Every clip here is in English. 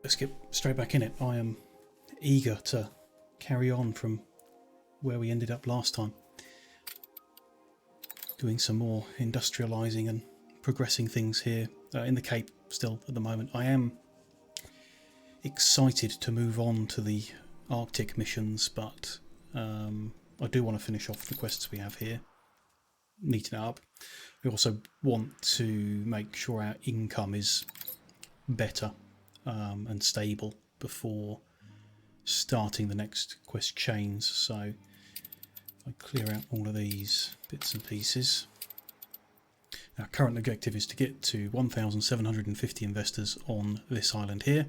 let's get straight back in it. I am eager to carry on from where we ended up last time. Doing some more industrialising and progressing things here in the Cape still at the moment. I am excited to move on to the Arctic missions, but I do want to finish off the quests we have here, neaten it up. We also want to make sure our income is better and stable before starting the next quest chains. So I clear out all of these bits and pieces. Our current objective is to get to 1,750 investors on this island here.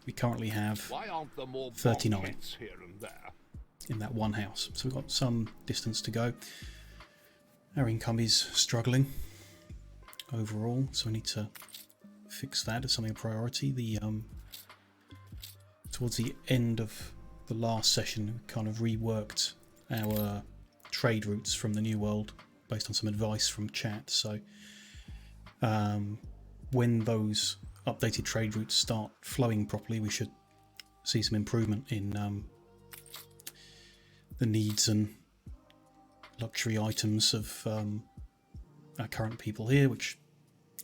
We currently have 39 here and there? in that one house, so we've got some distance to go. Our income is struggling overall, so we need to fix that as something of priority. The towards the end of the last session, we kind of reworked our trade routes from the New World based on some advice from chat. So when those updated trade routes start flowing properly, we should see some improvement in the needs and luxury items of our current people here, which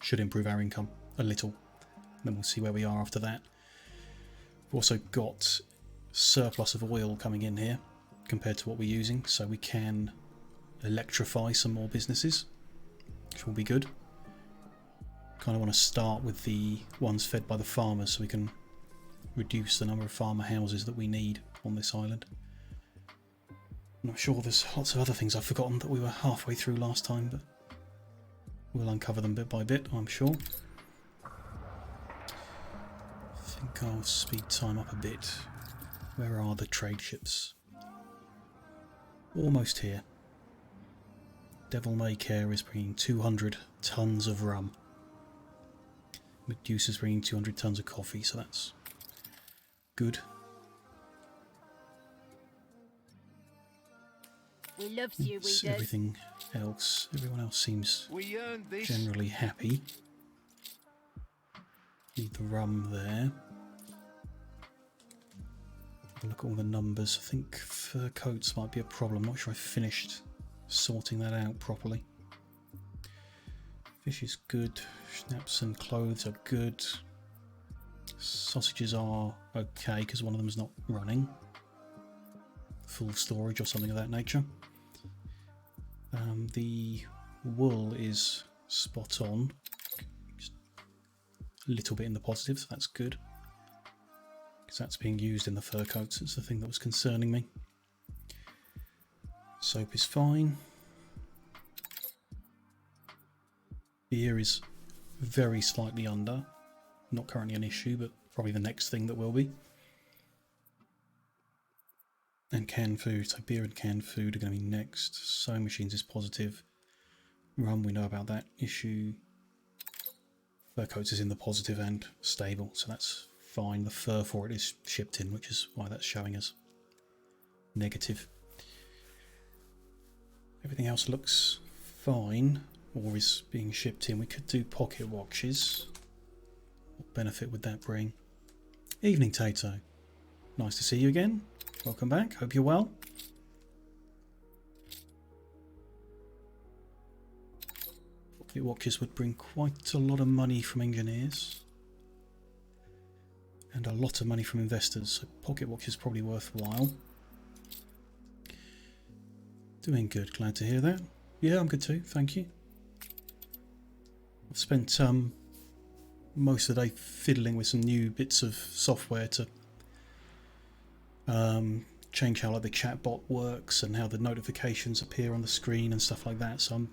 should improve our income a little. And then we'll see where we are after that. We've also got surplus of oil coming in here compared to what we're using, so we can electrify some more businesses, which will be good. Kind of want to start with the ones fed by the farmers so we can reduce the number of farmer houses that we need on this island. I'm sure there's lots of other things I've forgotten that we were halfway through last time, but we'll uncover them bit by bit, I'm sure. I think I'll speed time up a bit. Where are the trade ships? Almost here. Devil May Care is bringing 200 tons of rum. Medusa's bringing 200 tons of coffee, so that's good. We loves you, we do. Everything else, everyone else seems generally happy. Need the rum there. Have a look at all the numbers. I think fur coats might be a problem. Not sure I finished sorting that out properly. Fish is good. Schnapps and clothes are good. Sausages are okay because one of them is not running. Full storage or something of that nature. The wool is spot on. Just a little bit in the positive, so that's good. Because that's being used in the fur coats. It's the thing that was concerning me. Soap is fine. Beer is very slightly under. Not currently an issue, but probably the next thing that will be. And canned food, so beer and canned food are going to be next. Sewing machines is positive. Rum, we know about that issue. Fur coats is in the positive and stable, so that's fine. The fur for it is shipped in, which is why that's showing us negative. Everything else looks fine, or is being shipped in. We could do pocket watches. What benefit would that bring? Evening, Tato. Nice to see you again. Welcome back. Hope you're well. Pocket watches would bring quite a lot of money from engineers. And a lot of money from investors. So pocket watch is probably worthwhile. Doing good. Glad to hear that. Yeah, I'm good too. Thank you. I've spent most of the day fiddling with some new bits of software to change how like the chatbot works and how the notifications appear on the screen and stuff like that. So I'm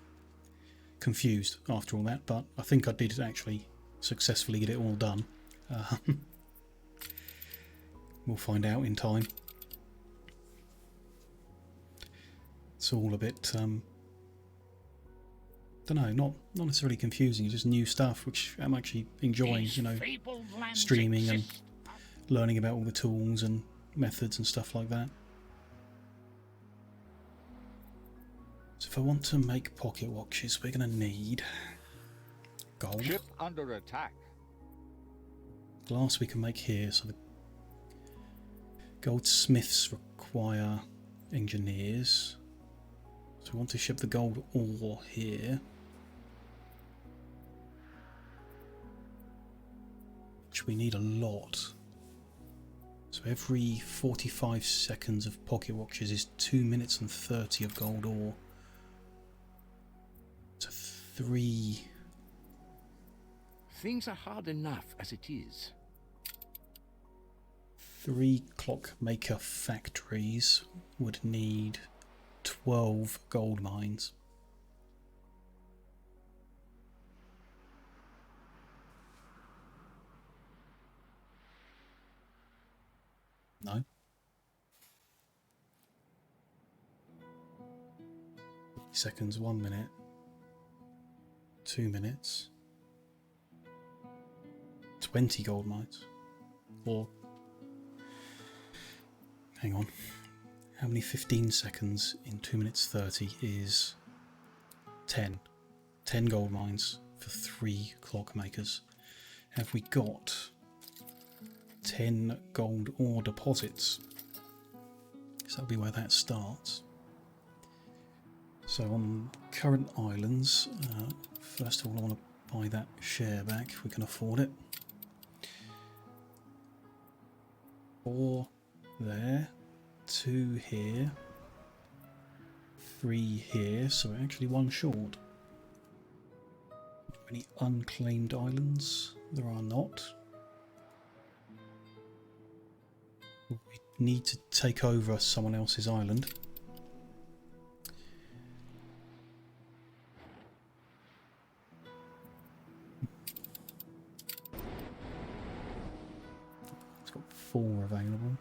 confused after all that, but I think I did actually successfully get it all done. We'll find out in time. It's all a bit don't know, not necessarily confusing, it's just new stuff which I'm actually enjoying, you know, streaming and learning about all the tools and methods and stuff like that. So if I want to make pocket watches, we're going to need gold. Ship under attack. glass we can make here. So the goldsmiths require engineers. So we want to ship the gold ore here. Which we need a lot. So every 45 seconds of pocket watches is 2 minutes and 30 of gold ore. So 3... Things are hard enough as it is. 3 clockmaker factories would need 12 gold mines. No. Seconds, 1 minute, 2 minutes, 20 gold mines. Or, hang on, how many 15 seconds in 2 minutes 30 is 10? 10 gold mines for 3 clockmakers. Have we got 10 gold ore deposits? So that'll be where that starts. So on current islands, first of all I want to buy that share back if we can afford it. 4 there, 2 here, 3 here, so we're actually 1 short. Any unclaimed islands? There are not. We need to take over someone else's island. It's got 4 available.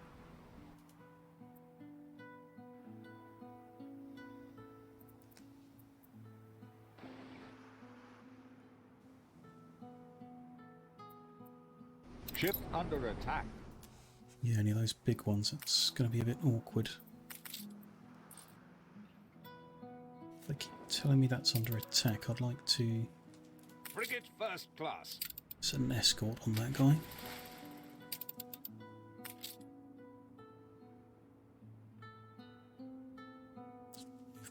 Ship under attack. Yeah, any of those big ones, that's going to be a bit awkward. If they keep telling me that's under attack, I'd like to Frigate first class. set an escort on that guy.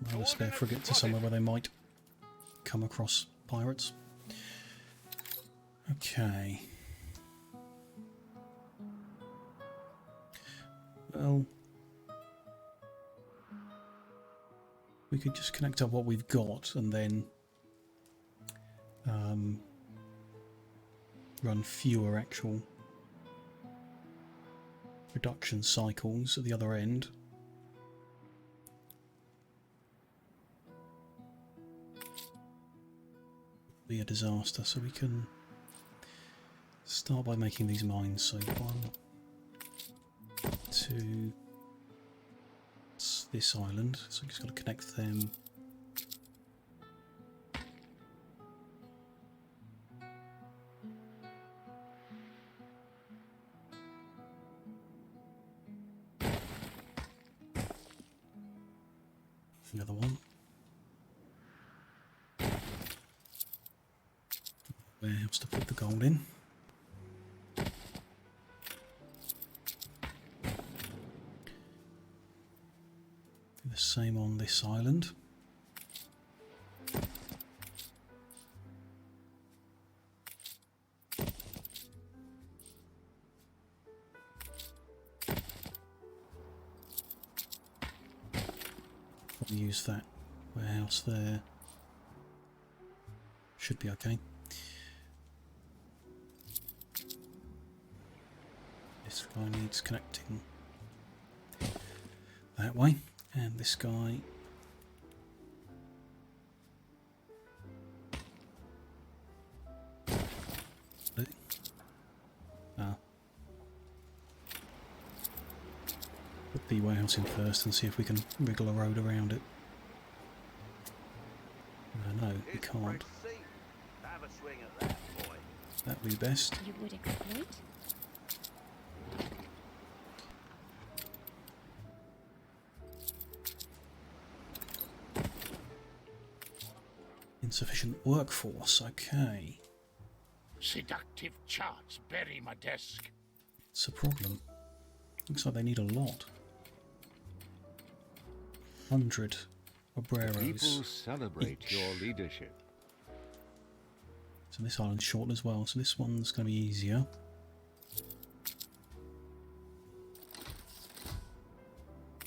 Move my other spare frigate to somewhere where they might come across pirates. Okay. Well, we could just connect up what we've got and then run fewer actual production cycles at the other end. Be a disaster, so we can start by making these mines. So 1, 2, it's this island, so we just got to connect them. The other one. Warehouse to put the gold in. The same on this island. Probably use that warehouse there. Should be okay. This guy needs connecting that way. And this guy put the warehouse in first and see if we can wriggle a road around it. No, we can't. Have a swing at that, boy. That would be best. You would exploit? Insufficient workforce, okay. Seductive charts bury my desk. It's a problem. Looks like they need a lot. 100 obreros. People celebrate each. your leadership. So this island's short as well, so this one's going to be easier.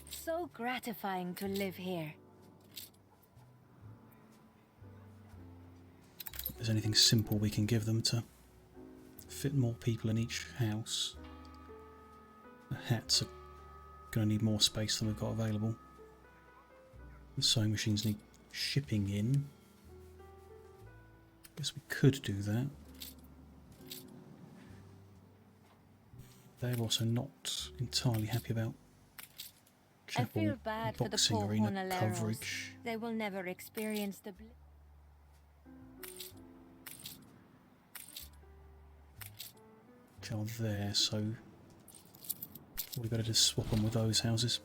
So gratifying to live here. If there's anything simple we can give them to fit more people in each house. The hats are going to need more space than we've got available. The sewing machines need shipping in. Guess we could do that. They're also not entirely happy about I feel chapel bad for the boxing poor arena Hornaleros. coverage. They will never experience the Which are there, so we better just swap them with those houses.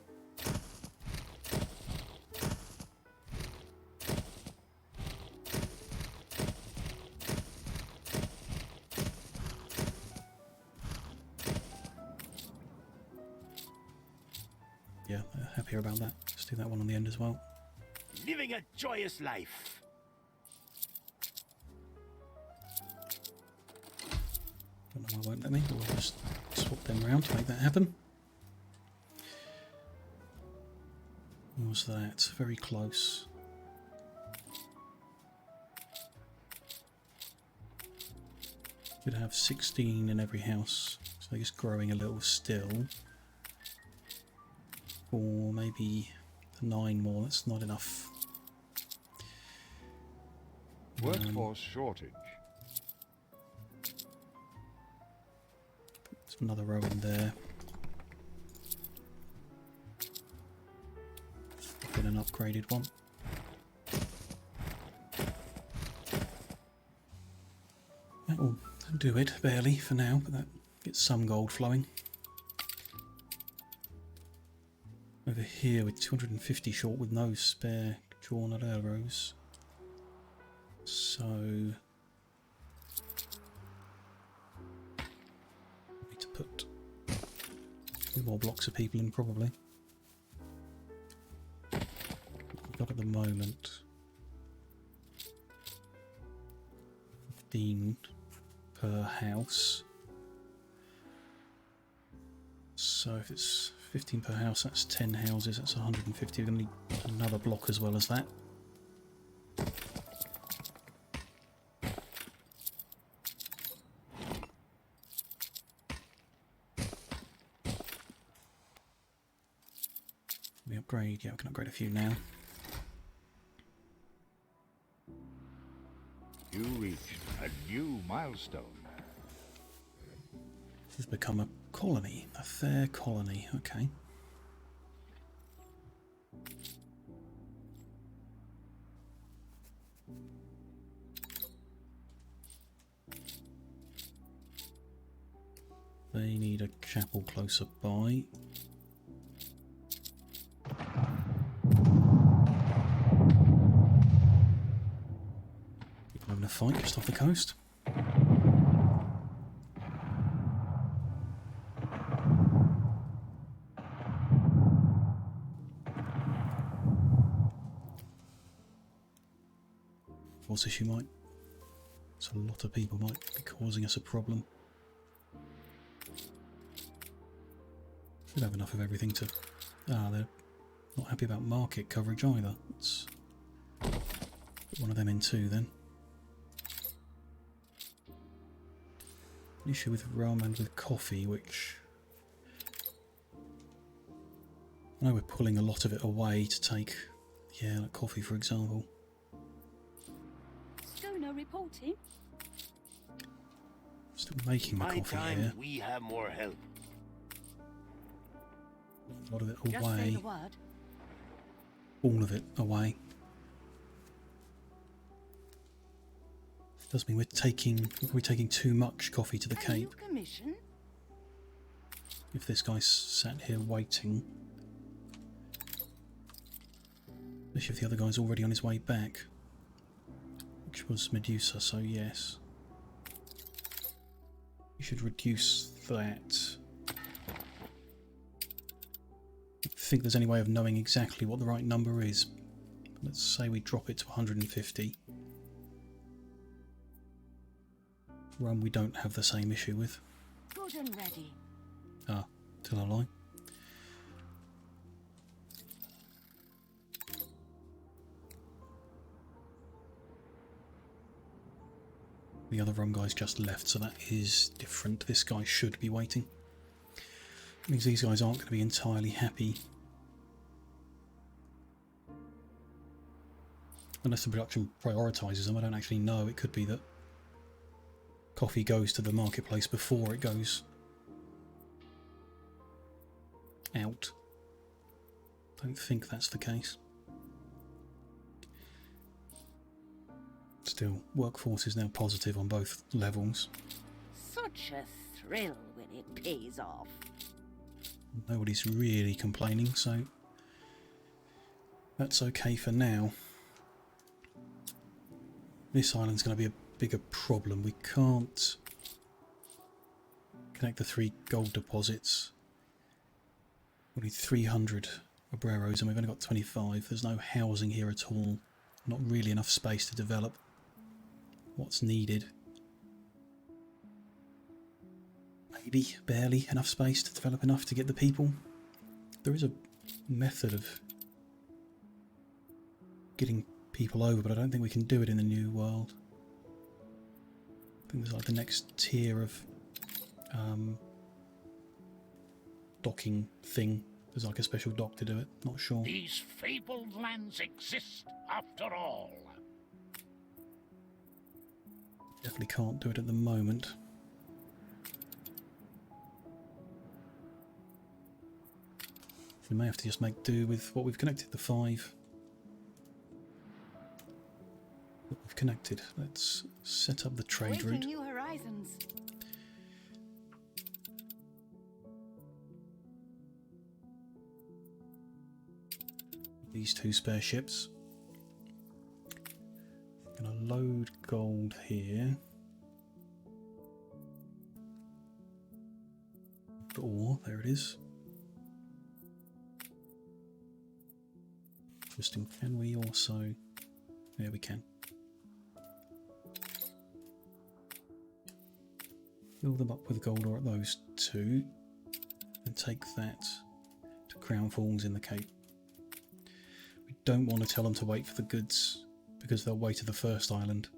Yeah, they're happier about that. Let's do that one on the end as well. Living a joyous life. Don't know why it won't let me, but we'll just swap them around to make that happen. What was that? Very close. Could have 16 in every house, so they're just growing a little still. Or maybe 9 more, that's not enough. Workforce shortage. There's another row in there. Get an upgraded one. That will do it, barely, for now, but that gets some gold flowing. Over here with 250 short with no spare drawn arrows. So need to put 2 more blocks of people in probably. We've got at the moment 15 per house. So if it's 15 per house, that's 10 houses, that's 150. We're going to need another block as well as that. We upgrade, yeah, we can upgrade a few now. You reached a new milestone. This has become a colony, a fair colony, okay. They need a chapel closer by. People having a fight just off the coast. Force issue might. So a lot of people might be causing us a problem. Should have enough of everything to... Ah, they're not happy about market coverage either. Let's put one of them in too then. An issue with rum and with coffee, which... I know we're pulling a lot of it away to take... Yeah, like coffee for example. Still no reporting. Still making the My coffee time, here. we have more help. A lot of it Just say away. the word. All of it away. Does mean we're taking too much coffee to the A new Cape. commission? If this guy's sat here waiting. Especially if the other guy's already on his way back. Which was Medusa, so yes. We should reduce that. I think there's any way of knowing exactly what the right number is. Let's say we drop it to 150. Rum we don't have the same issue with. Good and ready. Ah, tell a lie. The other rum guy's just left, so that is different. This guy should be waiting. It means these guys aren't going to be entirely happy. Unless the production prioritises them, I don't actually know. It could be that coffee goes to the marketplace before it goes out. Don't think that's the case. Still, workforce is now positive on both levels. Such a thrill when it pays off. Nobody's really complaining, so that's okay for now. This island's going to be a bigger problem. We can't connect the 3 gold deposits. We need 300 obreros and we've only got 25. There's no housing here at all. Not really enough space to develop what's needed. Maybe barely enough space to develop enough to get the people. There is a method of getting people over, but I don't think we can do it in the new world. I think there's like the next tier of docking thing. There's like a special dock to do it. Not sure. These fabled lands exist after all. Definitely can't do it at the moment. We may have to just make do with what we've connected, the 5 that we've connected. Let's set up the trade route. New horizons. These 2 spare ships. Gonna load gold here. Ore, there it is. Interesting. Can we also? Yeah, we can. Fill them up with gold ore at those 2, and take that to Crown Falls in the Cape. We don't want to tell them to wait for the goods because they'll wait at the first island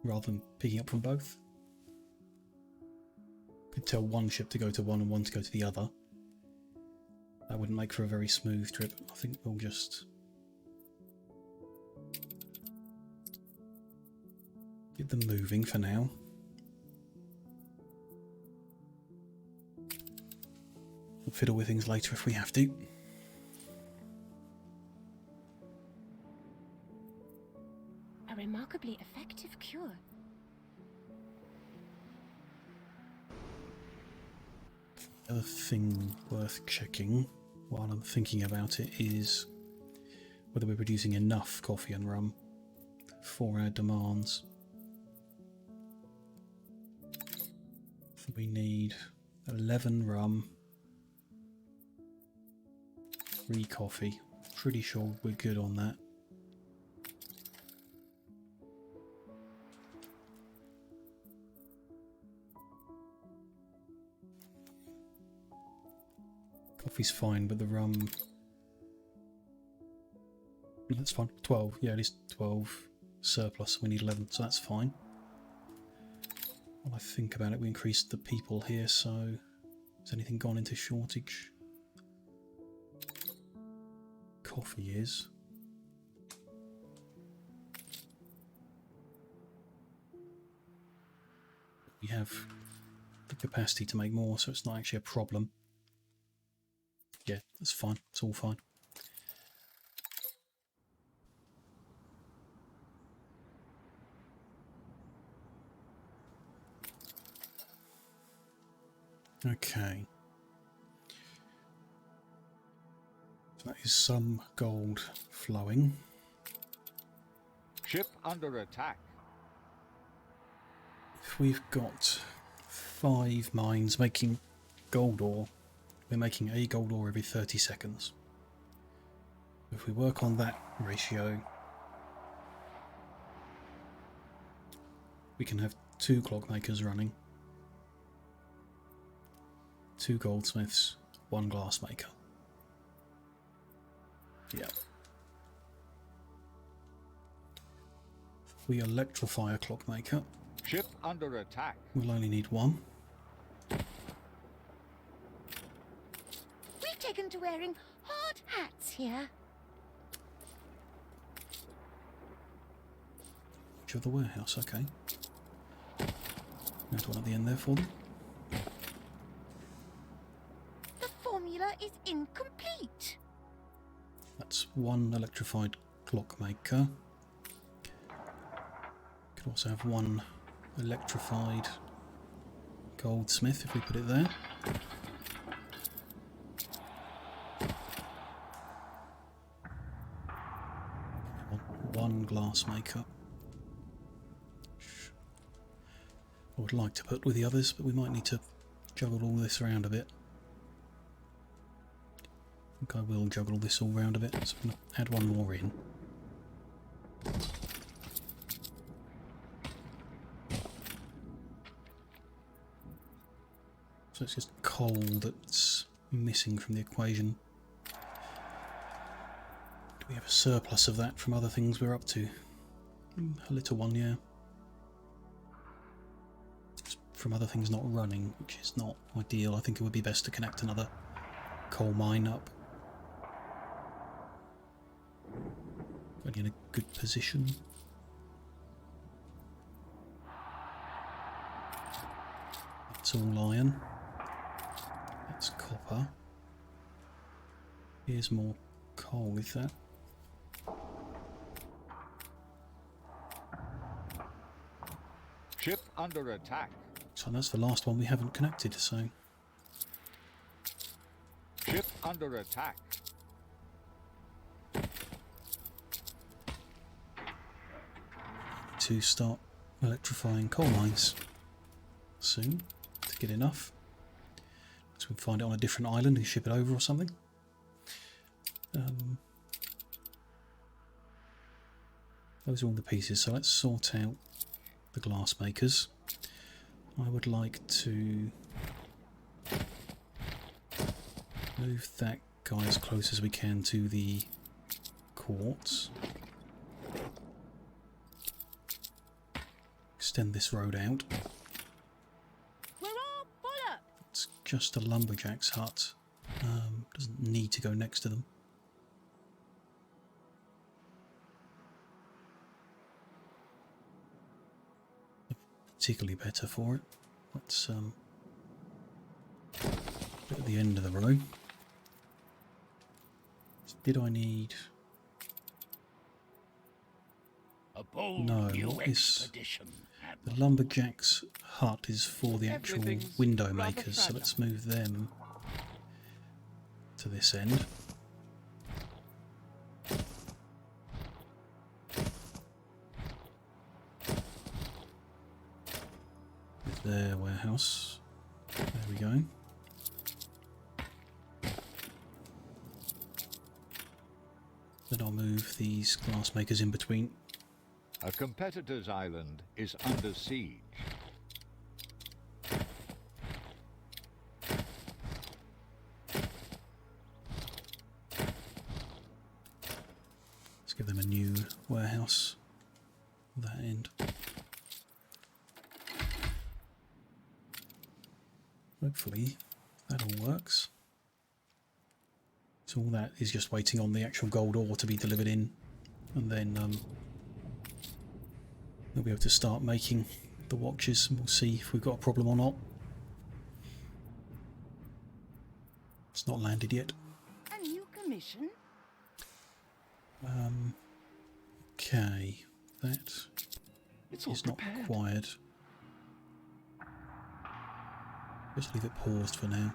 rather than picking up from both. Could tell one ship to go to one and one to go to the other. That wouldn't make for a very smooth trip. I think we'll just get them moving for now. We'll fiddle with things later if we have to. A remarkably effective cure. The other thing worth checking while I'm thinking about it is whether we're producing enough coffee and rum for our demands. So we need 11 rum, 3 coffee. Pretty sure we're good on that. Coffee's fine, but the rum... That's fine. 12. Yeah, it is 12 surplus. We need 11, so that's fine. While I think about it, we increased the people here, so... Has anything gone into shortage? Coffee is. We have the capacity to make more, so it's not actually a problem. Yeah, that's fine. It's all fine. Okay. So that is some gold flowing. Ship under attack. If we've got 5 mines making gold ore. We're making a gold ore every 30 seconds. If we work on that ratio, we can have 2 clockmakers running, 2 goldsmiths, 1 glassmaker. Yeah. If we electrify a clockmaker, Ship under attack. we'll only need 1. We've taken to wearing hard hats here. Edge of the warehouse, okay. There's one at the end there for them. The formula is incomplete. That's 1 electrified clockmaker. Could also have 1 electrified goldsmith if we put it there. One glassmaker. I would like to put with the others, but we might need to juggle all this around a bit. I think I will juggle this all round a bit, so I'm going to add 1 more in. So it's just coal that's missing from the equation. Do we have a surplus of that from other things we're up to? A little one, yeah. Just from other things not running, which is not ideal. I think it would be best to connect another coal mine up. Only in a good position. That's all iron. That's copper. Here's more coal with that. Ship under attack. So that's the last one we haven't connected, so Ship under attack. to start electrifying coal mines soon to get enough. So we can find it on a different island and ship it over or something. Those are all the pieces, so let's sort out the glass makers. I would like to move that guy as close as we can to the quartz. Extend this road out. We're all full up. It's just a lumberjack's hut. Doesn't need to go next to them. Particularly better for it. Let's put it at the end of the row. Did I need? A bold No, new what is- expedition. The lumberjack's hut is for the actual Everything's window rather makers, so fragile. let's move them to this end. With their warehouse. There we go. Then I'll move these glass makers in between. A competitor's island is under siege. Let's give them a new warehouse at that end. Hopefully that all works. So all that is just waiting on the actual gold ore to be delivered in, and then we'll be able to start making the watches, and we'll see if we've got a problem or not. It's not landed yet. A new commission? Okay, that It's all is not prepared. required. Just leave it paused for now,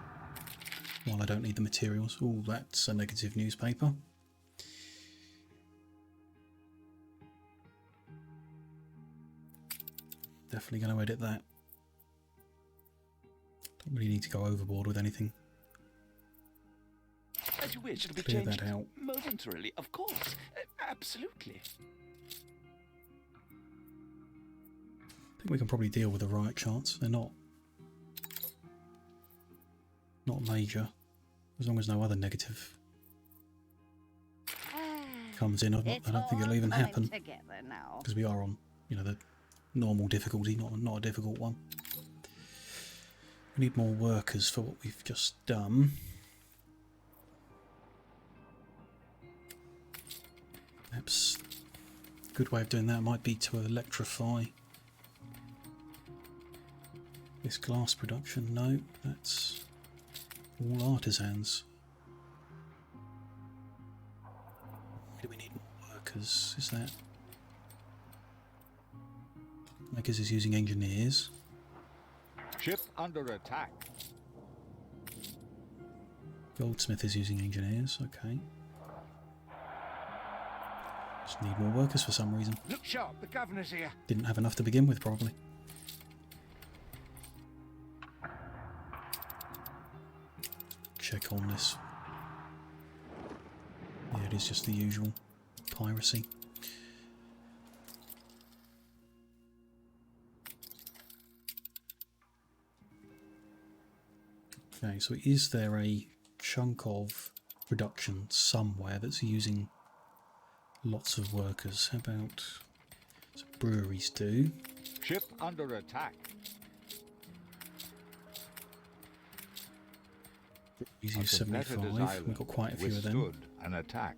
while I don't need the materials. Oh, that's a negative newspaper. Definitely going to edit that. Don't really need to go overboard with anything. As you wish, it'll be Clear changed that out. momentarily, of course. Absolutely. I think we can probably deal with the riot charts. They're not major, as long as no other negative comes in. I don't think it'll even happen because we are on, you know, the normal difficulty, not a difficult one. We need more workers for what we've just done. Perhaps a good way of doing that might be to electrify this glass production. No, that's all artisans. Do we need more workers? Is that... Makers is using engineers. Ship under attack. Goldsmith is using engineers, okay. Just need more workers for some reason. Look sharp, the governor's here. Didn't have enough to begin with, probably. Check on this. Yeah, it is just the usual piracy. Okay, so is there a chunk of production somewhere that's using lots of workers? How about... So breweries do. Ship under attack. Breweries use 75. We've got quite a few of them. Withstood an attack.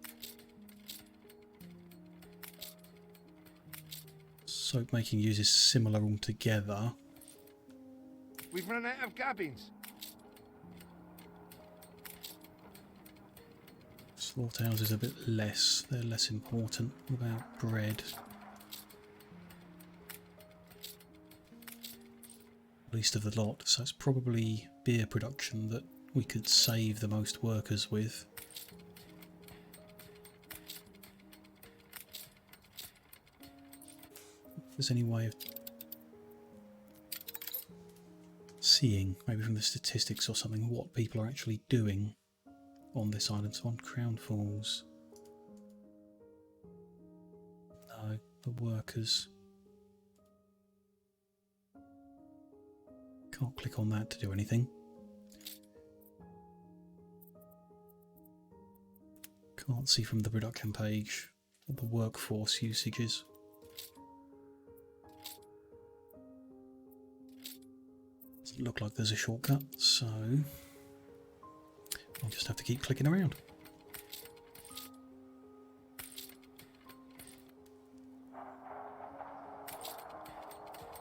Soap making uses similar altogether. We've run out of cabins. Slaughterhouses a bit less. They're less important. What about bread? Least of the lot. So it's probably beer production that we could save the most workers with. If there's any way of seeing, maybe from the statistics or something, what people are actually doing on this island. So on Crown Falls. No, the workers. Can't click on that to do anything. Can't see from the production page what the workforce usage is. Doesn't look like there's a shortcut, so I'll just have to keep clicking around.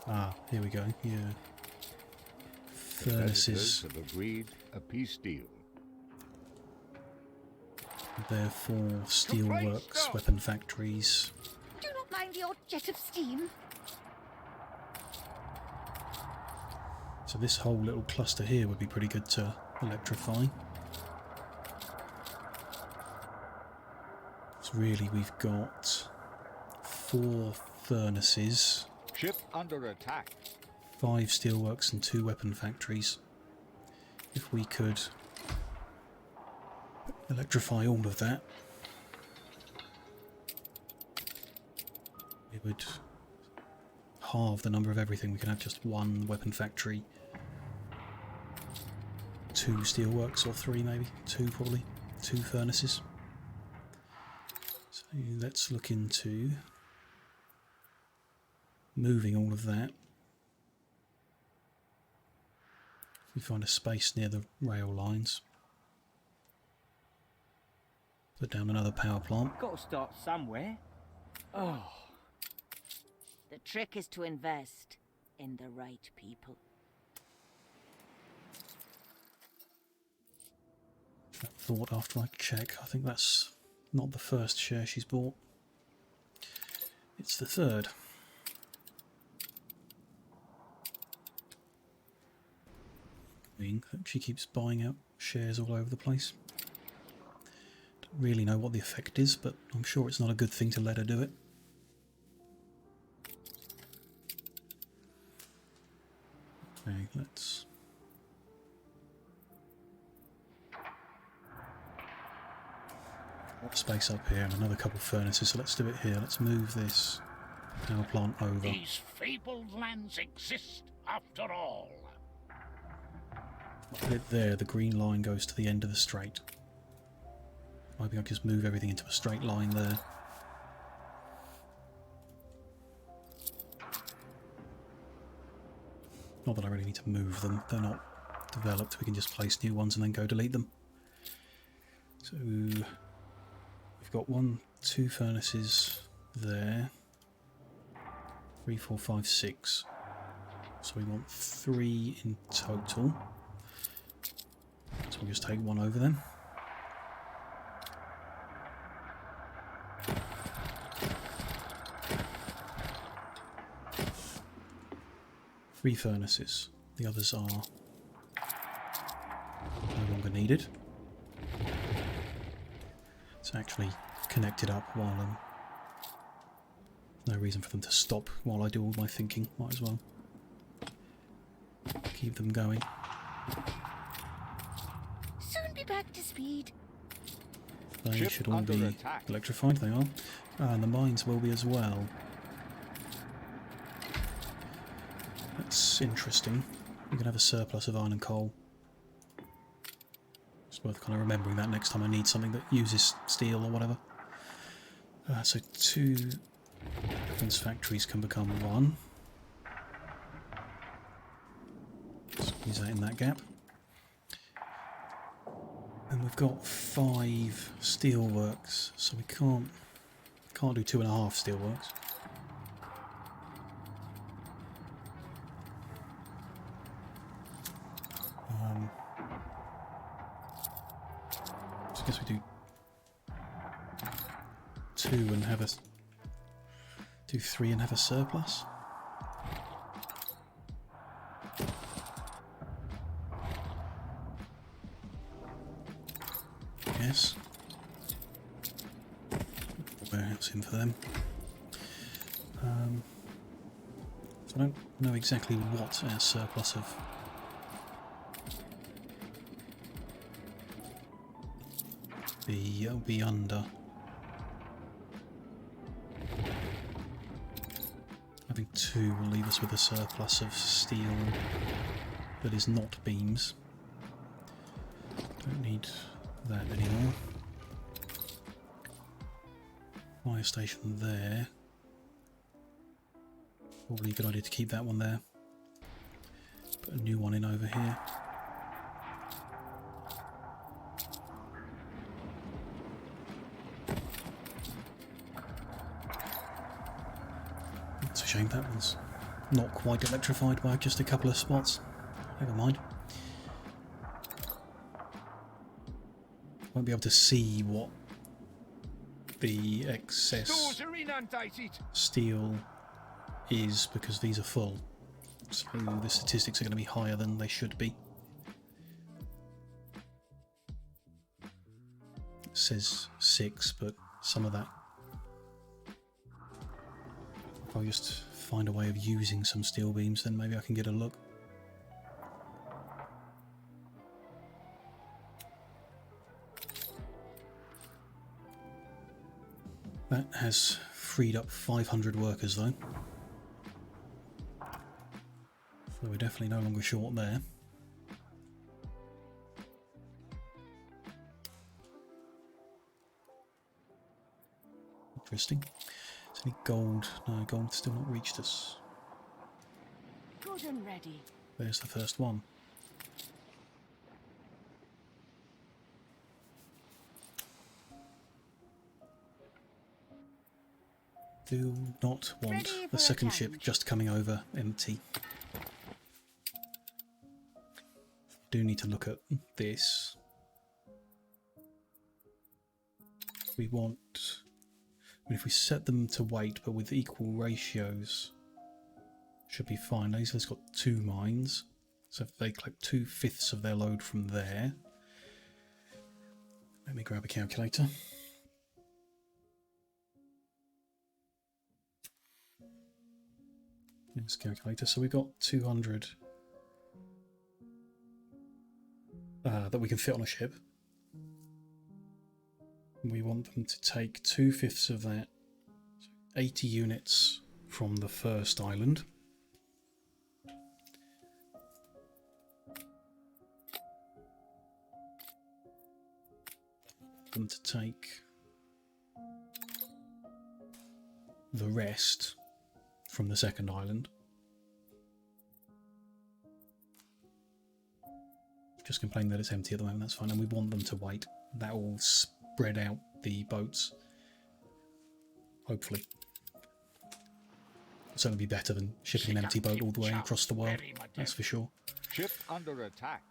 Ah, here we go. Yeah. Furnaces. Have agreed a peace deal. Therefore, steelworks, weapon factories. Do not mind your jet of steam. So this whole little cluster here would be pretty good to electrify. So really we've got 4 furnaces, Ship under attack. 5 steelworks and 2 weapon factories. If we could electrify all of that, it would halve the number of everything. We could have just 1 weapon factory, 2 steelworks, or 3 maybe, 2 probably, 2 furnaces. So let's look into moving all of that. If we find a space near the rail lines, put down another power plant. Got to start somewhere. Oh. The trick is to invest in the right people. I thought after I check, I think that's not the first share she's bought. It's the third. Meaning that she keeps buying out shares all over the place. Don't really know what the effect is, but I'm sure it's not a good thing to let her do it. Okay, let's Got space up here and another couple of furnaces, so let's do it here. Let's move this power plant over. These fabled lands exist after all. Put it there, the green line goes to the end of the straight. Maybe I'll just move everything into a straight line there. Not that I really need to move them, they're not developed, we can just place new ones and then go delete them. So we've got 1, 2 furnaces there. 3, 4, 5, 6. So we want 3 in total. So we'll just take 1 over then. Three furnaces. The others are no longer needed. It's actually connected up while no reason for them to stop while I do all my thinking. Might as well keep them going. Soon be back to speed. They Ship should all under be attack. electrified. They are, and the mines will be as well. That's interesting. We can have a surplus of iron and coal. It's worth kind of remembering that next time I need something that uses steel or whatever. So 2 weapons factories can become 1. Squeeze that in that gap. And we've got 5 steelworks, so we can't do 2.5 steelworks. So I guess we do 2 and have do 3 and have a surplus. Yes. Warehouse in for them. So I don't know exactly what our surplus of be under. Having 2 will leave us with a surplus of steel that is not beams. Don't need that anymore. Fire station there. Probably a good idea to keep that one there. Put a new one in over here. It's a shame that one's not quite electrified by just a couple of spots. Never mind. Won't be able to see what the excess Stores are inundated. steel is because these are full. So the statistics are going to be higher than they should be. It says 6, but some of that. If I just find a way of using some steel beams, then maybe I can get a look. That has freed up 500 workers though. So we're definitely no longer short there. Interesting. Is any gold? No, gold's still not reached us. Good and ready. There's the first one. Do not want Ready the for a second ship challenge. just coming over empty. Do need to look at this. We want, I mean, if we set them to weight but with equal ratios, should be fine. Laser's got 2 mines, so if they collect 2/5 of their load from there. Let me grab a calculator. Here's the calculator. So we've got 200 that we can fit on a ship. We want them to take 2/5 of that, so 80 units from the first island. Them to take the rest from the second island. Just complain that it's empty at the moment, that's fine, and we want them to wait. That will spread out the boats. Hopefully. It'll certainly be better than shipping an empty boat all the way across the world, that's for sure. Ship under attack.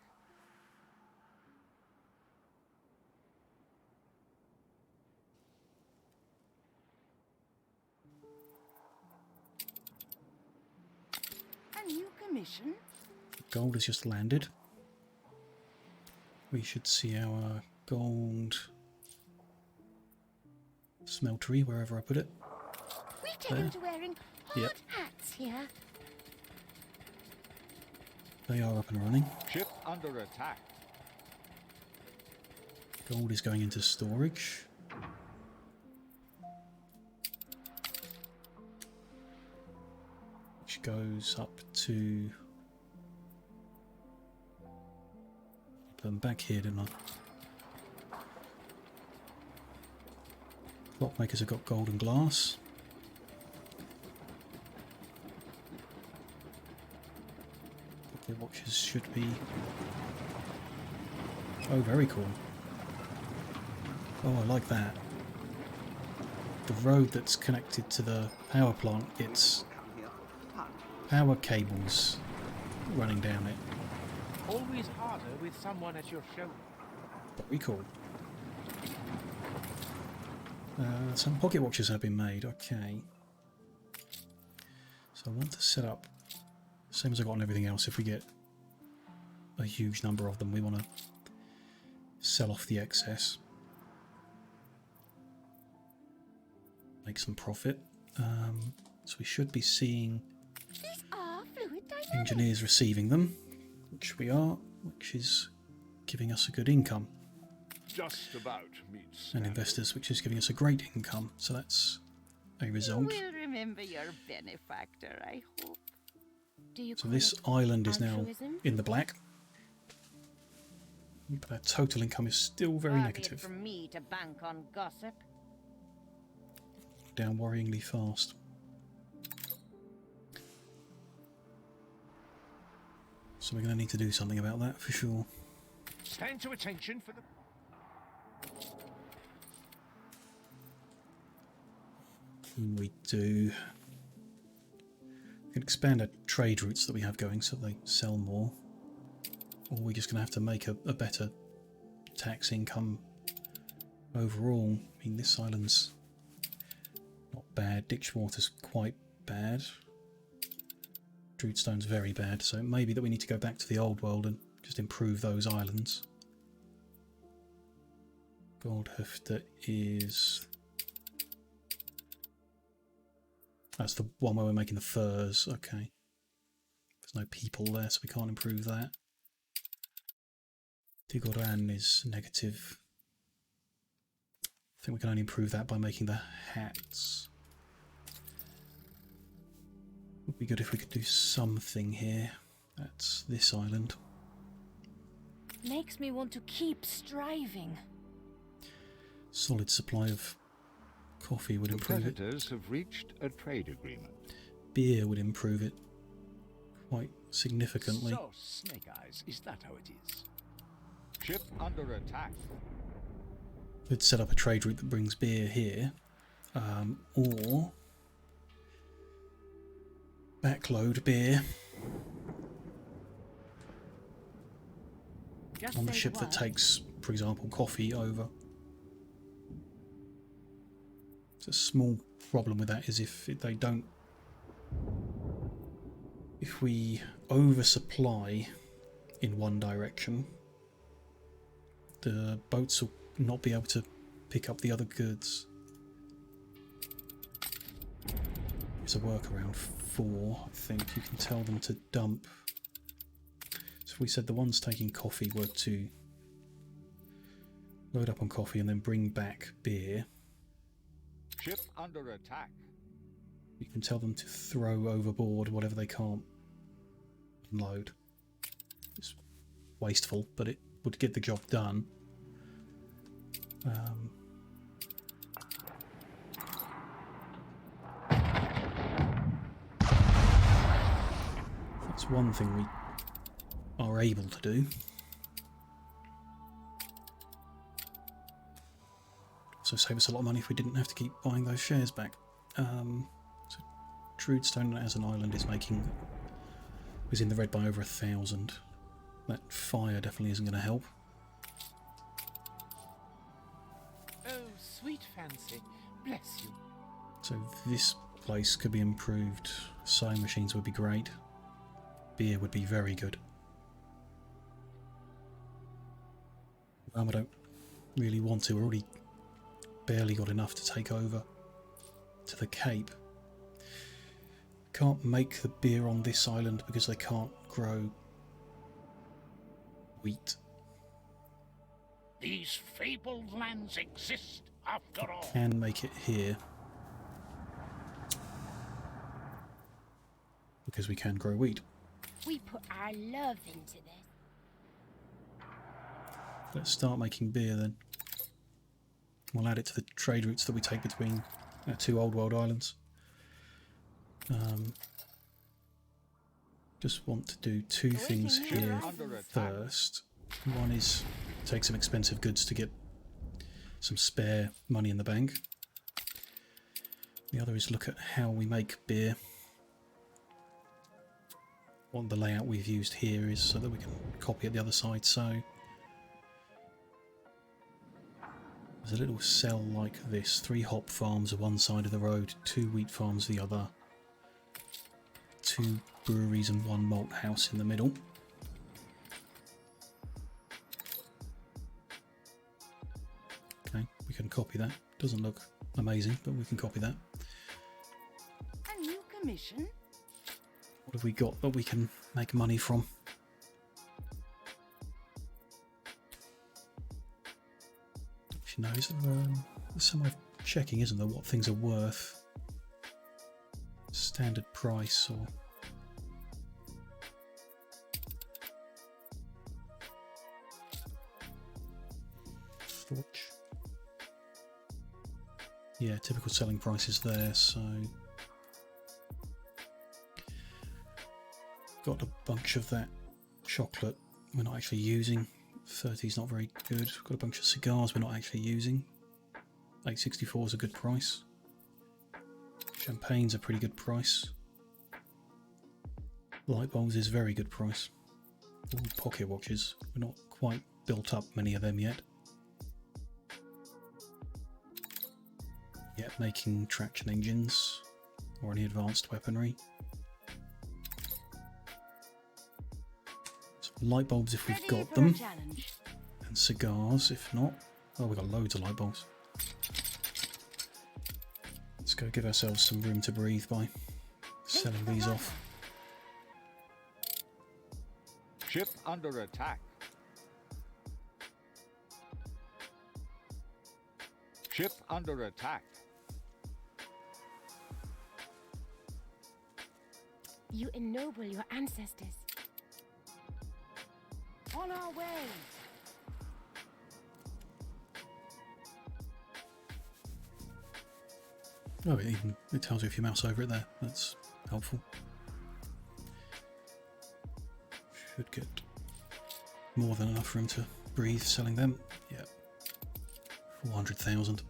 A new commission? Gold has just landed. We should see our gold smeltery, wherever I put it. We taken to wearing hard Yep. hats here. They are up and running. Ship under attack. Gold is going into storage. Which goes up to... Put them back here, didn't I? Clockmakers have got gold and glass. The watches should be... Oh, very cool. Oh, I like that. The road that's connected to the power plant, it's power cables running down it. Always harder with someone at your shoulder. Very cool. Some pocket watches have been made, okay. So I want to set up, same as I got on everything else, if we get a huge number of them, we want to sell off the excess. Make some profit. So we should be seeing These are fluid dynamics. engineers receiving them, which we are, which is giving us a good income. Just about meets. And investors, which is giving us a great income. So that's a result. You will remember your benefactor, I hope. Do you So call this it island is now altruism? in the black. But our total income is still very Far be it negative. from me to bank on gossip. Down worryingly fast. So we're going to need to do something about that for sure. Stand to attention for the. We do. We can expand our trade routes that we have going so they sell more. Or we're just going to have to make a better tax income overall. I mean, this island's not bad. Ditchwater's quite bad. Druidstone's very bad, so it may be that we need to go back to the old world and just improve those islands. Goldhöfte is... That's the one where we're making the furs, okay. There's no people there, so we can't improve that. Digoran is negative. I think we can only improve that by making the hats. Would be good if we could do something here. That's this island. Makes me want to keep striving. Solid supply of coffee would improve it. Competitors have reached a trade agreement. Beer would improve it quite significantly. So, Snake Eyes, is that how it is? Ship under attack. Could set up a trade route that brings beer here, or backload beer Just on the say ship that word. takes, for example, coffee over. It's a small problem with that is if they don't, if we oversupply in one direction, the boats will not be able to pick up the other goods. There's a workaround for, I think, you can tell them to dump. So if we said the ones taking coffee were to Load up on coffee and then bring back beer. Ship under attack. You can tell them to throw overboard whatever they can't unload. It's wasteful, but it would get the job done. That's one thing we are able to do. Also save us a lot of money if we didn't have to keep buying those shares back. So Drudestone as an island is in the red by over 1,000. That fire definitely isn't going to help. Oh, sweet fancy. Bless you. So this place could be improved. Sewing machines would be great. Beer would be very good. I don't really want to. We're already barely got enough to take over to the Cape. Can't make the beer on this island because they can't grow wheat. These fabled lands exist after all. Can make it here because we can grow wheat. We put our love into this. Let's start making beer then. We'll add it to the trade routes that we take between our two old world islands. Just want to do two things here first. One is take some expensive goods to get some spare money in the bank. The other is look at how we make beer. What the layout we've used here is so that we can copy it the other side. So there's a little cell like this. 3 hop farms one side of the road, 2 wheat farms the other, 2 breweries and 1 malt house in the middle. Okay, we can copy that. Doesn't look amazing, but we can copy that. A new commission? What have we got that we can make money from? Actually, no, there's some way of checking, isn't there, what things are worth? Standard price or... Forge. Yeah, typical selling price is there, so... Got a bunch of that chocolate we're not actually using. 30 is not very good. Got a bunch of cigars we're not actually using. 864 is a good price. Champagne's a pretty good price. Light bulbs is very good price. Ooh, pocket watches. We're not quite built up many of them yet. Yet making traction engines or any advanced weaponry. Light bulbs if we've got them, and cigars if not. Oh, we've got loads of light bulbs. Let's go give ourselves some room to breathe by selling these off. Ship under attack. Ship under attack. You ennoble your ancestors. On our way! Oh, it tells you if you mouse over it there. That's helpful. Should get more than enough room to breathe selling them. Yeah. 400,000.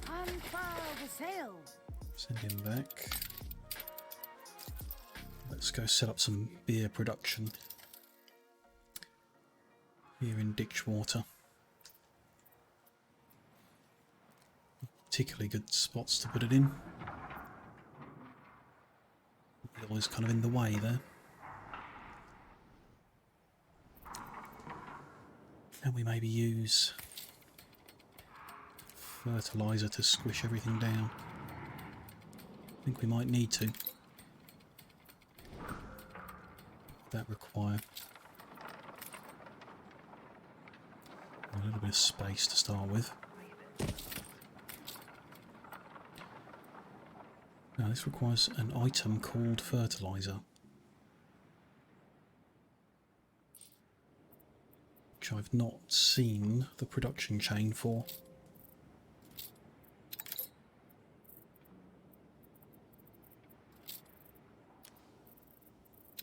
Unfurl the sail! Send him back. Let's go set up some beer production here in Ditchwater. Particularly good spots to put it in. Always kind of in the way there. And we maybe use fertilizer to squish everything down. I think we might need to. That require. less space to start with. Now this requires an item called fertilizer, which I've not seen the production chain for.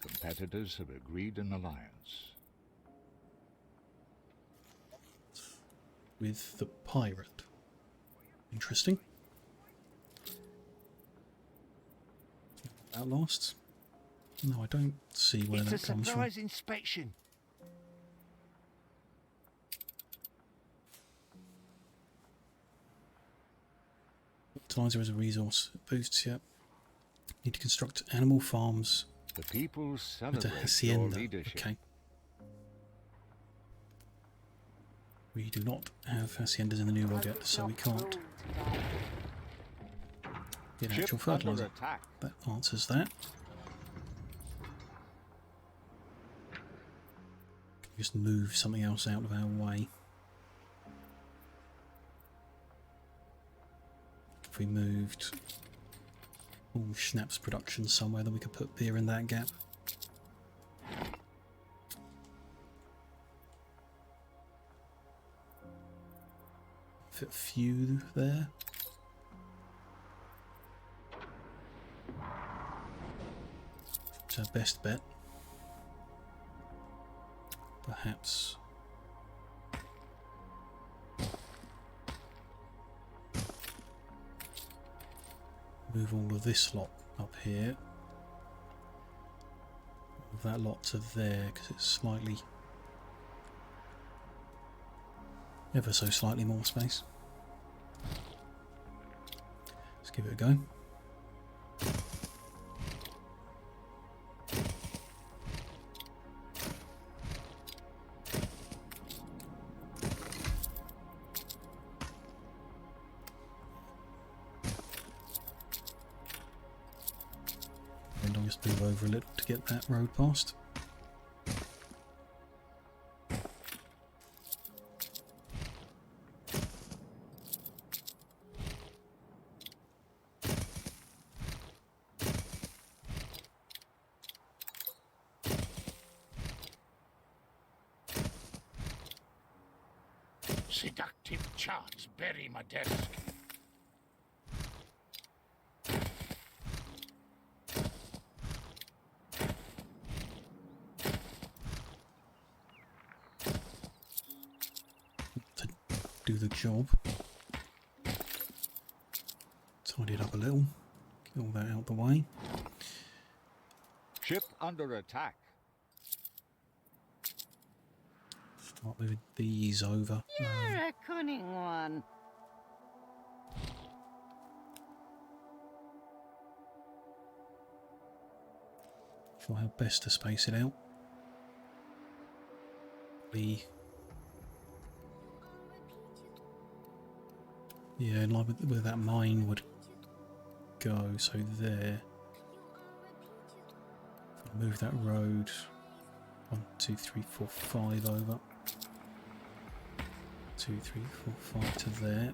Competitors have agreed an alliance. With the pirate. Interesting. That lasts? No, I don't see where It's that a comes from. surprise inspection. Fertilizer is a resource. It boosts, yeah. Need to construct animal farms The people at a celebrate your hacienda. leadership. Okay. We do not have haciendas in the new world yet, so we can't get Ship actual under fertilizer. attack. That answers that. Just move something else out of our way. If we moved Schnapp's production somewhere, then we could put beer in that gap. Fit a few there. It's our best bet. Perhaps move all of this lot up here. Move that lot to there because it's slightly, ever so slightly more space. Let's give it a go. And I'll just move over a little to get that road past. Seductive charts bury my desk. To do the job. Tidy it up a little. Get all that out the way. Ship under attack. Start moving these over. You're a cunning one. Sure how best to space it out. Yeah, in line with where that mine would go, so there. Move that road 1, 2, 3, 4, 5 over. 2, 3, 4, 5 to there.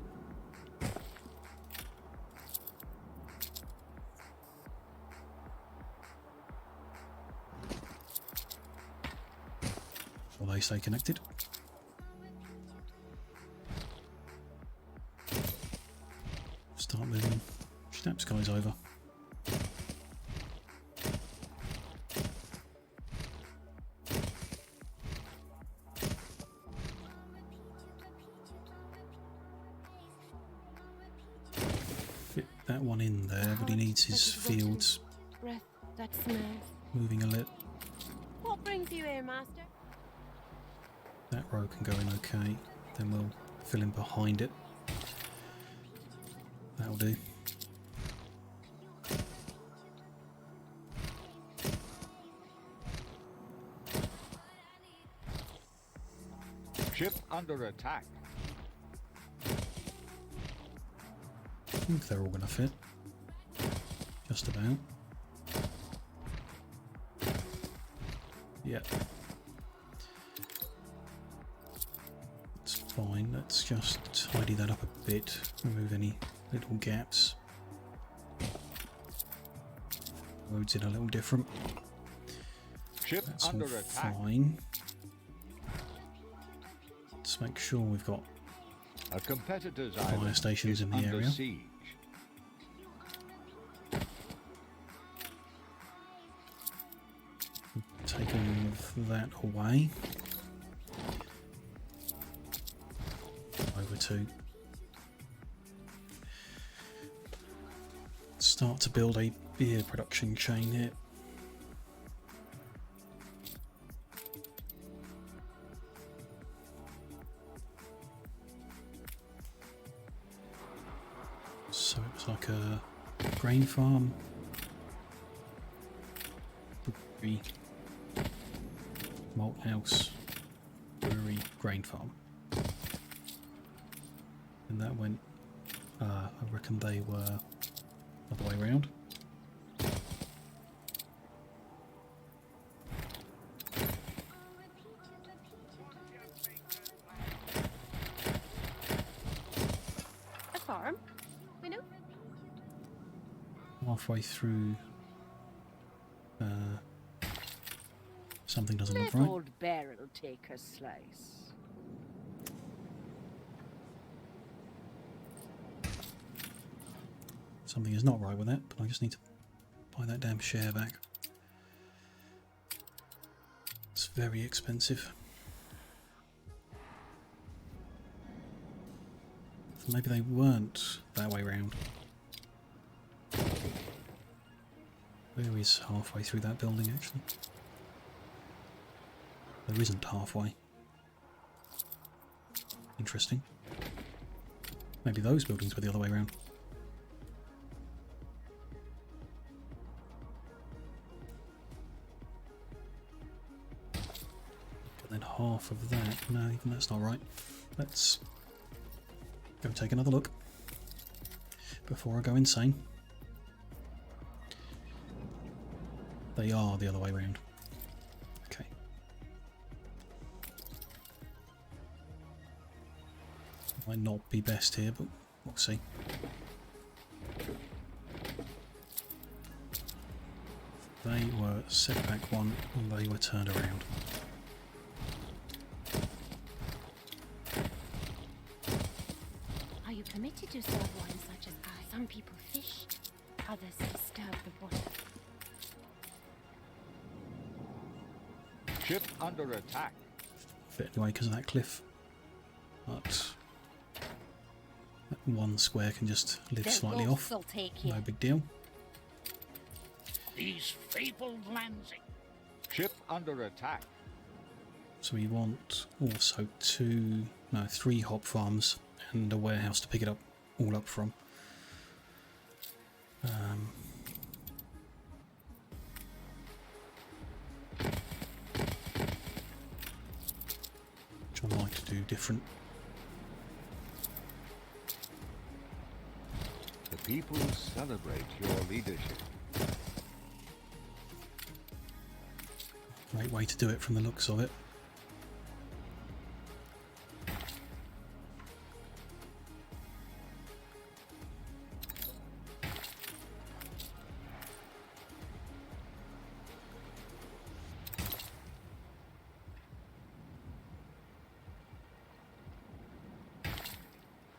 Will they stay connected? Start moving Schnapp's guys over. Fit that one in there, but he needs his fields Breath that smells. moving a little. What brings you here, master? That row can go in okay. Then we'll fill in behind it. That'll do. Ship under attack. I think they're all going to fit. Just about. Yeah. Let's fine. Let's just tidy that up a bit, remove any little gaps. Roads in a little different. Ship That's all under attack. fine. Let's make sure we've got A competitor's fire island stations is in the under area. siege. Take all of that away. Over to start to build a beer production chain here. So it's like a grain farm, brewery, malt house, brewery, grain farm. And that went, I reckon they were other way around. A farm? We know. Halfway through, something doesn't look Let right. old Beryl take her slice. Something is not right with that, but I just need to buy that damn share back. It's very expensive. So maybe they weren't that way round. Where is halfway through that building actually? There isn't halfway. Interesting. Maybe those buildings were the other way around. And then half of that. No, even that's not right. Let's go take another look before I go insane. They are the other way around. Okay. Might not be best here, but we'll see. They were set back one and they were turned around. Are you permitted to serve wine such as I? Some people fish, others disturb the water. Ship under attack. Fit anyway because of that cliff. But that one square can just live slightly off. Will take No here. big deal. These fabled lands. Ship under attack. So we want also three hop farms and a warehouse to pick it up all up from. Which I like to do different. The people celebrate your leadership. Great way to do it from the looks of it.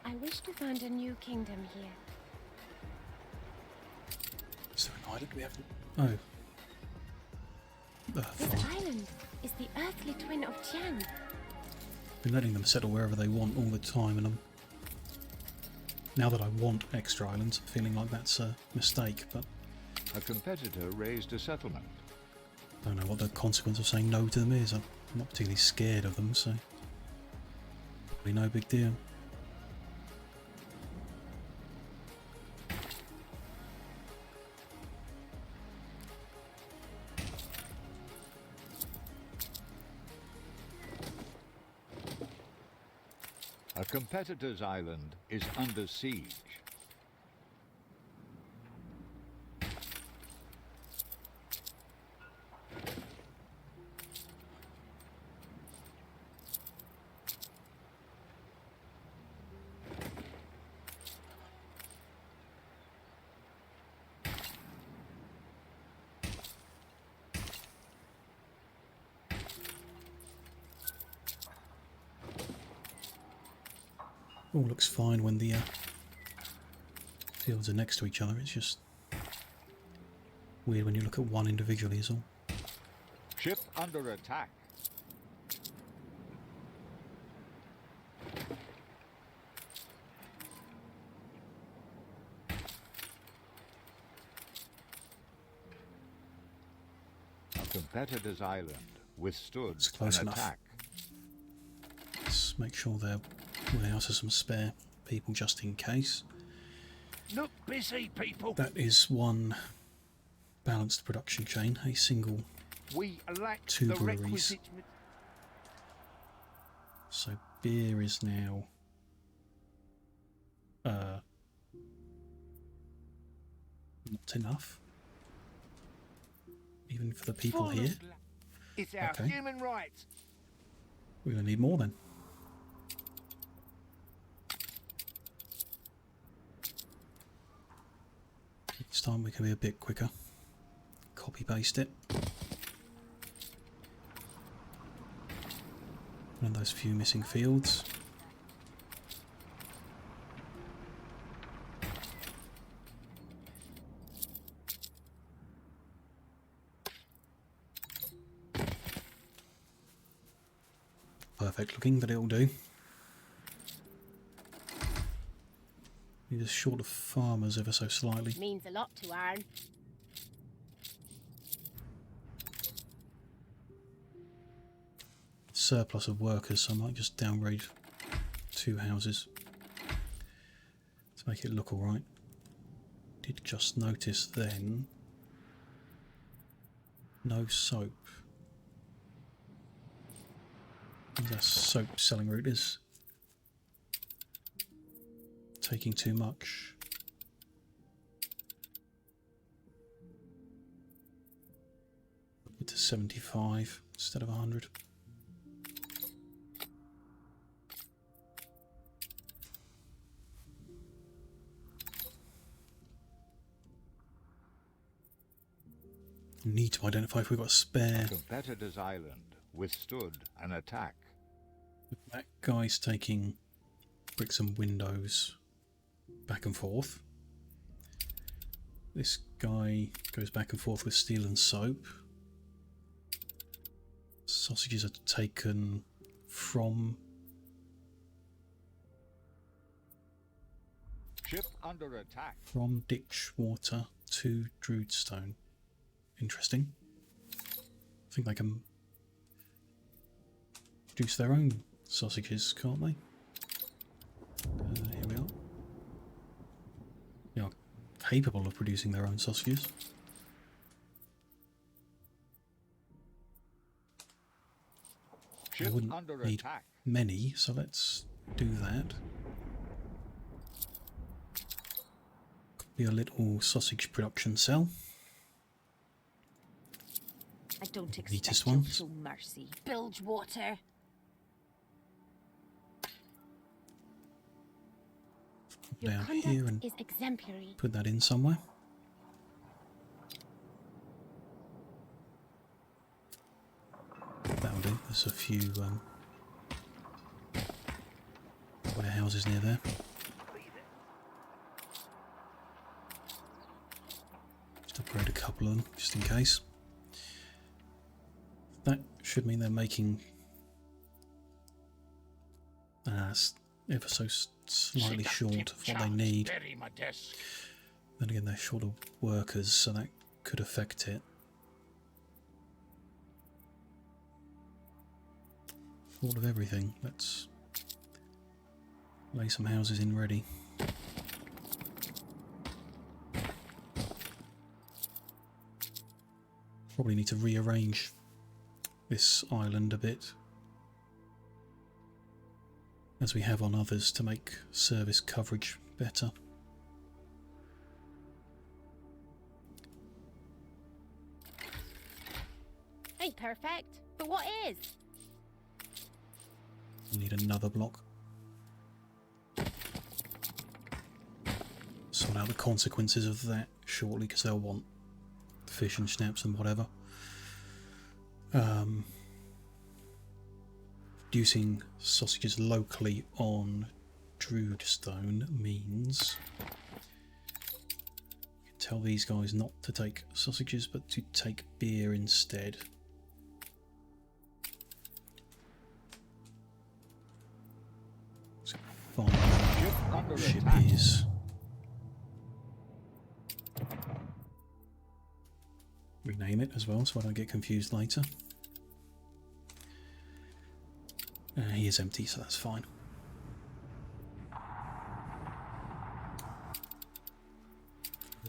I wish to found a new kingdom here. Is there an island we haven't? Oh. This Fine. island is the earthly twin of Tian. Been letting them settle wherever they want all the time, and now that I want extra islands, I'm feeling like that's a mistake, but A competitor raised a settlement. I don't know what the consequence of saying no to them is. I'm not particularly scared of them, so probably no big deal. A competitor's island is under siege. All looks fine when the fields are next to each other. It's just weird when you look at one individually is all. Ship under attack. A competitor's island withstood It's close an enough. attack. Let's make sure there are some spare people just in case. Look busy, people. That is one balanced production chain, a single. We lack Two the breweries. requisite. So beer is now not enough, even for the people here. It's our Okay. human right. We're going to need more then. This time we can be a bit quicker. Copy paste it. And those few missing fields. Perfect looking, but it'll do. You're just short of farmers ever so slightly. Means a lot to Aaron. Surplus of workers, so I might just downgrade 2 houses to make it look alright. Did just notice then no soap. The soap selling route is taking too much. Up to 75 instead of 100. Need to identify if we've got a spare. Competitor's island withstood an attack. That guy's taking bricks and windows back and forth. This guy goes back and forth with steel and soap. Sausages are taken from Ship under attack. Ditchwater to Droodstone. Interesting. I think they can produce their own sausages, can't they? Here we are. They are capable of producing their own sausages. I Ship wouldn't under need attack. many, so let's do that. Could be a little sausage production cell. I don't Neatest expect you'll ones. show mercy. Bilgewater. Your Down conduct here and is exemplary. put that in somewhere. That'll do. There's a few warehouses near there. Just upgrade a couple of them, just in case. That should mean they're making ever so slightly short of what they need. Bury my desk. Then again, they're short of workers, so that could affect it. Thought of everything. Let's lay some houses in ready. Probably need to rearrange this island a bit, as we have on others, to make service coverage better. Ain't perfect, but what is? We need another block. Sort out the consequences of that shortly, because they'll want fish and schnapps and whatever. Producing sausages locally on Druid stone means you can tell these guys not to take sausages but to take beer instead. So find where the ship is. Rename it as well so I don't get confused later. He is empty, so that's fine.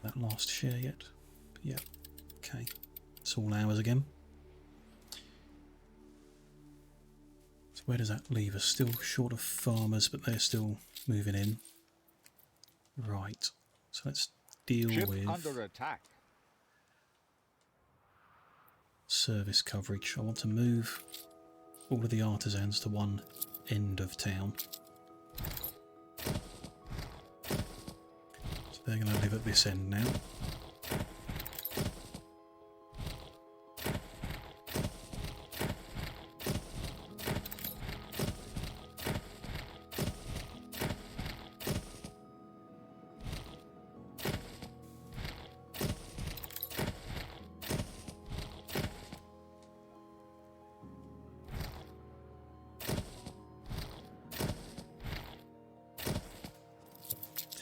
That last share yet? But yeah, okay. It's all ours again. So where does that leave us? Still short of farmers, but they're still moving in. Right. So let's deal Ship with under attack. service coverage. I want to move all of the artisans to one end of town. So they're going to live at this end now.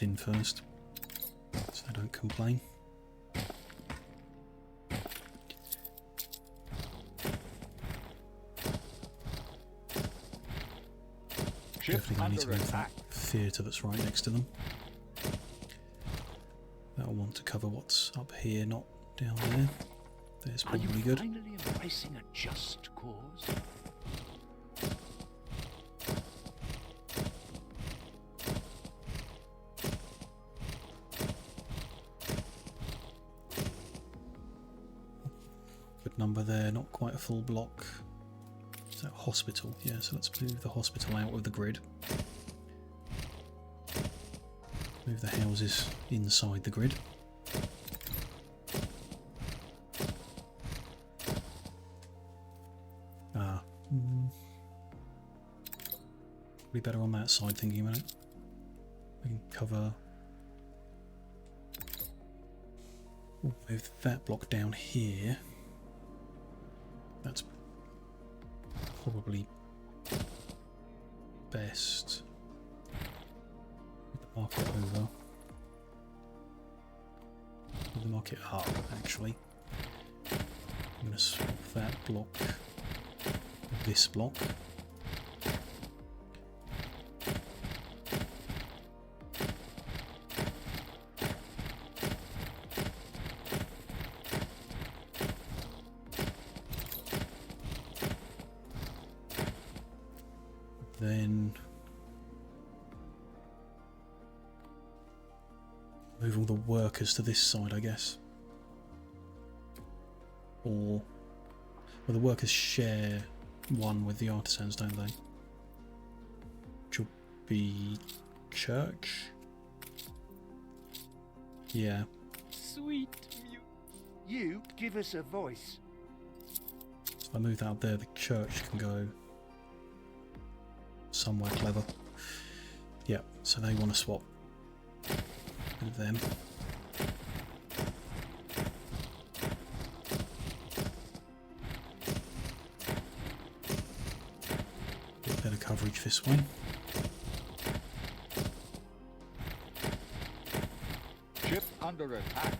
In first, so I don't complain. Definitely I need to move that theatre that's right next to them. That'll want to cover what's up here, not down there. There's Are you probably good. finally embracing a just cause? Good number there, not quite a full block. Is that hospital? Yeah, so let's move the hospital out of the grid. Move the houses inside the grid. Probably better on that side, thinking about it. We can cover... We'll move that block down here. That's probably best. Move the market over. Move the market up, actually. I'm going to swap that block with this block. Then move all the workers to this side, I guess. Or well, the workers share one with the artisans, don't they? Which will be church. Yeah. Sweet mute. You give us a voice. So if I move that up there, the church can go somewhere clever. Yeah, so they want to swap with them. Bit better coverage this way. Ship under attack.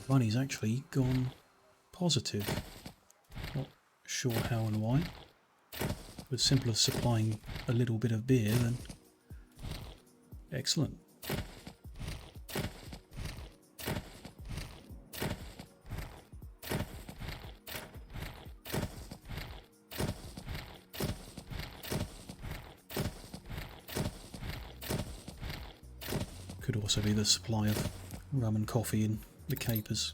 Money's actually gone positive. Not sure how and why. But simple as supplying a little bit of beer, then excellent. Could also be the supply of rum and coffee in the capers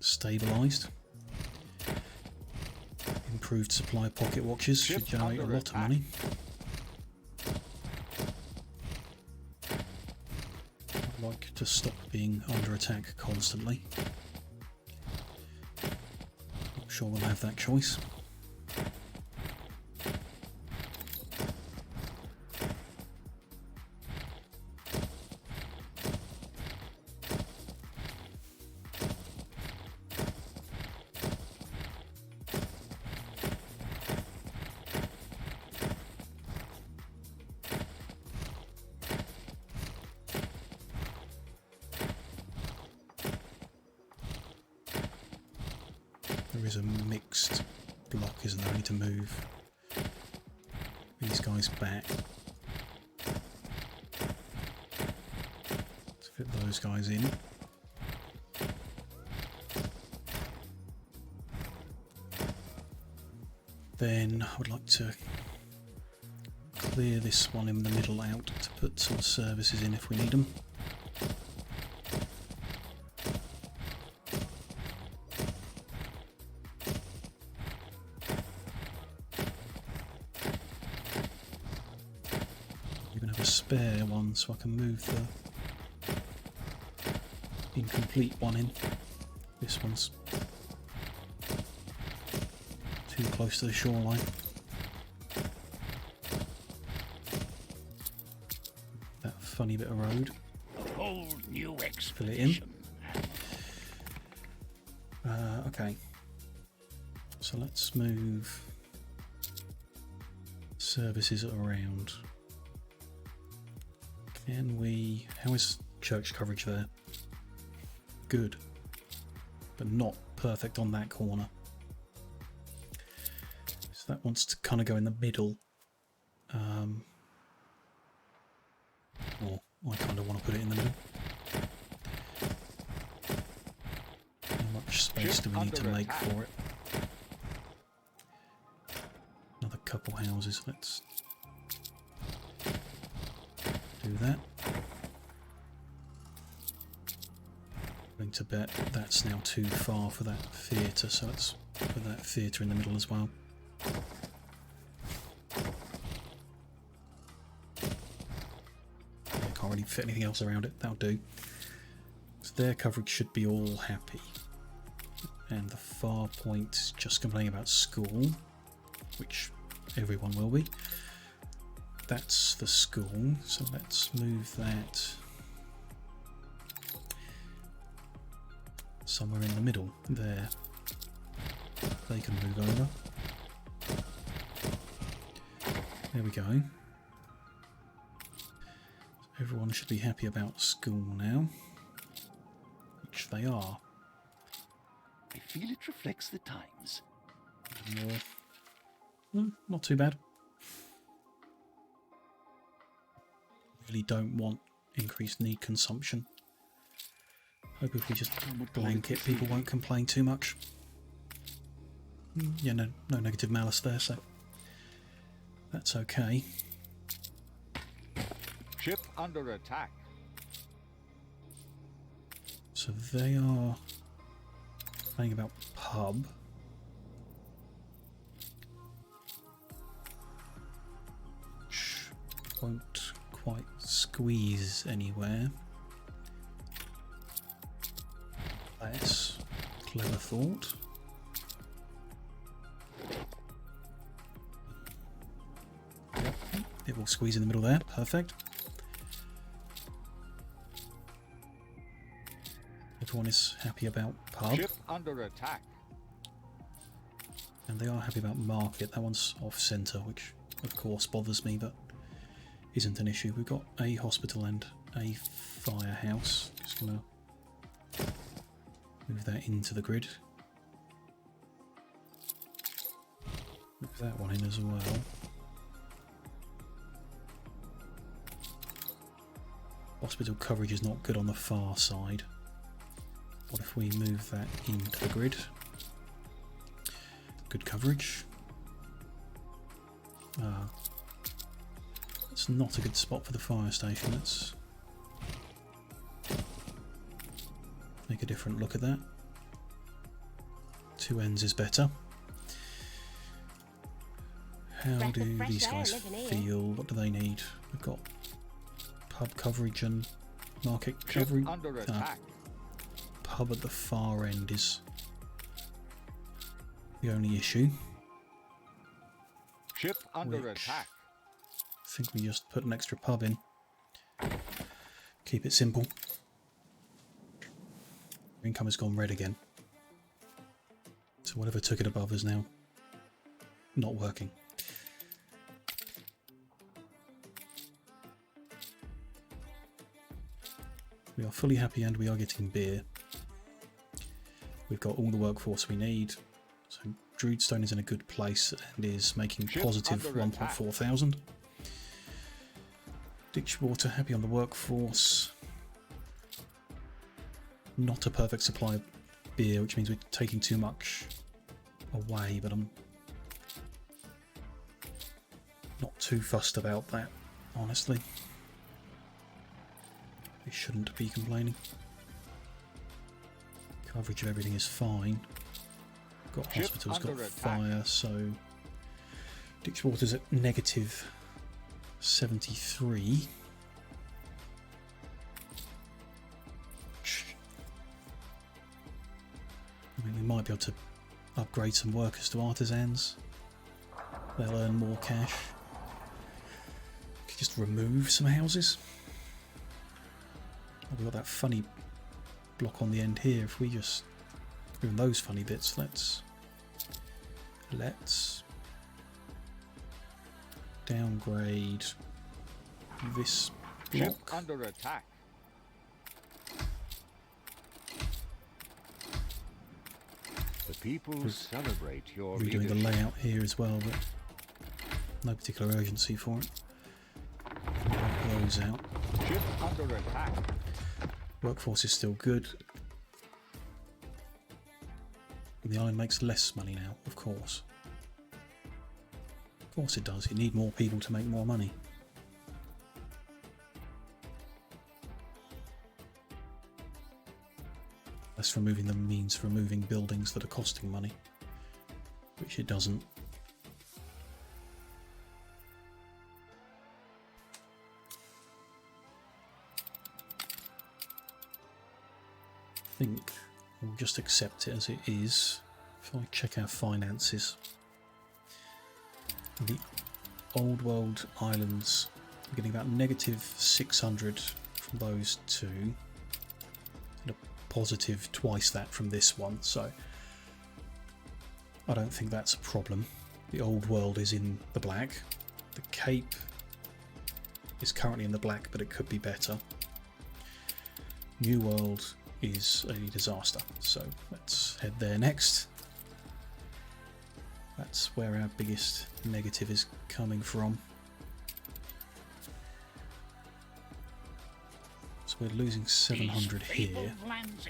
stabilised. Improved supply of pocket watches should generate a lot of money. I'd like to stop being under attack constantly. Not sure we'll have that choice. There is a mixed block, isn't there? I need to move these guys back to fit those guys in. Then I would like to clear this one in the middle out to put some services in if we need them. Even have a spare one so I can move the incomplete one in. This one's too close to the shoreline. That funny bit of road. A whole new Fill it in. expedition. Okay. So let's move services around. Can we... How is church coverage there? Good. But not perfect on that corner. So that wants to kind of go in the middle. Or I kind of want to put it in the middle. How much space do we need to make for it? Another couple houses. Let's do that. Going to bet that's now too far for that theatre, so let's put that theatre in the middle as well. I can't really fit anything else around it, that'll do. So their coverage should be all happy. And the far point is just complaining about school, which everyone will be. That's the school, so let's move that somewhere in the middle there. They can move over. There we go. Everyone should be happy about school now, which they are. I feel it reflects the times. Not too bad. Really don't want increased need consumption. Hope if we just blanket, people won't complain too much. Yeah, no negative malice there, so that's okay. Ship under attack. So they are playing about pub. Which won't quite squeeze anywhere. That's clever thought. Yep, it will squeeze in the middle there. Perfect. Everyone is happy about pub. Ship under attack. And they are happy about market. That one's off centre, which of course bothers me, but isn't an issue. We've got a hospital and a firehouse. Just gonna move that into the grid. Move that one in as well. Hospital coverage is not good on the far side. What if we move that into the grid? Good coverage. It's not a good spot for the fire station. Let's make a different look at that. Two ends is better. How Breath do of fresh these air guys living here. feel? What do they need? We've got pub coverage and market Ship coverage. under attack. Pub at the far end is the only issue. Ship under Which- attack. I think we just put an extra pub in. Keep it simple. Income has gone red again. So whatever took it above is now not working. We are fully happy and we are getting beer. We've got all the workforce we need. So Druidstone is in a good place and is making Ship positive under 1.4 thousand. Ditchwater happy on the workforce. Not a perfect supply of beer, which means we're taking too much away, but I'm not too fussed about that, honestly. We shouldn't be complaining. Coverage of everything is fine. Got Ship hospitals, got under attack. fire, so Ditchwater's at negative 73. I mean, we might be able to upgrade some workers to artisans. They'll earn more cash. Could just remove some houses. Oh, we've got that funny block on the end here. If we just remove those funny bits, let's downgrade this Ship block. under attack. The people celebrate your Redoing the leadership. layout here as well, but no particular urgency for it. Wipe those out. Ship under attack. Workforce is still good. The island makes less money now, of course. Of course it does. You need more people to make more money. Less removing them means removing buildings that are costing money, which it doesn't. I think we'll just accept it as it is. If I check our finances, the old world islands, we're getting about negative 600 from those two, and a positive twice that from this one, so I don't think that's a problem. The old world is in the black. The Cape is currently in the black, but it could be better. New world is a disaster, so let's head there next. That's where our biggest negative is coming from. So we're losing 700 These here. fabled lands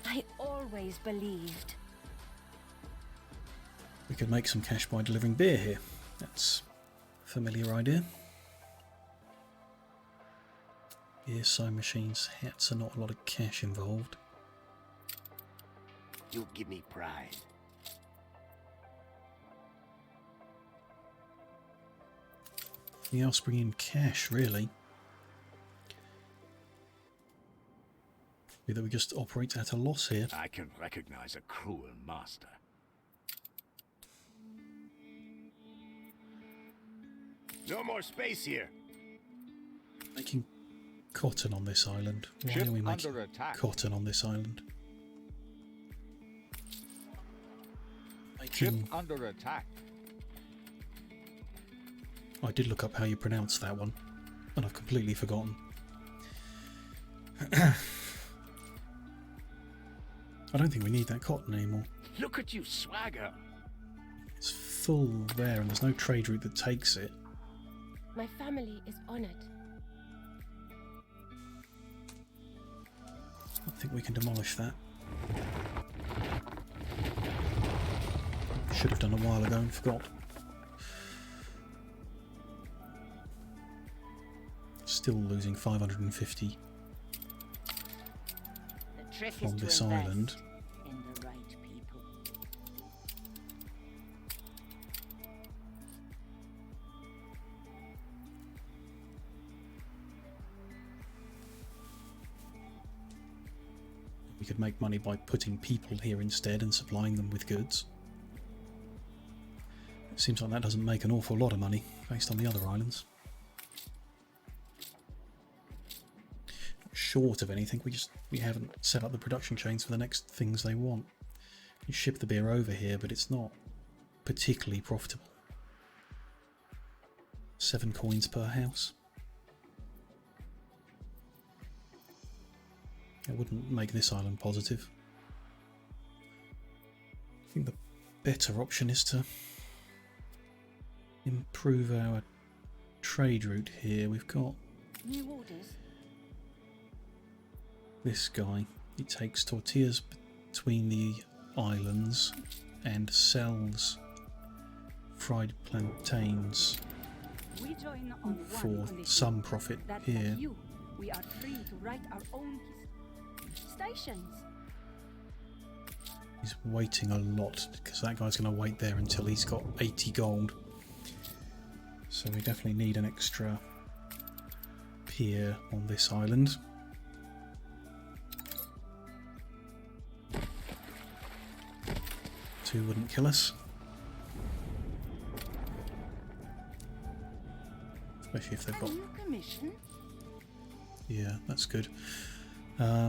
I always believed. We could make some cash by delivering beer here. That's a familiar idea. Beer sewing machines, hats are not a lot of cash involved. You give me pride. Anything else bringing in cash, really? Be that we just operate at a loss here. I can recognize a cruel master. No more space here. Making cotton on this island. Why Ship are we making under attack. cotton on this island? Ship Making... under attack. I did look up how you pronounce that one, and I've completely forgotten. I don't think we need that cotton anymore. Look at you swagger. It's full there, and there's no trade route that takes it. My family is honored. I think we can demolish that. Should have done a while ago and forgot. Still losing 550 The trick from is to this invest island. in the right people. We could make money by putting people here instead and supplying them with goods. Seems like that doesn't make an awful lot of money based on the other islands. Not short of anything, we haven't set up the production chains for the next things they want. You ship the beer over here, but it's not particularly profitable. 7 coins per house. It wouldn't make this island positive. I think the better option is to improve our trade route here. We've got New orders. this guy. He takes tortillas between the islands and sells fried plantains We join on one for condition, some profit that here. like you, we are free to write our own stations. He's waiting a lot because that guy's going to wait there until he's got 80 gold. So we definitely need an extra pier on this island. Two wouldn't kill us. Especially if they've got... New commission. Yeah, that's good. I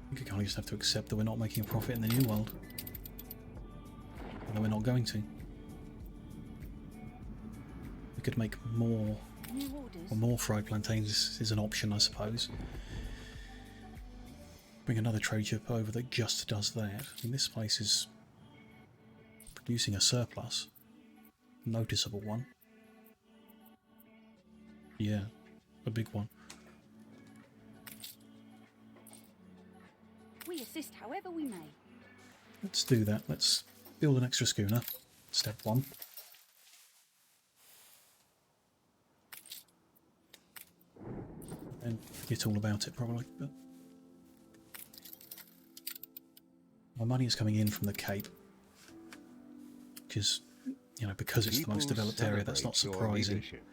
think we kind of just have to accept that we're not making a profit in the new world. Although we're not going to. We could make more, New orders. or more fried plantains is an option, I suppose. Bring another trade ship over that just does that. I mean, this place is producing a surplus. Noticeable one. Yeah, a big one. We assist however we may. Let's do that. Let's build an extra schooner. Step 1. And forget all about it probably, but my money is coming in from the Cape. Which is, you know, because it's the most People developed area, that's not celebrate your surprising. leadership.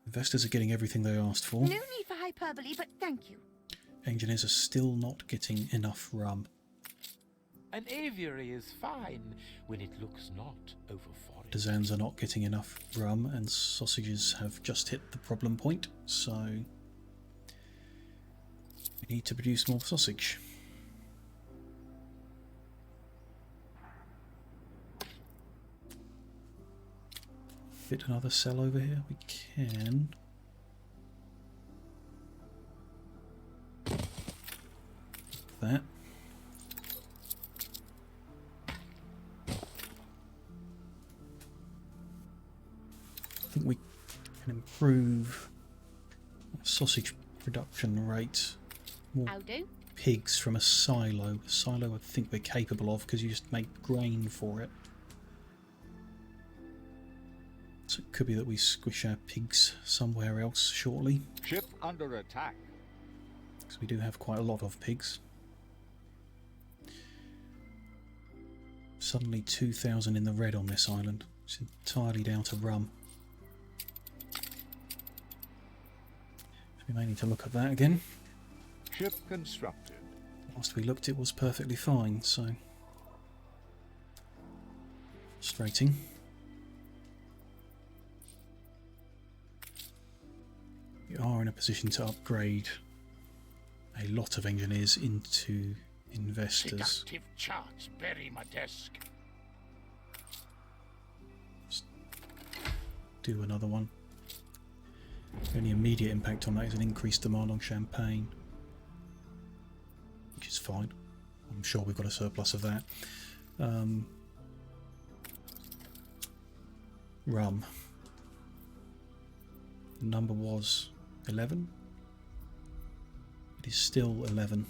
Investors are getting everything they asked for. No need for hyperbole, but thank you. Engineers are still not getting enough rum. An aviary is fine when it looks not over forest. Artisans are not getting enough rum, and sausages have just hit the problem point, so we need to produce more sausage. Fit another cell over here? We can. That. I think we can improve sausage production rate. More I'll do. pigs from a silo. A silo I think we're capable of because you just make grain for it. So it could be that we squish our pigs somewhere else shortly. Ship under attack. Because we do have quite a lot of pigs. Suddenly 2,000 in the red on this island. It's entirely down to rum. So we may need to look at that again. Ship constructed. Last we looked it was perfectly fine, so... frustrating. We are in a position to upgrade a lot of engineers into investors. Seductive charts bury my desk. Do another one. The only immediate impact on that is an increased demand on champagne, which is fine. I'm sure we've got a surplus of that. Rum. The number was 11. It is still 11.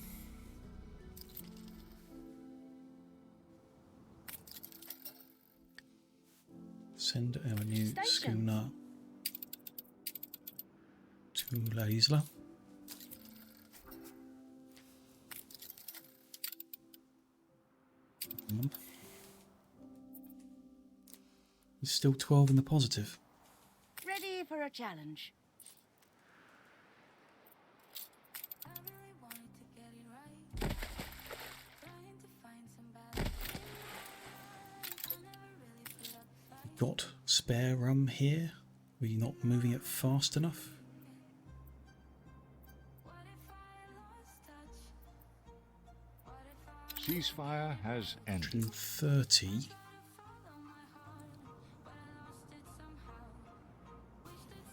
Send our new Stations. schooner to La Isla. It's still 12 in the positive. Ready for a challenge. I really wanted to get it right. Trying to find got spare rum here? Are we not moving it fast enough? Ceasefire has ended. 130.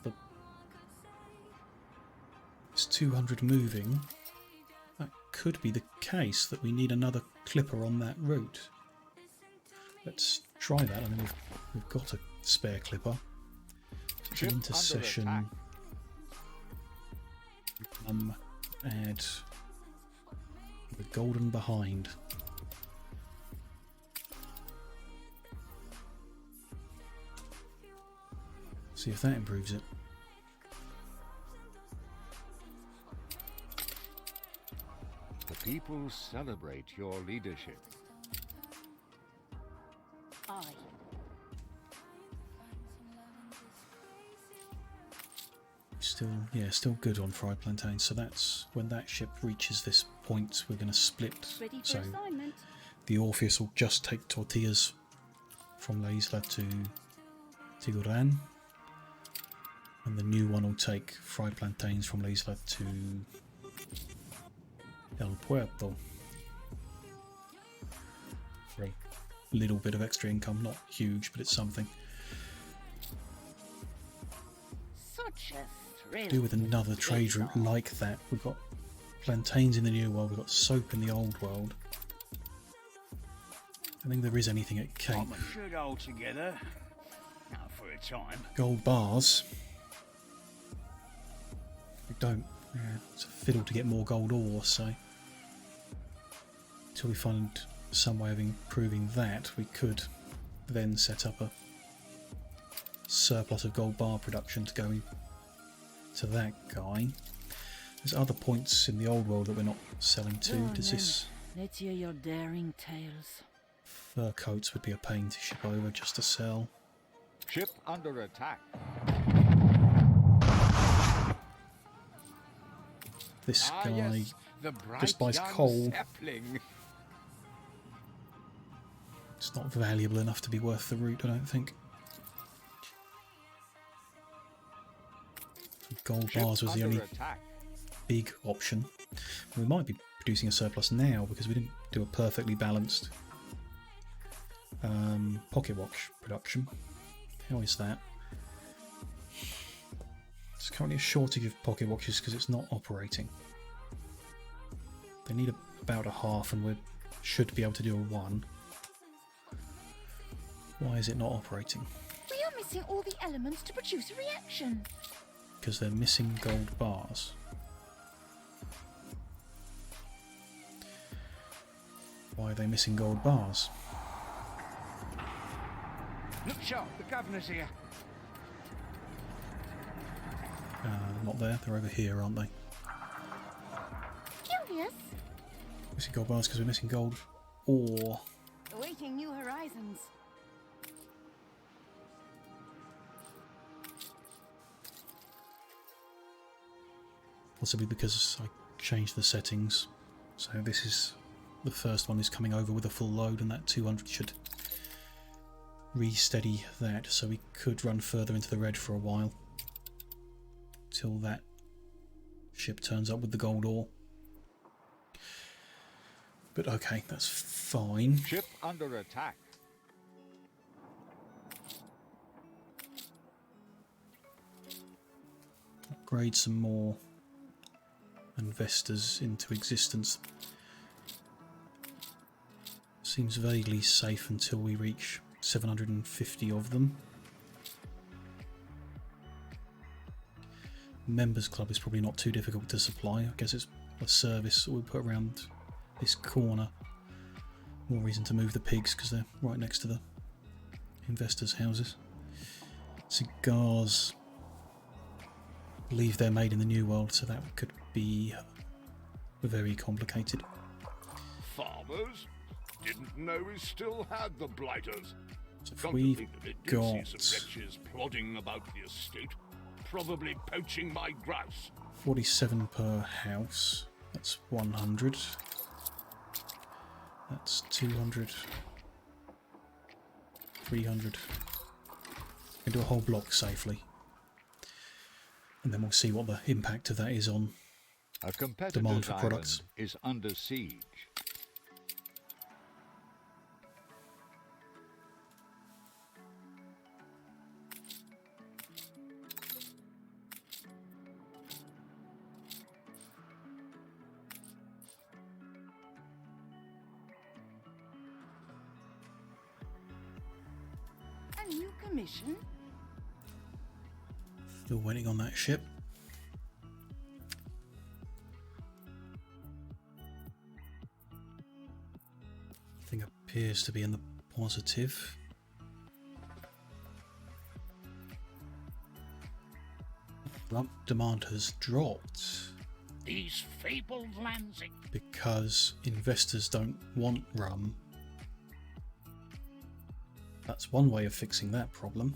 But it's 200 moving. That could be the case that we need another clipper on that route. Let's try that. I mean, we've got a spare clipper. Ship Intercession. Add the golden behind. See if that improves it. The people celebrate your leadership. Aye. Still good on fried plantains. So that's when that ship reaches this point, we're going to split. Ready for So assignment. the Orpheus will just take tortillas from La Isla to Tiguran, and the new one will take fried plantains from La Isla to El Puerto. For a little bit of extra income, not huge, but it's something. Such a thrill. Do with another trade route like that. We've got plantains in the new world, we've got soap in the old world. I think there is anything at Cape. Should hold together. Now for a time. Gold bars. We don't. Yeah, it's a fiddle to get more gold ore, so until we find some way of improving that, we could then set up a surplus of gold bar production to go to that guy. There's other points in the old world that we're not selling to. Go on Does then. this Let's hear your daring tales. fur coats would be a pain to ship over just to sell. Ship under attack. This guy Yes, the bright just buys young coal. sapling. It's not valuable enough to be worth the route, I don't think. Gold Ship bars was the under only attack. big option. We might be producing a surplus now because we didn't do a perfectly balanced pocket watch production. How is that? There's currently a shortage of pocket watches because it's not operating. They need about a half, and we should be able to do a 1. Why is it not operating? We are missing all the elements to produce a reaction. Because they're missing gold bars. Why are they missing gold bars? Look sharp, the governor's here. Not there, they're over here, aren't they? Curious. Missing gold bars because we're missing gold ore. Awaiting new horizons. Possibly because I changed the settings. So this is the first one is coming over with a full load, and that 200 should re-steady that, so we could run further into the red for a while till that ship turns up with the gold ore. But okay, that's fine. Ship under attack. Upgrade some more investors into existence. Seems vaguely safe until we reach 750 of them. Members Club is probably not too difficult to supply. I guess it's a service that we put around this corner. More reason to move the pigs because they're right next to the investors' houses. Cigars. I believe they're made in the New World, so that could be very complicated. Farmers? Didn't know we still had the blighters. So if Come to we've think of it, did see got some wretches plodding about the estate, probably poaching my grouse. 47 per house, that's 100. That's 200, 300, can do a whole block safely. And then we'll see what the impact of that is on A competitor's demand for island products. is under siege. A new commission? Still waiting on that ship. Thing appears to be in the positive. Demand has dropped These fabled lands because investors don't want rum. That's one way of fixing that problem.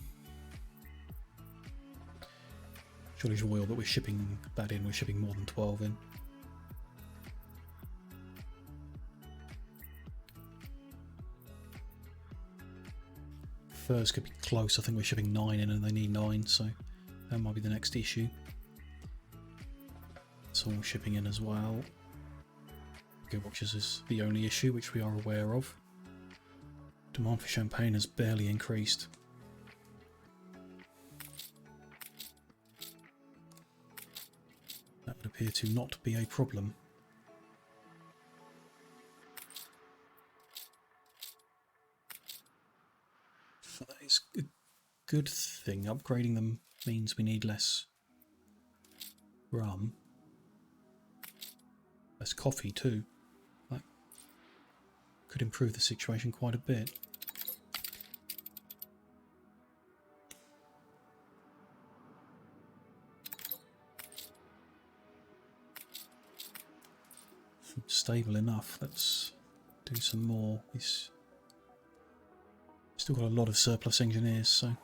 Surely oil that we're shipping that in, we're shipping more than 12 in. Furs could be close. I think we're shipping 9 in and they need 9, so that might be the next issue. It's all shipping in as well. Gearboxes is the only issue which we are aware of. Demand for champagne has barely increased. That would appear to not be a problem. So that is a good thing. Upgrading them means we need less rum. Less coffee too. That could improve the situation quite a bit. Stable enough. Let's do some more. We've still got a lot of surplus engineers, so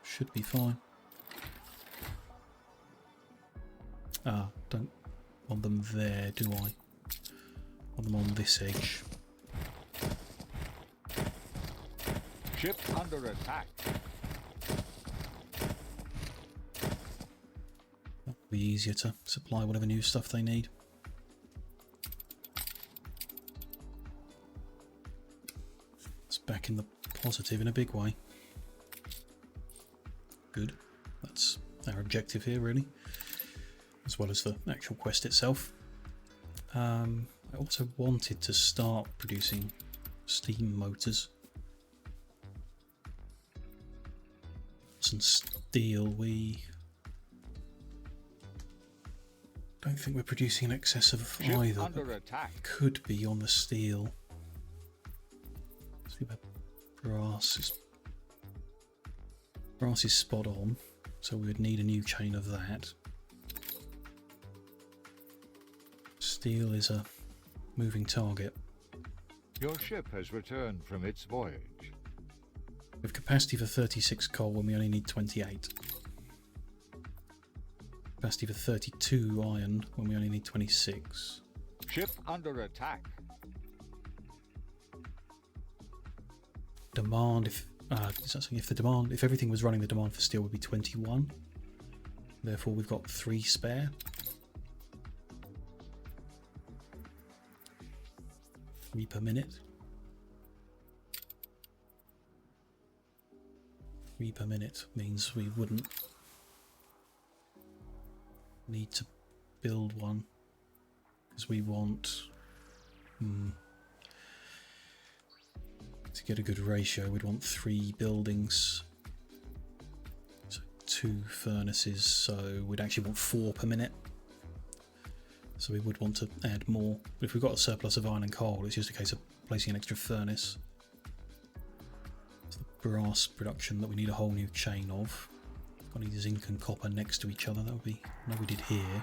should be fine. Ah, don't want them there, do I? Want them on this edge. Ship under attack. That'll be easier to supply whatever new stuff they need. It's back in the positive in a big way. Good. That's our objective here, really, as well as the actual quest itself. I also wanted to start producing steam motors. Some steel. We don't think we're producing in excess of Ship either. under attack. Could be on the steel. See where brass is spot on, so we would need a new chain of that. Steel is a moving target. Your ship has returned from its voyage. We have capacity for 36 coal when we only need 28. Capacity for 32 iron when we only need 26. Ship under attack. Demand, if everything was running, the demand for steel would be 21. Therefore, we've got 3 spare. Three per minute. 3 per minute means we wouldn't need to build one, because we want to get a good ratio, we'd want 3 buildings, so 2 furnaces, so we'd actually want 4 per minute. So we would want to add more, but if we've got a surplus of iron and coal, it's just a case of placing an extra furnace. It's the brass production that we need a whole new chain of. Got any zinc and copper next to each other, that would be, no, we did here.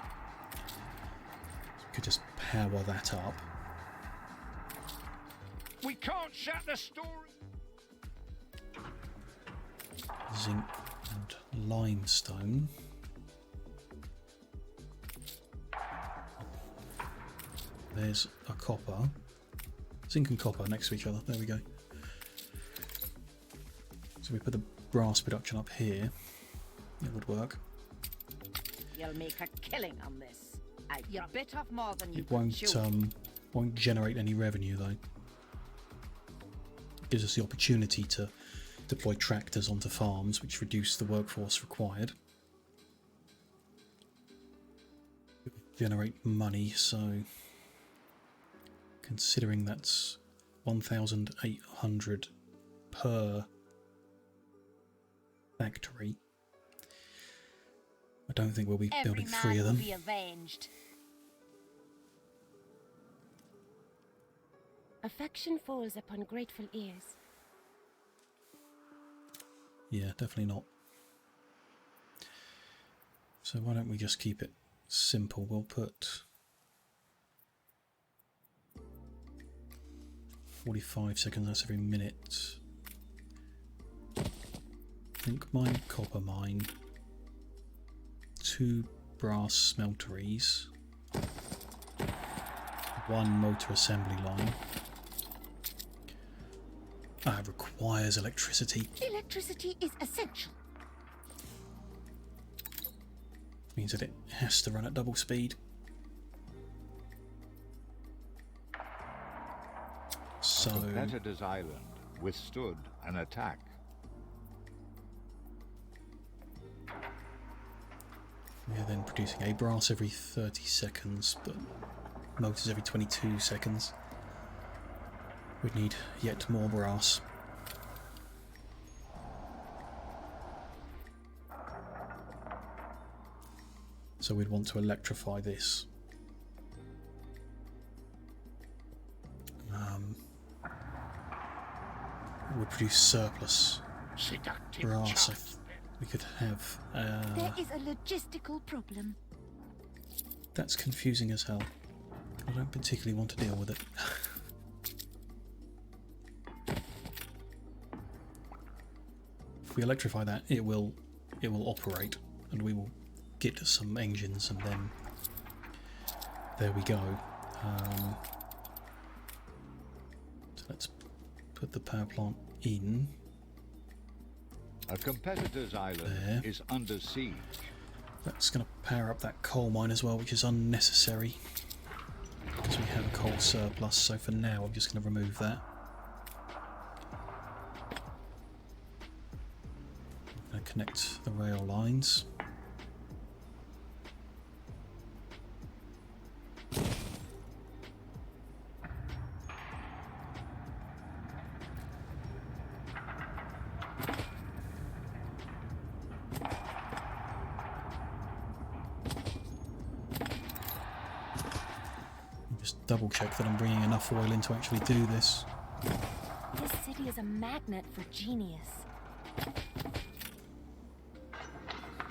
So we could just power that up. We can't shut the story. Zinc and limestone. There's a copper. Zinc and copper next to each other. There we go. So we put the brass production up here, it would work. You'll make a killing on this. You bit off more than you It can chew. won't generate any revenue though. It gives us the opportunity to deploy tractors onto farms, which reduce the workforce required. Generate money, so considering that's 1,800 per factory, I don't think we'll be building 3 of them. Be avenged. Affection falls upon grateful ears. Yeah, definitely not. So why don't we just keep it simple? We'll put 45 seconds, that's every minute. Zinc mine, copper mine, 2 brass smelteries, 1 motor assembly line. It requires electricity. Electricity is essential. Means that it has to run at double speed. So Competitor's island withstood an attack. we are then producing a brass every 30 seconds, but motors every 22 seconds. We'd need yet more brass. So we'd want to electrify this. It would produce surplus Seductive brass. chaff. We could have. There is a logistical problem. That's confusing as hell. I don't particularly want to deal with it. If we electrify that, it will operate, and we will get some engines, and then there we go. So let's put the power plant in. A competitor's island There. is under siege. That's going to power up that coal mine as well, which is unnecessary because we have a coal surplus. So for now, I'm just going to remove that. I'm going to connect the rail lines. Just double check that I'm bringing enough oil in to actually do this. This city is a magnet for genius.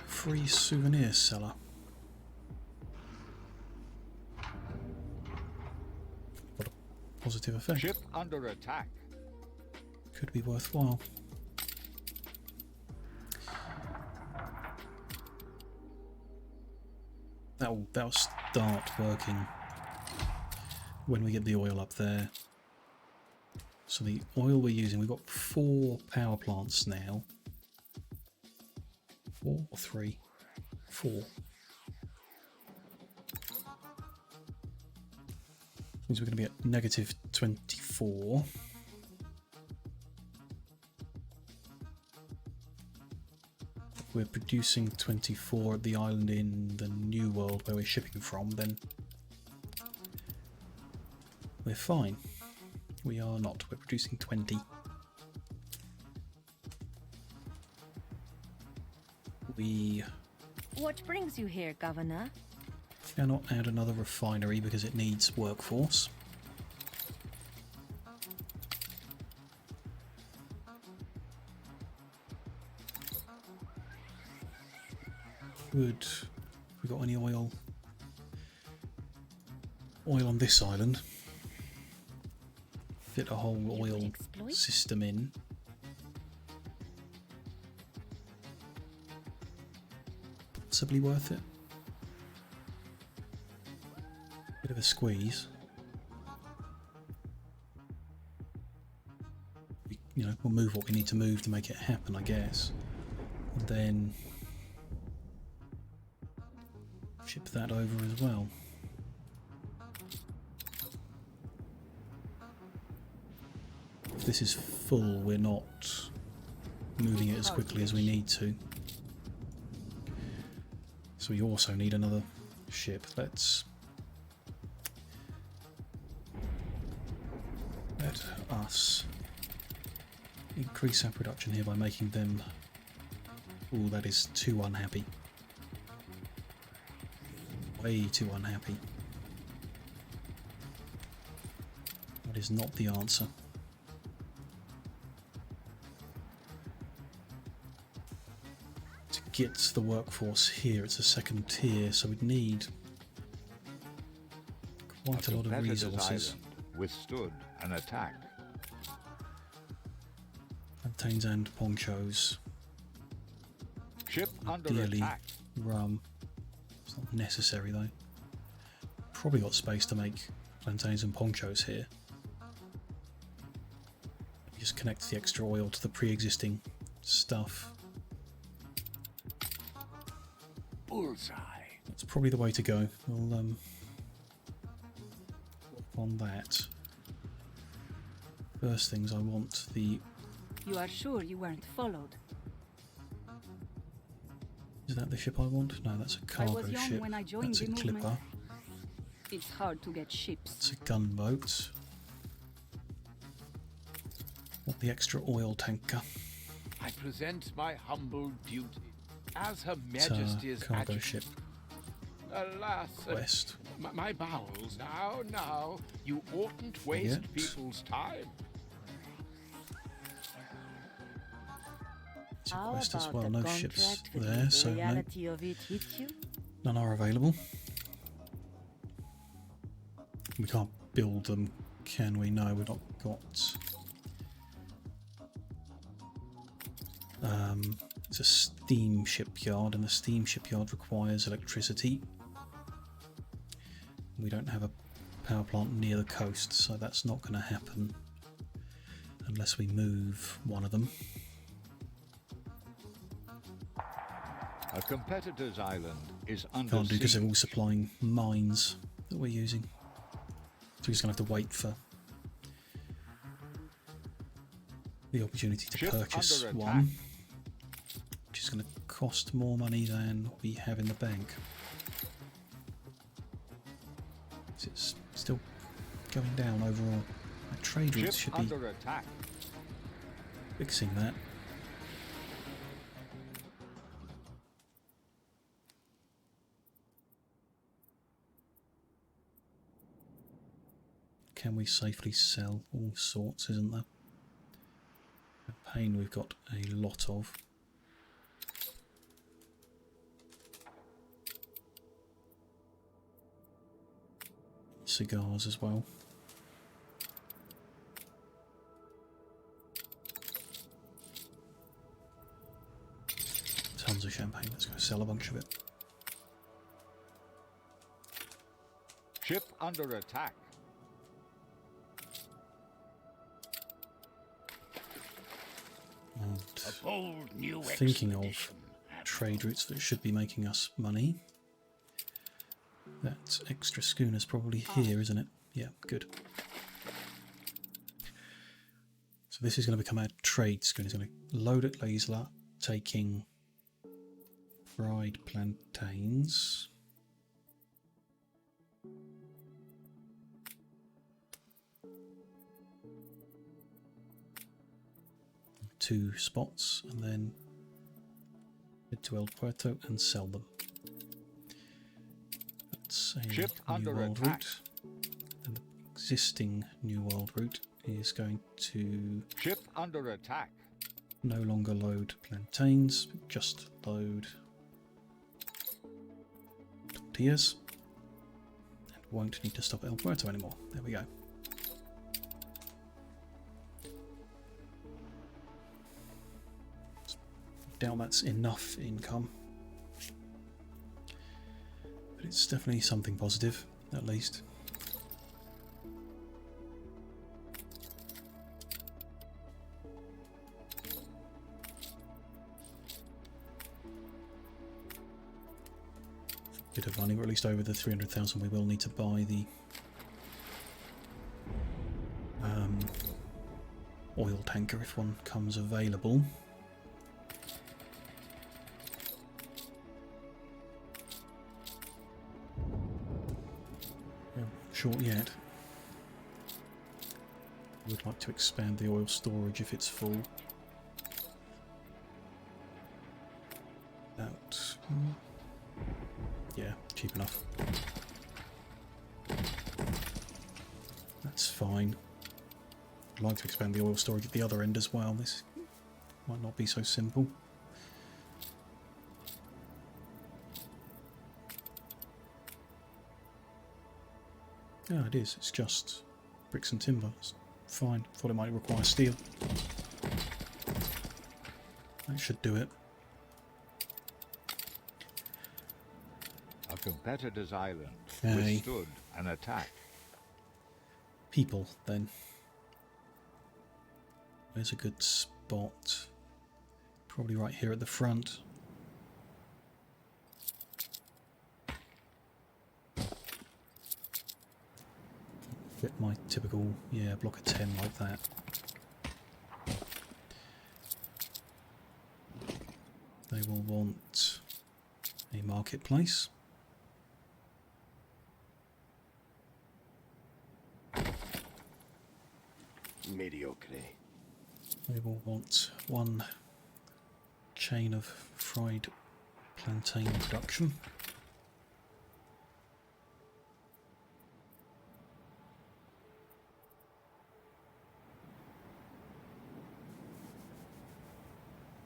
Free souvenir seller. What a positive effect. Ship under attack. Could be worthwhile. That'll start working when we get the oil up there. So the oil we're using, we've got 4 power plants now. 4 or 3? 4. Means we're going to be at negative 24. We're producing 24 at the island in the New World where we're shipping from, then we're fine. We are not. We're producing 20. We What brings you here, Governor? cannot add another refinery because it needs workforce. Good. We got any oil? Oil on this island. Fit a whole oil exploit? system in. Possibly worth it. Bit of a squeeze. you know, we'll move what we need to move to make it happen, I guess. And then ship that over as well. If this is full, we're not moving it as quickly as we need to. So we also need another ship. Let's let us increase our production here by making them... Ooh, that is too unhappy. Way too unhappy. That is not the answer. To get the workforce here, it's a second tier, so we'd need quite a lot of resources. Withstood an attack. Plantains and ponchos. Ship under Ideally, attack. rum. It's not necessary though. Probably got space to make plantains and ponchos here. Just connect the extra oil to the pre-existing stuff. Bullseye. That's probably the way to go. We'll work on that. First things, I want the... You are sure you weren't followed? Is that the ship I want? No, that's a I cargo was young ship. when I joined That's a the movement. clipper. It's hard to get ships. It's a gunboat. Want the extra oil tanker. I present my humble duty as Her It's a Majesty's cargo adjutant. ship. Alas, West. my bowels. Now, you oughtn't waste Yet. people's time. It's a How quest as about well. the No ships contract with there, the so no, reality of it hit you? none are available. We can't build them, can we? No, we've not got... It's a steam shipyard, and the steam shipyard requires electricity. We don't have a power plant near the coast, so that's not going to happen unless we move one of them. A competitor's island is under Can't do because they're siege. all supplying mines that we're using. So we're just going to have to wait for the opportunity to Ship purchase under one, which is going to cost more money than we have in the bank. It's still going down overall. Our trade routes Ship should be under attack. fixing that. Can we safely sell all sorts, isn't there? Champagne we've got a lot of. Cigars as well. Tons of champagne, let's go sell a bunch of it. Ship under attack. And A bold new thinking of expedition. trade routes that should be making us money. That extra schooner's probably here, isn't it? Yeah, good. So this is going to become our trade schooner. It's going to load at Leisler, taking fried plantains. Two spots, and then head to El Puerto and sell them. That's a Ship new under world attack. route, and the existing new world route is going to Ship under attack. no longer load plantains, just load tortillas, and won't need to stop at El Puerto anymore. There we go. Doubt that's enough income, but it's definitely something positive, at least. bit of money, or at least over the 300,000 we will need to buy the oil tanker if one comes available. Short yet. I would like to expand the oil storage if it's full. About, yeah, cheap enough. That's fine. I'd like to expand the oil storage at the other end as well. This might not be so simple. Yeah, it is. It's just bricks and timber. It's fine. Thought it might require steel. That should do it. A competitor's island Hey. withstood an attack. People, then. Where's a good spot? Probably right here at the front. Fit my typical, yeah, block of 10 like that. They will want a marketplace. Mediocre. They will want one chain of fried plantain production.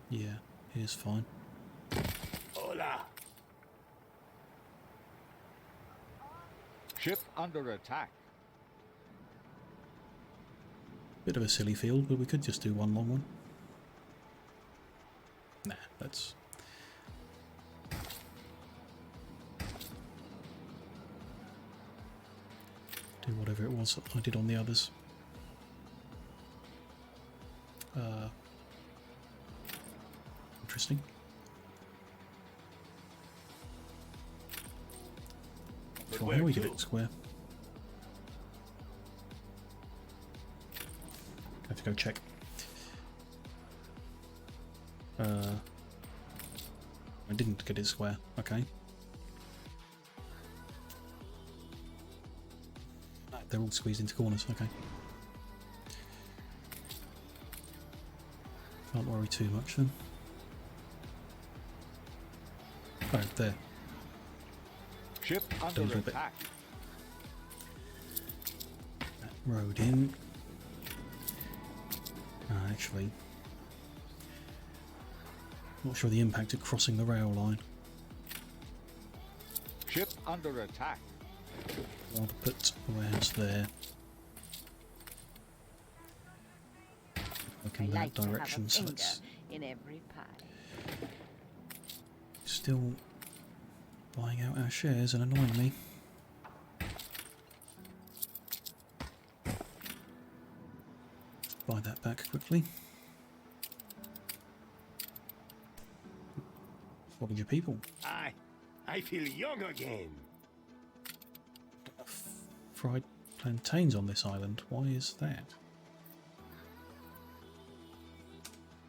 Yeah, here's fine. Hola. Ship under attack. Bit of a silly field, but we could just do one long one. Nah, let's... do whatever it was I did on the others. Interesting. Sure, how we get it square. Have to go check. I didn't get it square. Okay. No, they're all squeezed into corners. Okay. Can't worry too much then. Oh, there. Ship under little bit. attack. That road in. Actually, not sure the impact of crossing the rail line. Ship under attack. I want to put the warehouse there. Look in that direction, so it's in every pie. still buying out our shares and annoying me. Buy that back quickly. What are your people? I feel young again. Fried plantains on this island. Why is that?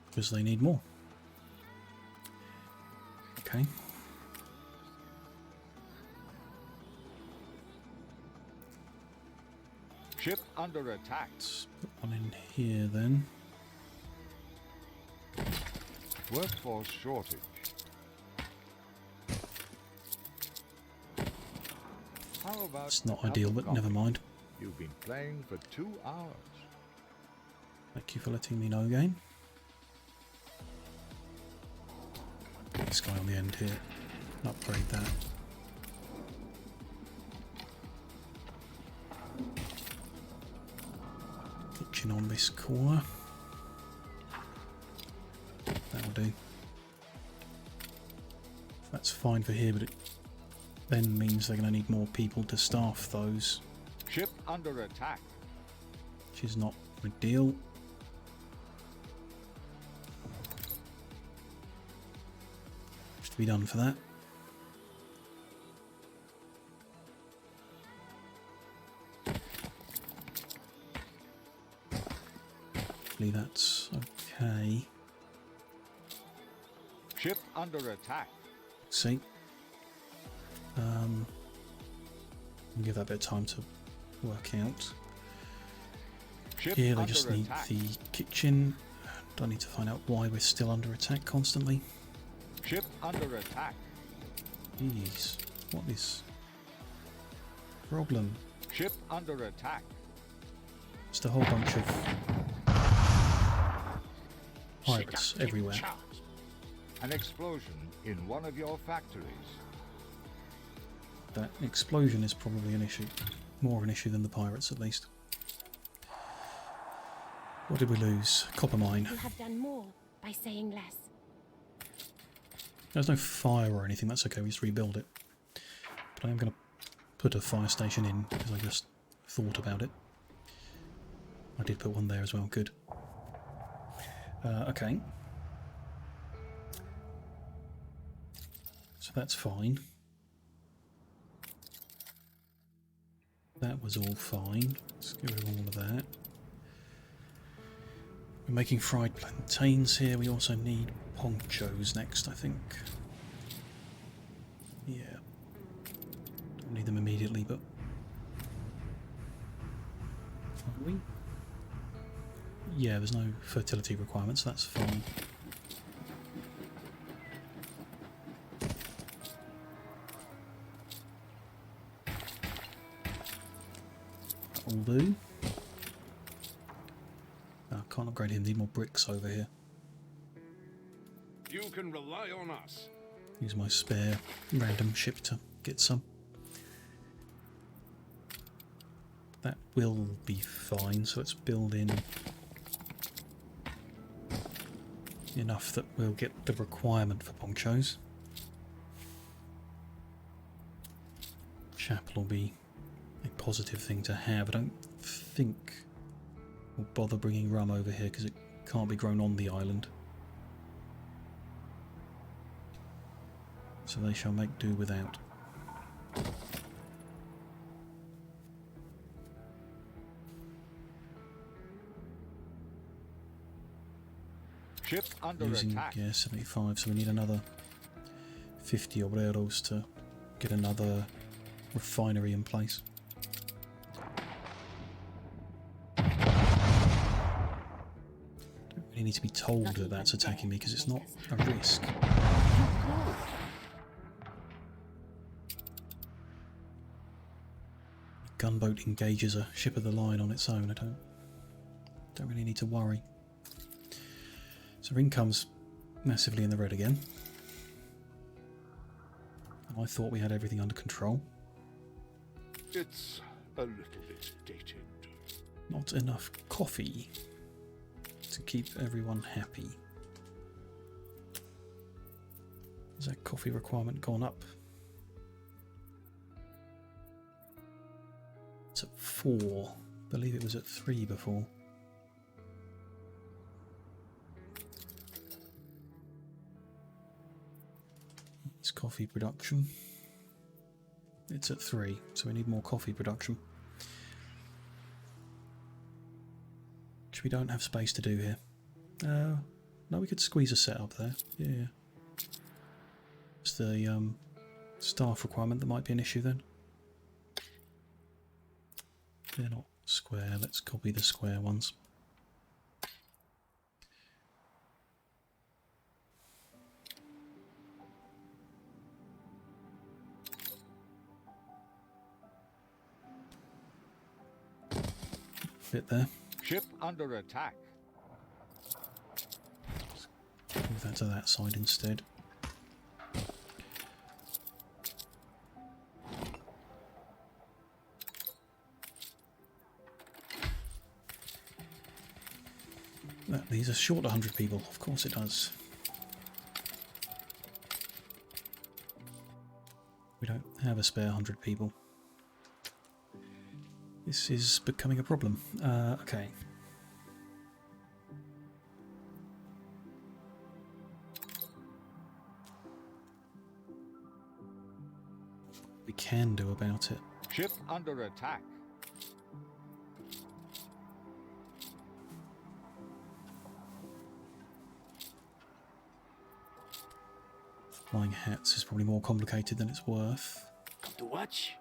Because they need more. Okay. Ship under attack. Let's put one in here then. Workforce shortage. How about It's not a cup ideal, of but coffee? never mind. You've been playing for 2 hours. Thank you for letting me know again. This guy on the end here. Upgrade that. Kitchen on this corner. That'll do. That's fine for here, but it then means they're going to need more people to staff those, Ship under attack. which is not ideal. What's to be done for that? hopefully that's okay. Ship under attack. See? Give that a bit of time to work out. Ship Here they under just need attack. the kitchen. Do I need to find out why we're still under attack constantly? Ship under attack. Jeez, what is the problem? Ship under attack. Just a whole bunch of pirates Sit up, take everywhere. charge. An explosion in one of your factories. That explosion is probably an issue. More of an issue than the pirates, at least. What did we lose? Copper mine. You have done more by saying less. There's no fire or anything, that's okay, we just rebuild it. But I am going to put a fire station in, because I just thought about it. I did put one there as well, good. Okay. So that's fine. That was all fine. Let's get rid of all of that. We're making fried plantains here. We also need ponchos next, I think. Yeah. Don't need them immediately, but... Are we? Yeah, there's no fertility requirements, that's fine. That'll do. I can't upgrade him, need more bricks over here. You can rely on us. Use my spare random ship to get some. That will be fine, so let's build in enough that we'll get the requirement for ponchos. Chapel will be a positive thing to have. I don't think we'll bother bringing rum over here because it can't be grown on the island. So they shall make do without. Ship under Using, attack. yeah, 75, so we need another 50 obreros to get another refinery in place. Don't really need to be told that that's attacking me because it's not a risk. Gunboat engages a ship of the line on its own. I don't really need to worry. So our income's massively in the red again. And I thought we had everything under control. It's a little bit dated. Not enough coffee to keep everyone happy. Has that coffee requirement gone up? It's at 4. I believe it was at 3 before. It's coffee production. It's at 3, so we need more coffee production. Which we don't have space to do here. No, we could squeeze a setup there. Yeah. It's the staff requirement that might be an issue then. They're not square. Let's copy the square ones. Fit there. Ship under attack. Move that to that side instead. That leaves us short 100 people. Of course it does. We don't have a spare 100 people. This is becoming a problem. Okay. We can do about it. Ship under attack. Flying hats is probably more complicated than it's worth. Come to watch.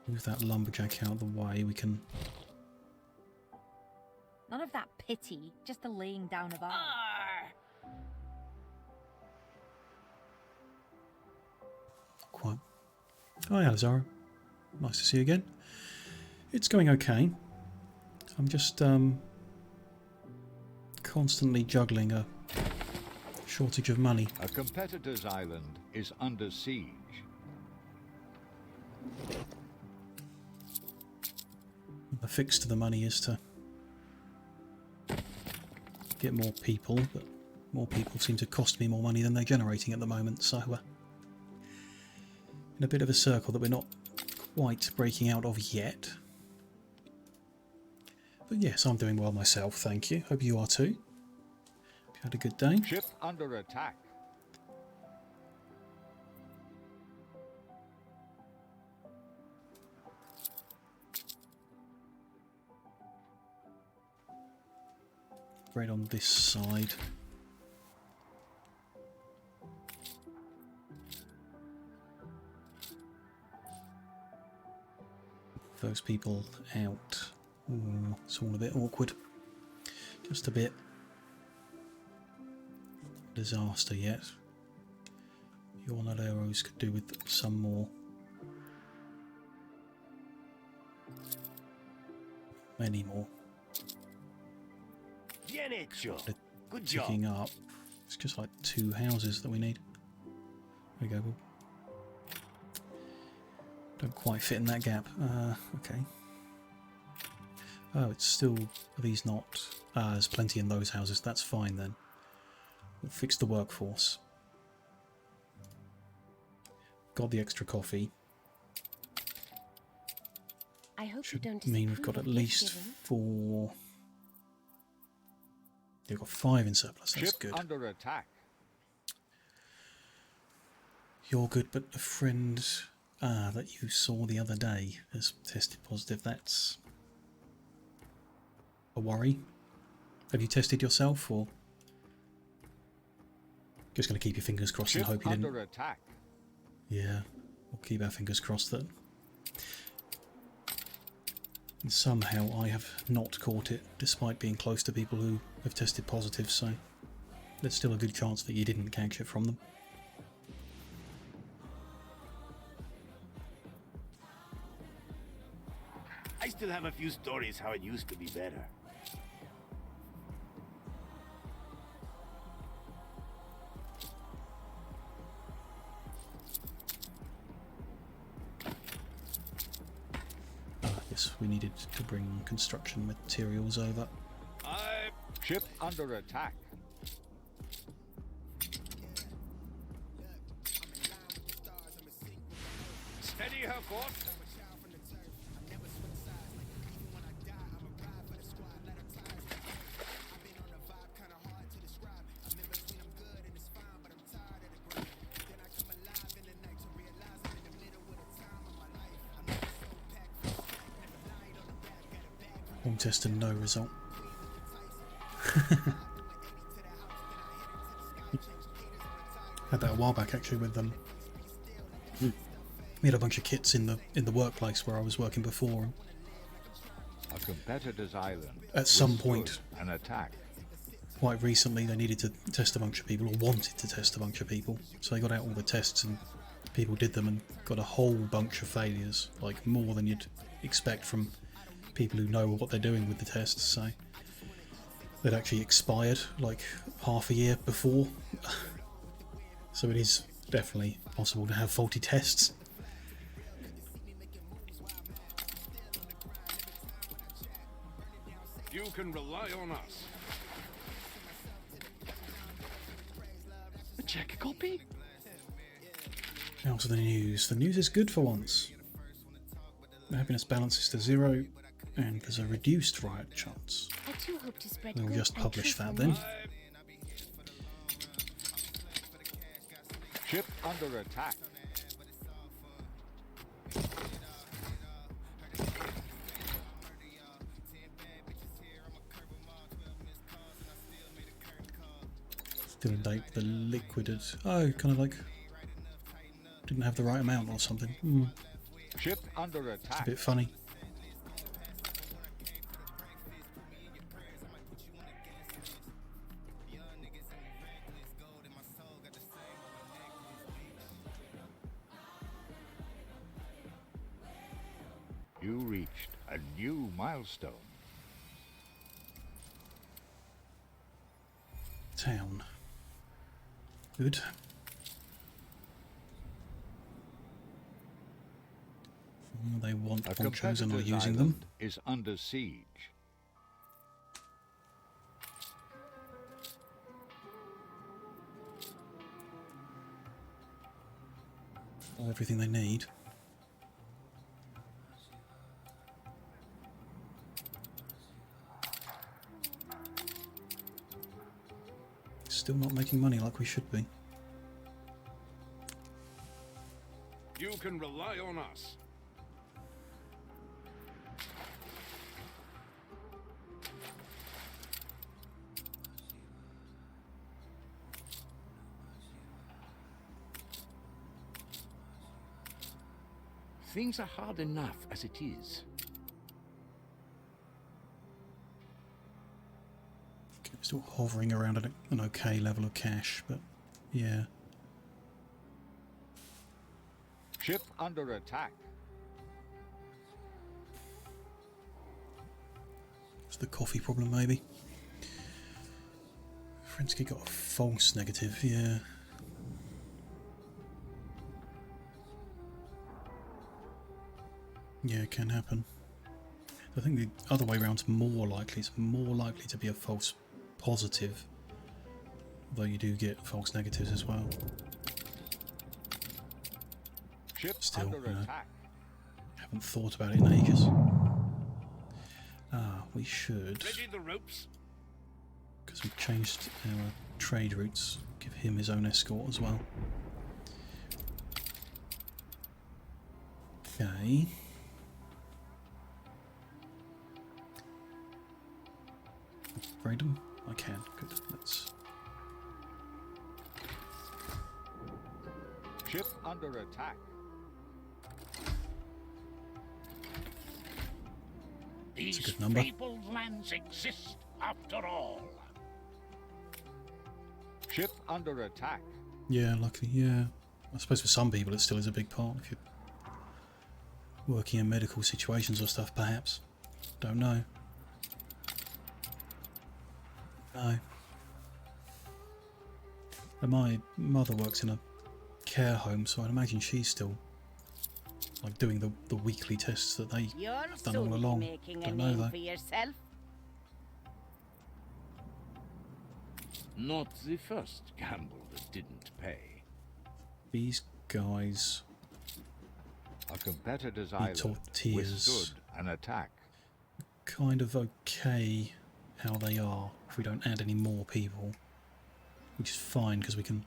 Move that lumberjack out of the way, we can... None of that pity, just the laying down of arms. Quite. Oh yeah, Zara. Nice to see you again. It's going okay. I'm just constantly juggling a shortage of money. A competitor's island is under siege. The fix to the money is to get more people, but more people seem to cost me more money than they're generating at the moment, so in a bit of a circle that we're not quite breaking out of yet. But yes, I'm doing well myself, thank you. Hope you are too. Hope you had a good day. Ship under attack. Right on this side. Those people out. Ooh, it's all a bit awkward. Just a bit. Disaster yet. Your arrows could do with some more. Many more. Bien hecho. Good Ticking job. up. It's just like 2 houses that we need. There we go. Don't quite fit in that gap. Okay. Oh, it's still... Are these not... there's plenty in those houses. That's fine then. We'll fix the workforce. Got the extra coffee. I hope Should you don't mean we've got at disapprove of least gift-giving. 4... You've got 5 in surplus. That's Ship good. under attack. You're good, but a friend that you saw the other day has tested positive. That's a worry. Have you tested yourself, or just going to keep your fingers crossed and Ship hope you under didn't? attack. Yeah, we'll keep our fingers crossed that somehow I have not caught it, despite being close to people who have tested positive. So there's still a good chance that you didn't catch it from them. I still have a few stories how it used to be better. Yes, we needed to bring construction materials over. Ship under attack. Steady her course. Home test and no result. Had that a while back actually with them. We had a bunch of kits in the workplace where I was working before. A competitor's island. At some withstood point, an attack. quite recently, they needed to test a bunch of people, or wanted to test a bunch of people. So they got out all the tests and people did them and got a whole bunch of failures, like more than you'd expect from people who know what they're doing with the tests. So they'd actually expired like half a year before. So it is definitely possible to have faulty tests. You can rely on us. A check copy? Now to the news. The news is good for once. The happiness balance is to 0 and there's a reduced riot chance. I too hope to spread We'll good just and publish truthful that then. news. Ship under attack. Still in date with the liquided. Oh, kind of like didn't have the right amount or something. Ship under It's a attack. bit funny. You reached a new milestone. Town. Good. They want A ponchos and not competitor's using them. island is under siege. Everything they need. Still not making money like we should be. You can rely on us. Things are hard enough as it is. Okay, still hovering around at an okay level of cash, but yeah. Ship under attack. It's the coffee problem, maybe. Frensky got a false negative, yeah. Yeah, it can happen. I think the other way around's more likely. It's more likely to be a false positive, though you do get false negatives as well. Ship Still, under you know, attack. haven't thought about it in ages. Ah, we should, Ready the ropes? because we've changed our trade routes, give him his own escort as well. Okay. Upgrade them? I can. Good. Let's. Ship under attack. These good number. fabled lands exist after all. Ship under attack. Yeah, luckily, yeah. I suppose for some people it still is a big part if you're working in medical situations or stuff, perhaps. Don't know. No. And my mother works in a care home, so I'd imagine she's still like doing the weekly tests that they You're have done all soon along. making a Don't know name though. for yourself. Not the first gamble that didn't pay. These guys A competitor's need island tortillas. withstood an attack. Kind of okay how they are if we don't add any more people, which is fine because we can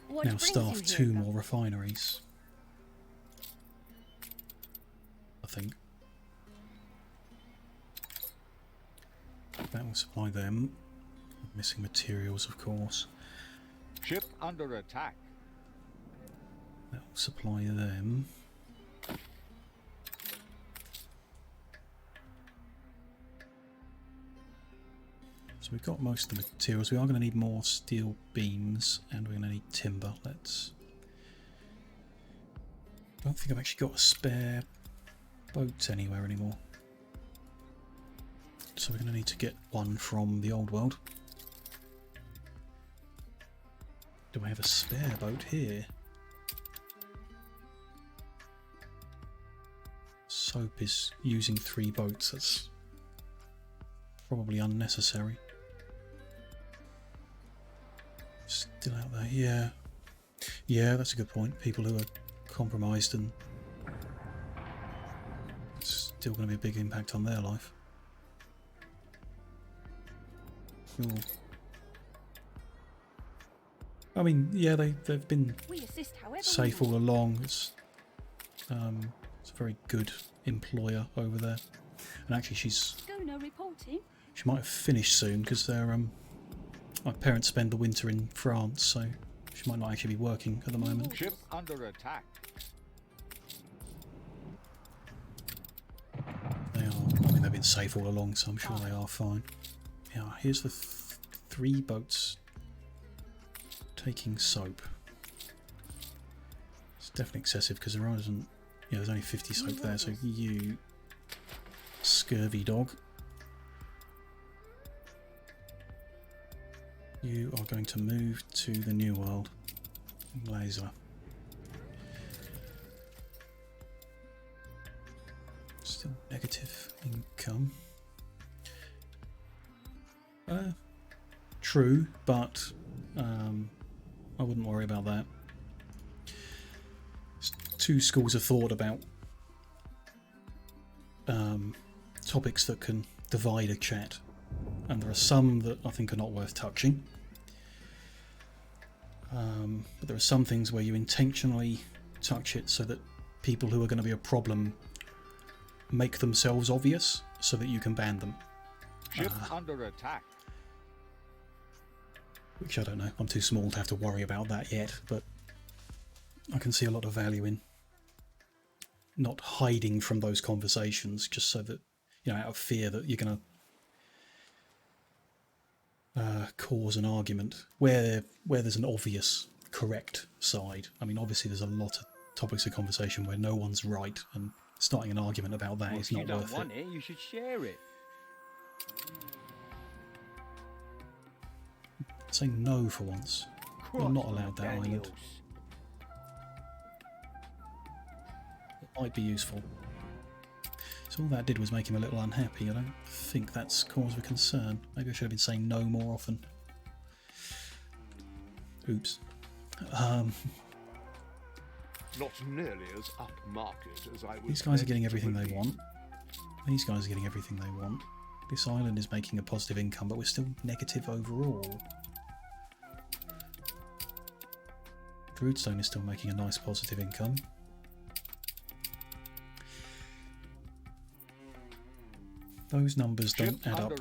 What now brings staff you 2 here, more refineries. I think that will supply them. Missing materials, of course. Ship under attack. That will supply them. So we've got most of the materials. We are going to need more steel beams and we're going to need timber. Let's... I don't think I've actually got a spare boat anywhere anymore. So we're going to need to get one from the old world. Do I have a spare boat here? Soap is using 3 boats. That's probably unnecessary. Still out there, yeah. Yeah, that's a good point. People who are compromised and it's still going to be a big impact on their life. Cool. I mean, yeah, they've been We assist however safe we all along. It's a very good employer over there, and actually she Schooner reporting. might have finished soon because they're My parents spend the winter in France, so she might not actually be working at the moment. Ship under attack. They are. I mean, they've been safe all along, so I'm sure they are fine. Yeah, here's the 3 boats taking soap. It's definitely excessive because there isn't. Yeah, there's only 50 soap there, so you scurvy dog. You are going to move to the New World. Laser. Still negative income. True, but I wouldn't worry about that. There's 2 schools of thought about topics that can divide a chat, and there are some that I think are not worth touching. But there are some things where you intentionally touch it so that people who are going to be a problem make themselves obvious so that you can ban them. Ship under attack. Which I don't know. I'm too small to have to worry about that yet, but I can see a lot of value in not hiding from those conversations just so that, you know, out of fear that you're going to cause an argument where there's an obvious correct side. I mean, obviously there's a lot of topics of conversation where no one's right, and starting an argument about that is not worth it. If you don't want it, you should share it. Say no for once. You're not allowed that island. It might be useful. So all that did was make him a little unhappy. I don't think that's cause for concern. Maybe I should have been saying no more often. Oops. Not nearly as upmarket as I was. These guys are getting everything they want. These guys are getting everything they want. This island is making a positive income, but we're still negative overall. Druidstone is still making a nice positive income. Those numbers don't add up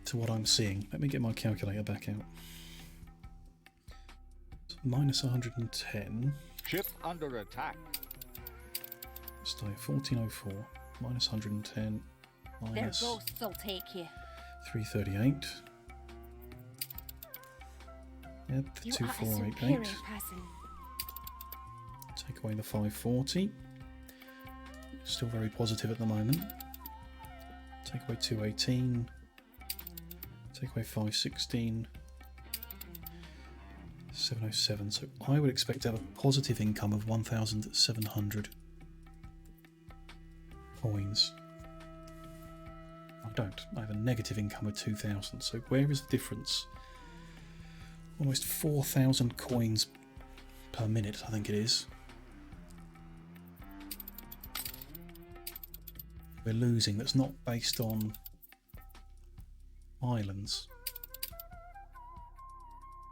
to what I'm seeing. Let me get my calculator back out. Minus 110. Ship under attack. Stay 1404. Minus 110. Their Minus ghosts will take you. 338. Yep, the You are a 2488. superior person. Take away the 540. Still very positive at the moment. Take away 218. Take away 516. 707. So I would expect to have a positive income of 1,700 coins. I don't. I have a negative income of 2,000. So where is the difference? Almost 4,000 coins per minute, I think it is. We're losing. That's not based on islands.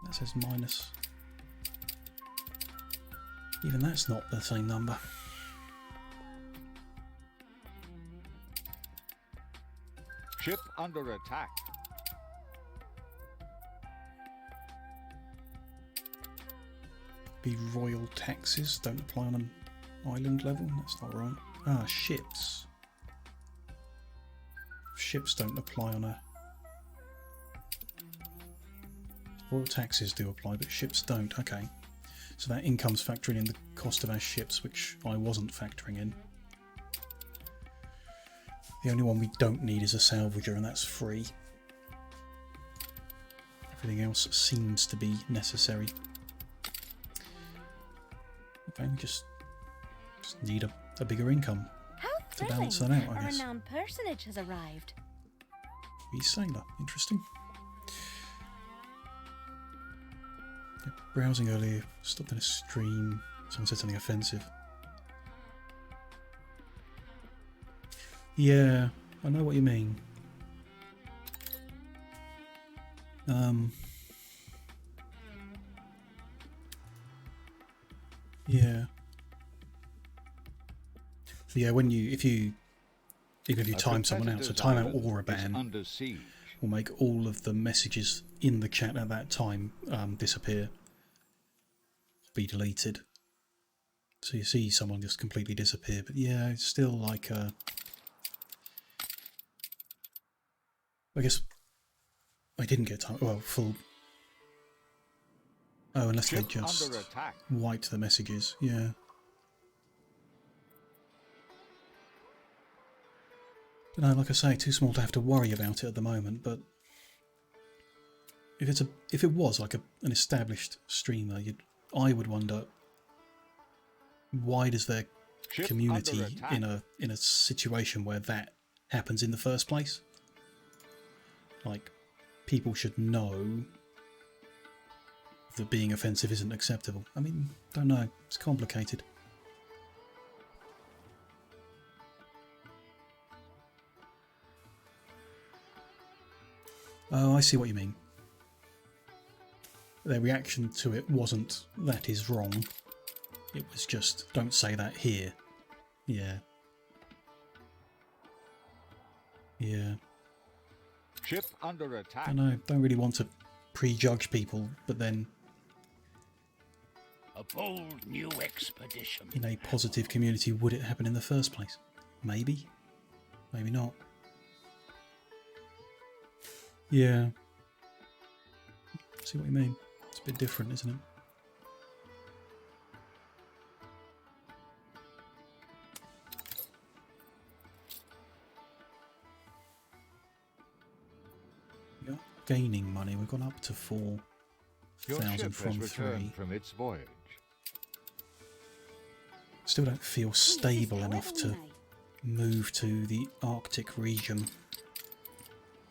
That says minus. Even that's not the same number. Ship under attack. Be royal taxes don't apply on an island level. That's not right. Ah, ships. Ships don't apply on a. Royal taxes do apply, but ships don't. Okay. So that income's factoring in the cost of our ships, which I wasn't factoring in. The only one we don't need is a salvager, and that's free. Everything else seems to be necessary. Okay, we just need a bigger income How to thrilling! balance that out, I A guess. renowned personage has arrived. Wee sailor, interesting. Yeah, browsing earlier, stopped in a stream. Someone said something offensive. Yeah, I know what you mean. Yeah. So yeah, when you, even if you time someone out, so time out or a ban, under siege. will make all of the messages in the chat at that time disappear, be deleted. So you see someone just completely disappear, but yeah, it's still like I guess I didn't get time. Well, full. Oh, unless they just wiped the messages. Yeah. But no, like I say, too small to have to worry about it at the moment. But if it was like an established streamer, I would wonder, why does their community in a situation where that happens in the first place? Like, people should know that being offensive isn't acceptable. I mean, don't know. It's complicated. Oh, I see what you mean. Their reaction to it wasn't, that is wrong. It was just, don't say that here. Yeah. Yeah. Ship under attack. I know, don't really want to prejudge people, but then A bold new expedition. in a positive community, would it happen in the first place? Maybe. Maybe not. Yeah. See what you mean. It's a bit different, isn't it? We are gaining money. We've gone up to 4,000 from 3. From its voyage. Still don't feel stable enough to move to the Arctic region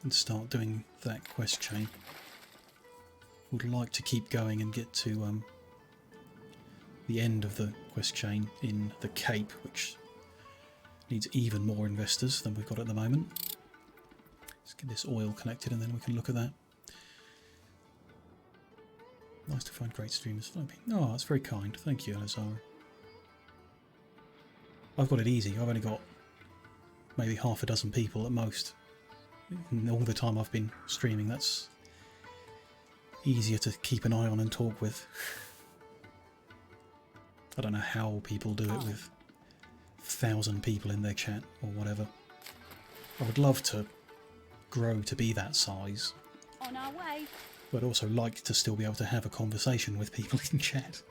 and start doing that quest chain. Would like to keep going and get to the end of the quest chain in the Cape, which needs even more investors than we've got at the moment. Let's get this oil connected and then we can look at that. Nice to find great streamers. Oh, that's very kind. Thank you, Elazara. I've got it easy. I've only got maybe half a dozen people at most. And all the time I've been streaming, that's easier to keep an eye on and talk with. I don't know how people do it with 1,000 people in their chat or whatever. I would love to grow to be that size. On our way. But also like to still be able to have a conversation with people in chat.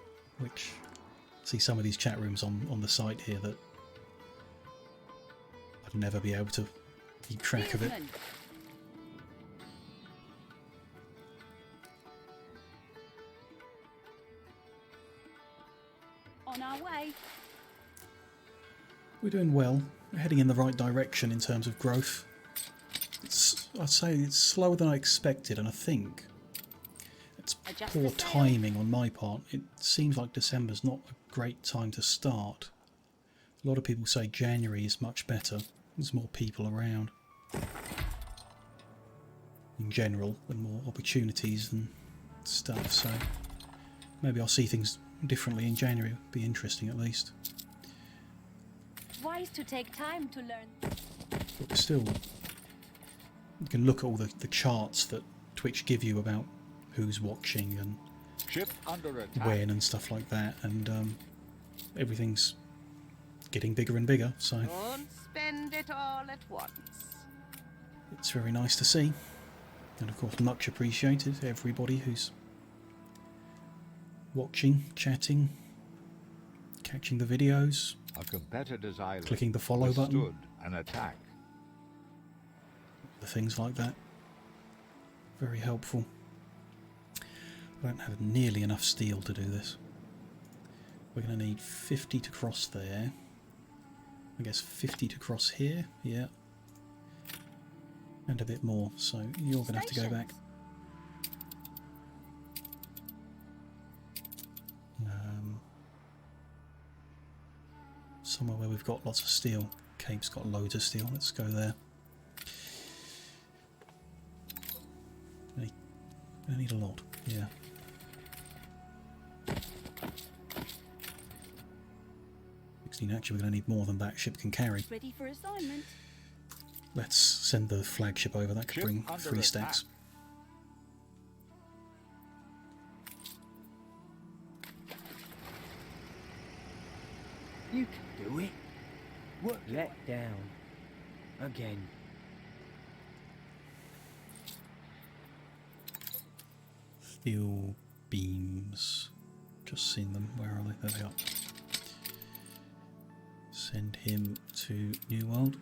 Which, I see some of these chat rooms on the site here that I'd never be able to keep track of it. On our way. We're doing well. We're heading in the right direction in terms of growth. I'd say it's slower than I expected, and I think it's poor timing on my part. It seems like December's not a great time to start. A lot of people say January is much better. There's more people around. In general, and more opportunities and stuff, so maybe I'll see things differently in January. It'll be interesting at least. Wise to take time to learn. But still, you can look at all the charts that Twitch give you about who's watching and Ship under attack. when and stuff like that, and everything's getting bigger and bigger, so Don't spend it all at once. it's very nice to see. And of course, much appreciated everybody who's watching, chatting, catching the videos, A competitor's island clicking the follow button, withstood an attack. the things like that. Very helpful. I don't have nearly enough steel to do this. We're going to need 50 to cross there. I guess 50 to cross here, yeah. And a bit more, so you're going to have to go back. Somewhere where we've got lots of steel. Cape's got loads of steel, let's go there. I need a lot, yeah. Actually, we're going to need more than that ship can carry. Ready for assignment. Let's send the flagship over. That could Ship bring under 3 stacks. attack. You can do it. What let down? Again. Steel beams. Just seen them. Where are they? There they are. Send him to New World.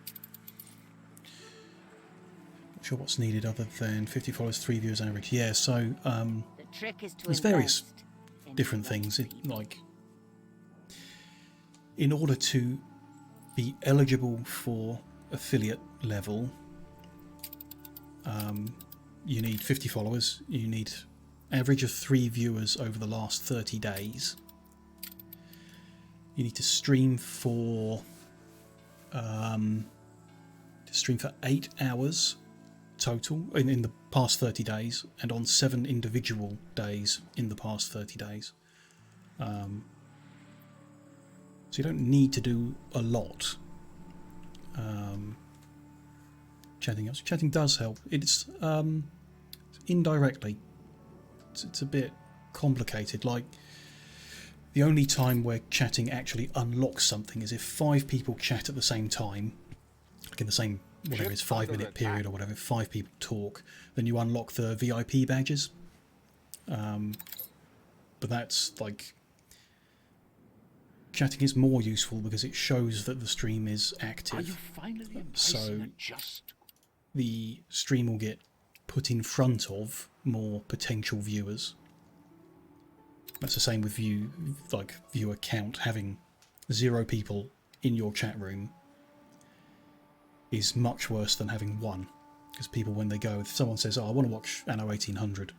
Not sure what's needed other than 50 followers, 3 viewers average. Yeah, so The trick is to there's various invest in different the right things. people. Like, in order to be eligible for affiliate level, you need 50 followers. You need average of 3 viewers over the last 30 days. You need to stream for 8 hours total in the past 30 days, and on 7 individual days in the past 30 days. So you don't need to do a lot. Chatting does help. It's indirectly. It's a bit complicated. Like, the only time where chatting actually unlocks something is if 5 people chat at the same time, like in the same, whatever it's 5-minute period or whatever, if 5 people talk, then you unlock the VIP badges. But that's like, chatting is more useful because it shows that the stream is Are you active. finally So embracing a just? the stream will get put in front of more potential viewers. That's the same with viewer count. Having 0 people in your chat room is much worse than having 1, because people, when they go, if someone says, "Oh, I want to watch Anno 1800,"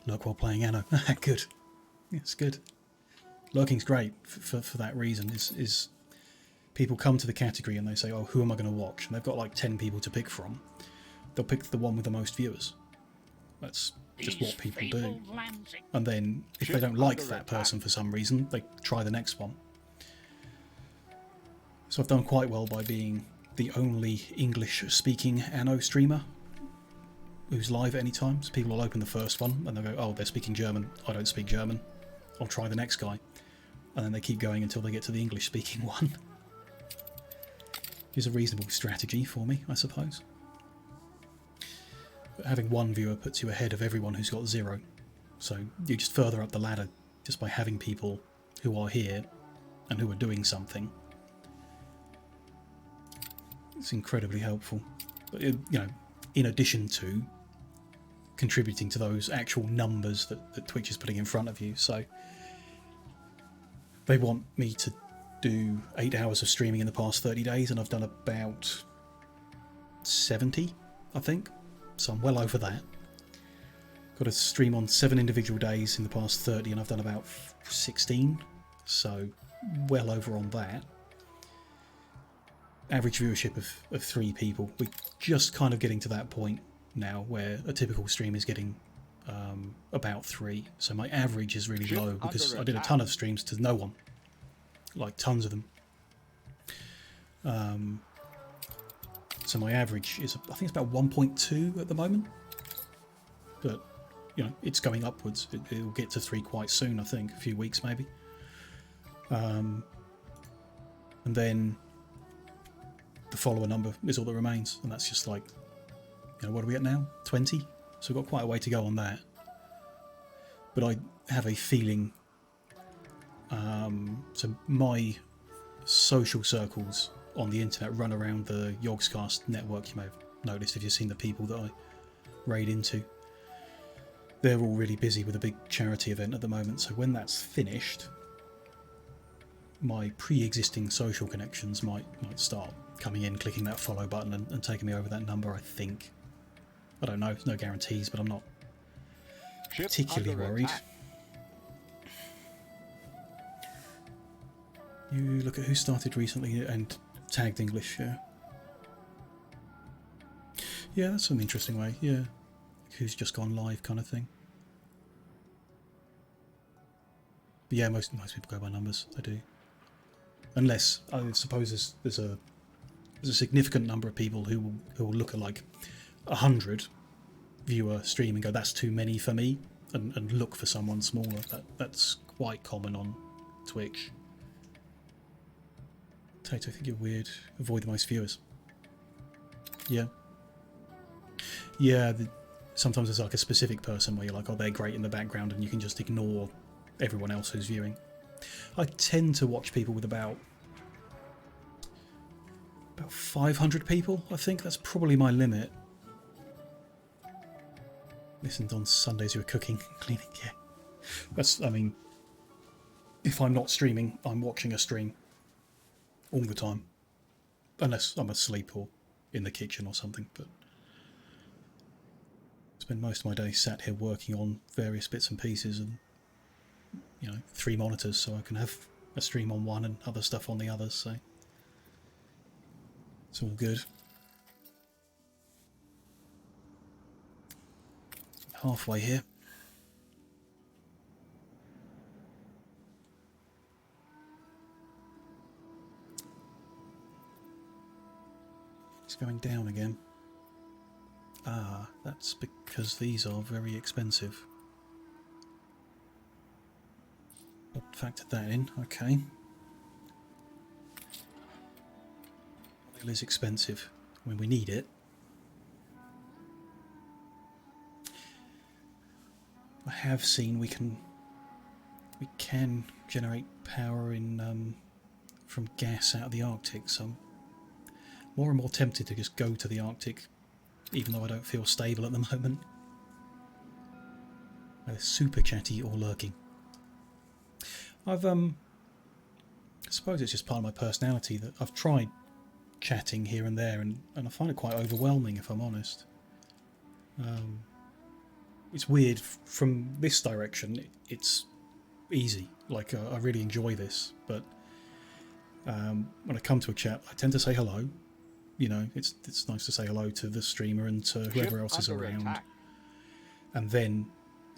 lurk while playing Anno. Good, it's good. Lurking's great for that reason. Is people come to the category and they say, "Oh, who am I going to watch?" And they've got like 10 people to pick from. They'll pick the one with the most viewers. That's just what people do. And then if they don't like that person for some reason, they try the next one. So I've done quite well by being the only English-speaking Anno streamer who's live at any time. So people will open the first one and they'll go, "Oh, they're speaking German. I don't speak German. I'll try the next guy." And then they keep going until they get to the English-speaking one. Is a reasonable strategy for me, I suppose. But having 1 viewer puts you ahead of everyone who's got 0. So you're just further up the ladder just by having people who are here and who are doing something. It's incredibly helpful. But, in addition to contributing to those actual numbers that Twitch is putting in front of you. So they want me to do 8 hours of streaming in the past 30 days, and I've done about 70, I think. So I'm well over that. Got to stream on 7 individual days in the past 30, and I've done about 16. So well over on that. Average viewership of 3 people. We're just kind of getting to that point now where a typical stream is getting about 3. So my average is really low because I did a ton of streams to no one. Like tons of them. So my average is, I think it's about 1.2 at the moment. But, it's going upwards. It will get to 3 quite soon, I think. A few weeks maybe. And then the follower number is all that remains. And that's just like, what are we at now? 20? So we've got quite a way to go on that. But I have a feeling... so my social circles on the internet run around the Yogscast network. You may have noticed if you've seen the people that I raid into. They're all really busy with a big charity event at the moment, so when that's finished, my pre-existing social connections might start coming in, clicking that follow button and taking me over that number, I think. I don't know, there's no guarantees, but I'm not particularly worried. You look at who started recently and tagged English, yeah. Yeah, that's an interesting way, yeah. Who's just gone live kind of thing. But yeah, most people go by numbers, they do. Unless, I suppose there's a There's a significant number of people who will look at like 100 viewer stream and go, that's too many for me, and look for someone smaller. That's quite common on Twitch. Tato, I think you're weird. Avoid the most viewers. Yeah. Yeah, sometimes there's like a specific person where you're like, oh, they're great in the background, and you can just ignore everyone else who's viewing. I tend to watch people with about 500 people, I think. That's probably my limit. Listened on Sundays you were cooking and cleaning. Yeah. That's, I mean, if I'm not streaming, I'm watching a stream all the time. Unless I'm asleep or in the kitchen or something, but I spend most of my day sat here working on various bits and pieces and, you know, 3 monitors so I can have a stream on one and other stuff on the others, so it's all good. Halfway here. It's going down again. Ah, that's because these are very expensive. I've factored that in, okay. Oil is expensive when we need it. I have seen we can generate power in from gas out of the Arctic, so I'm more and more tempted to just go to the Arctic, even though I don't feel stable at the moment. Either super chatty or lurking. I suppose it's just part of my personality that I've tried chatting here and there, and I find it quite overwhelming, if I'm honest. It's weird. From this direction, it's easy. Like, I really enjoy this, but when I come to a chat, I tend to say hello. You know, it's nice to say hello to the streamer and to whoever else is around. And then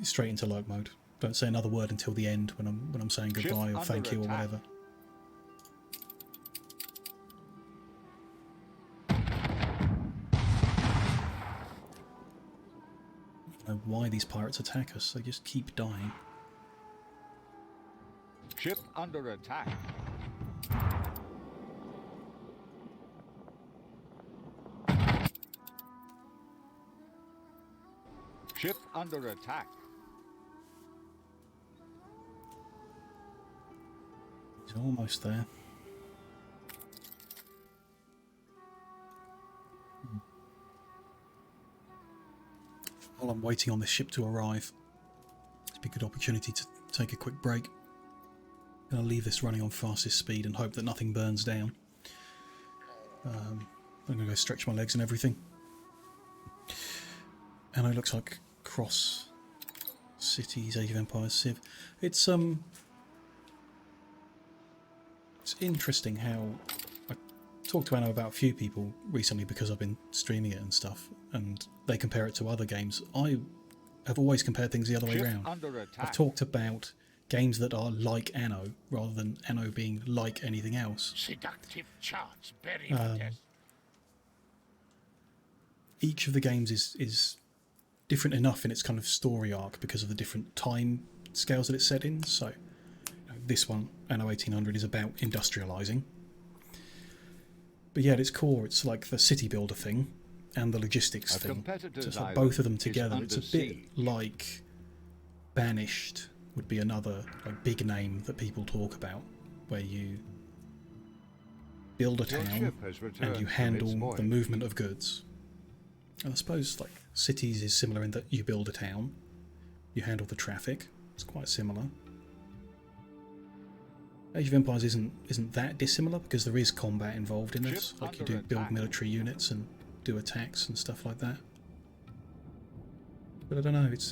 straight into lurk mode. Don't say another word until the end when I'm saying goodbye or thank you or whatever. I don't know why these pirates attack us. They just keep dying. Ship under attack. Ship under attack. He's almost there. While I'm waiting on this ship to arrive, it's a good opportunity to take a quick break. I'm going to leave this running on fastest speed and hope that nothing burns down. I'm going to go stretch my legs and everything. And it looks like Cross Cities, Age of Empires, Civ. It's interesting how I talked to Anno about a few people recently because I've been streaming it and stuff, and they compare it to other games. I have always compared things the other way around. I've talked about games that are like Anno rather than Anno being like anything else. Seductive charts, very each of the games is different enough in its kind of story arc because of the different time scales that it's set in. So this one, Anno 1800, is about industrializing. But yeah, at its core, it's like the city builder thing and the logistics thing. So it's like both of them together. It's a bit like Banished would be another like big name that people talk about, where you build a town and you handle the movement of goods. And I suppose like Cities is similar in that you build a town, you handle the traffic. It's quite similar. Age of Empires isn't that dissimilar because there is combat involved in this. Like you do build military units and do attacks and stuff like that. But I don't know. It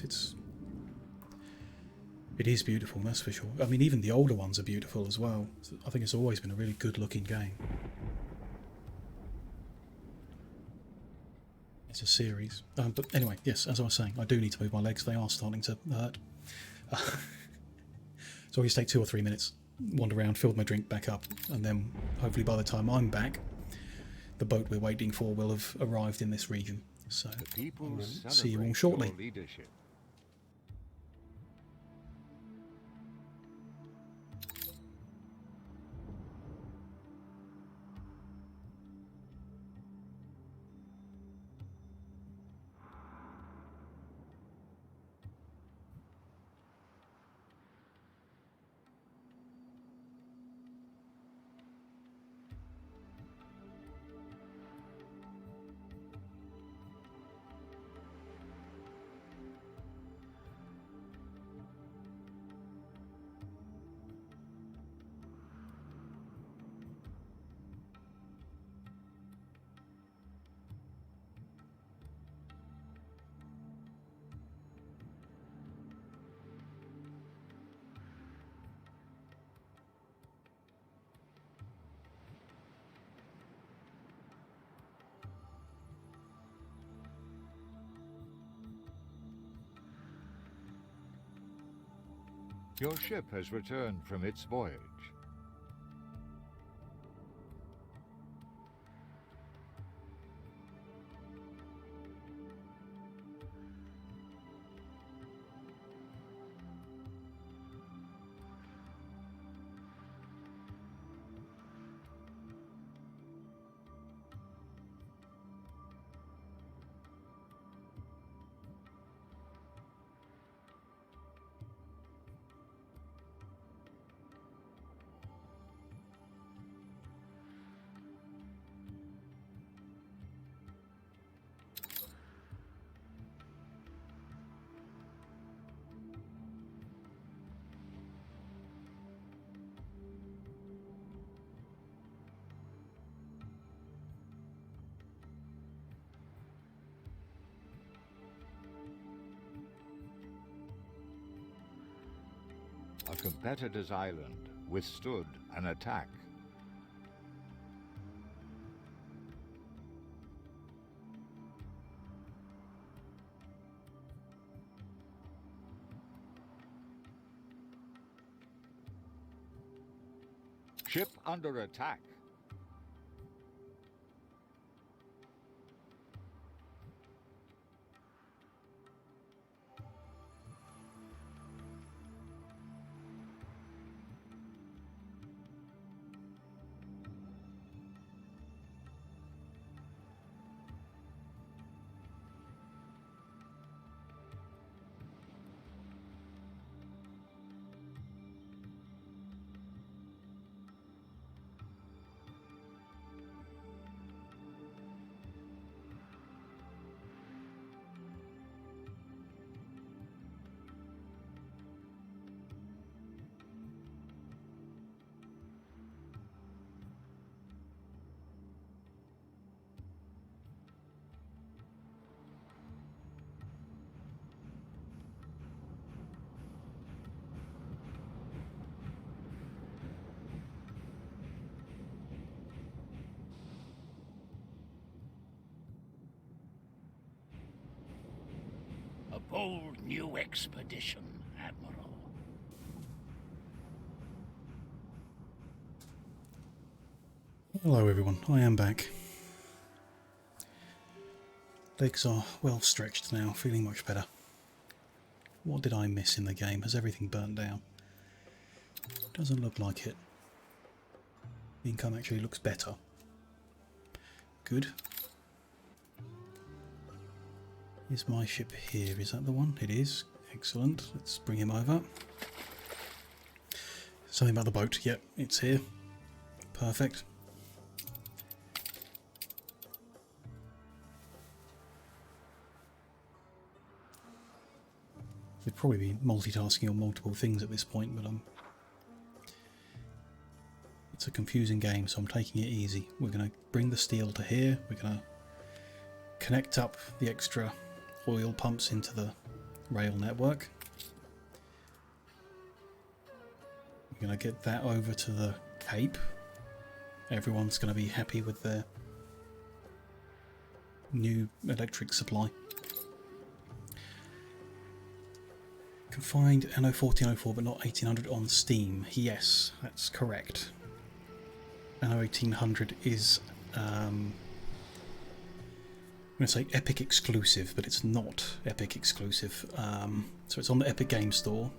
is beautiful, that's for sure. I mean, even the older ones are beautiful as well. I think it's always been a really good-looking game. It's a series. But anyway, yes, as I was saying, I do need to move my legs. They are starting to hurt. So I'll just take 2 or 3 minutes, wander around, fill my drink back up, and then hopefully by the time I'm back, the boat we're waiting for will have arrived in this region. So The people we'll celebrate see you all shortly. your leadership. Your ship has returned from its voyage. A competitor's island withstood an attack. Ship under attack. A bold new expedition, Admiral. Hello everyone, I am back. Legs are well stretched now, feeling much better. What did I miss in the game? Has everything burnt down? Doesn't look like it. The income actually looks better. Good. Is my ship here? Is that the one? It is. Excellent. Let's bring him over. Something about the boat. Yep, it's here. Perfect. We'd probably be multitasking on multiple things at this point, but it's a confusing game, so I'm taking it easy. We're going to bring the steel to here. We're going to connect up the extra oil pumps into the rail network. We're going to get that over to the Cape. Everyone's going to be happy with their new electric supply. Can find Anno 1404 but not 1800 on Steam. Yes, that's correct. Anno 1800 is going to say Epic exclusive, but it's not Epic exclusive. So it's on the Epic Game Store.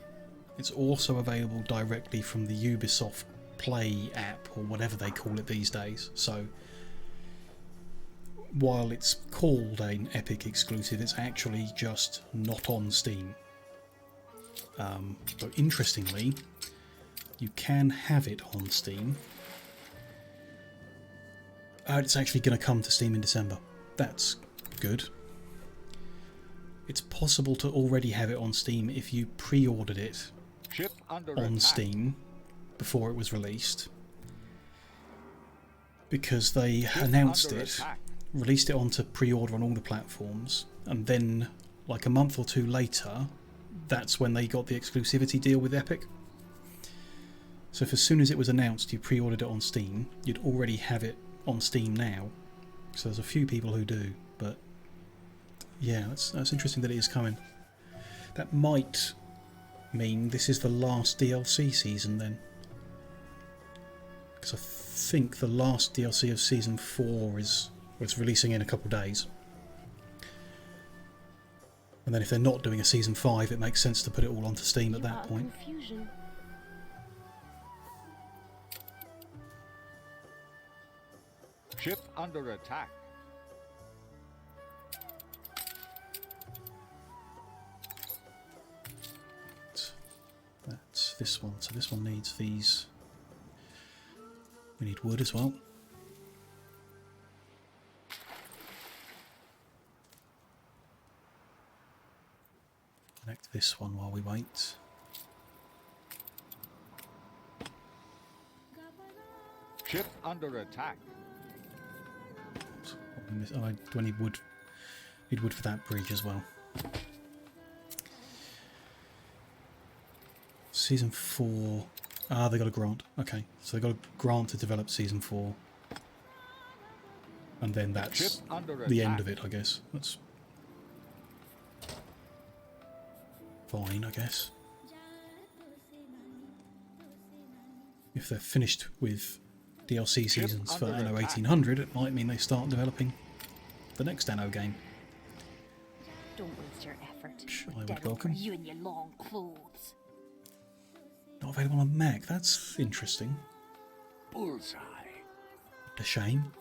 It's also available directly from the Ubisoft Play app, or whatever they call it these days. So while it's called an Epic exclusive, it's actually just not on Steam. But interestingly, you can have it on Steam. It's actually going to come to Steam in December. That's good. It's possible to already have it on Steam if you pre-ordered it on Steam before it was released. Because they announced it, released it onto pre-order on all the platforms, and then like a month or two later, that's when they got the exclusivity deal with Epic. So if as soon as it was announced you pre-ordered it on Steam, you'd already have it on Steam now. So there's a few people who do, but yeah, that's interesting that it is coming. That might mean this is the last DLC season then. Because I think the last DLC of Season 4 is releasing in a couple of days. And then if they're not doing a Season 5, it makes sense to put it all onto Steam at that point. Confusion. Ship under attack. That's this one. So this one needs these. We need wood as well. Connect this one while we wait. Ship under attack. Oh, do I need wood? Need wood for that bridge as well. Season 4. Ah, they got a grant. Okay, so they got a grant to develop Season 4. And then that's the end of it, I guess. That's fine, I guess. If they're finished with DLC seasons for Anno 1800, it might mean they start developing the next Anno game. Don't waste your effort. Which We're I would dead over welcome. you and your long clothes. Not available on Mac, that's interesting. Bullseye. A shame.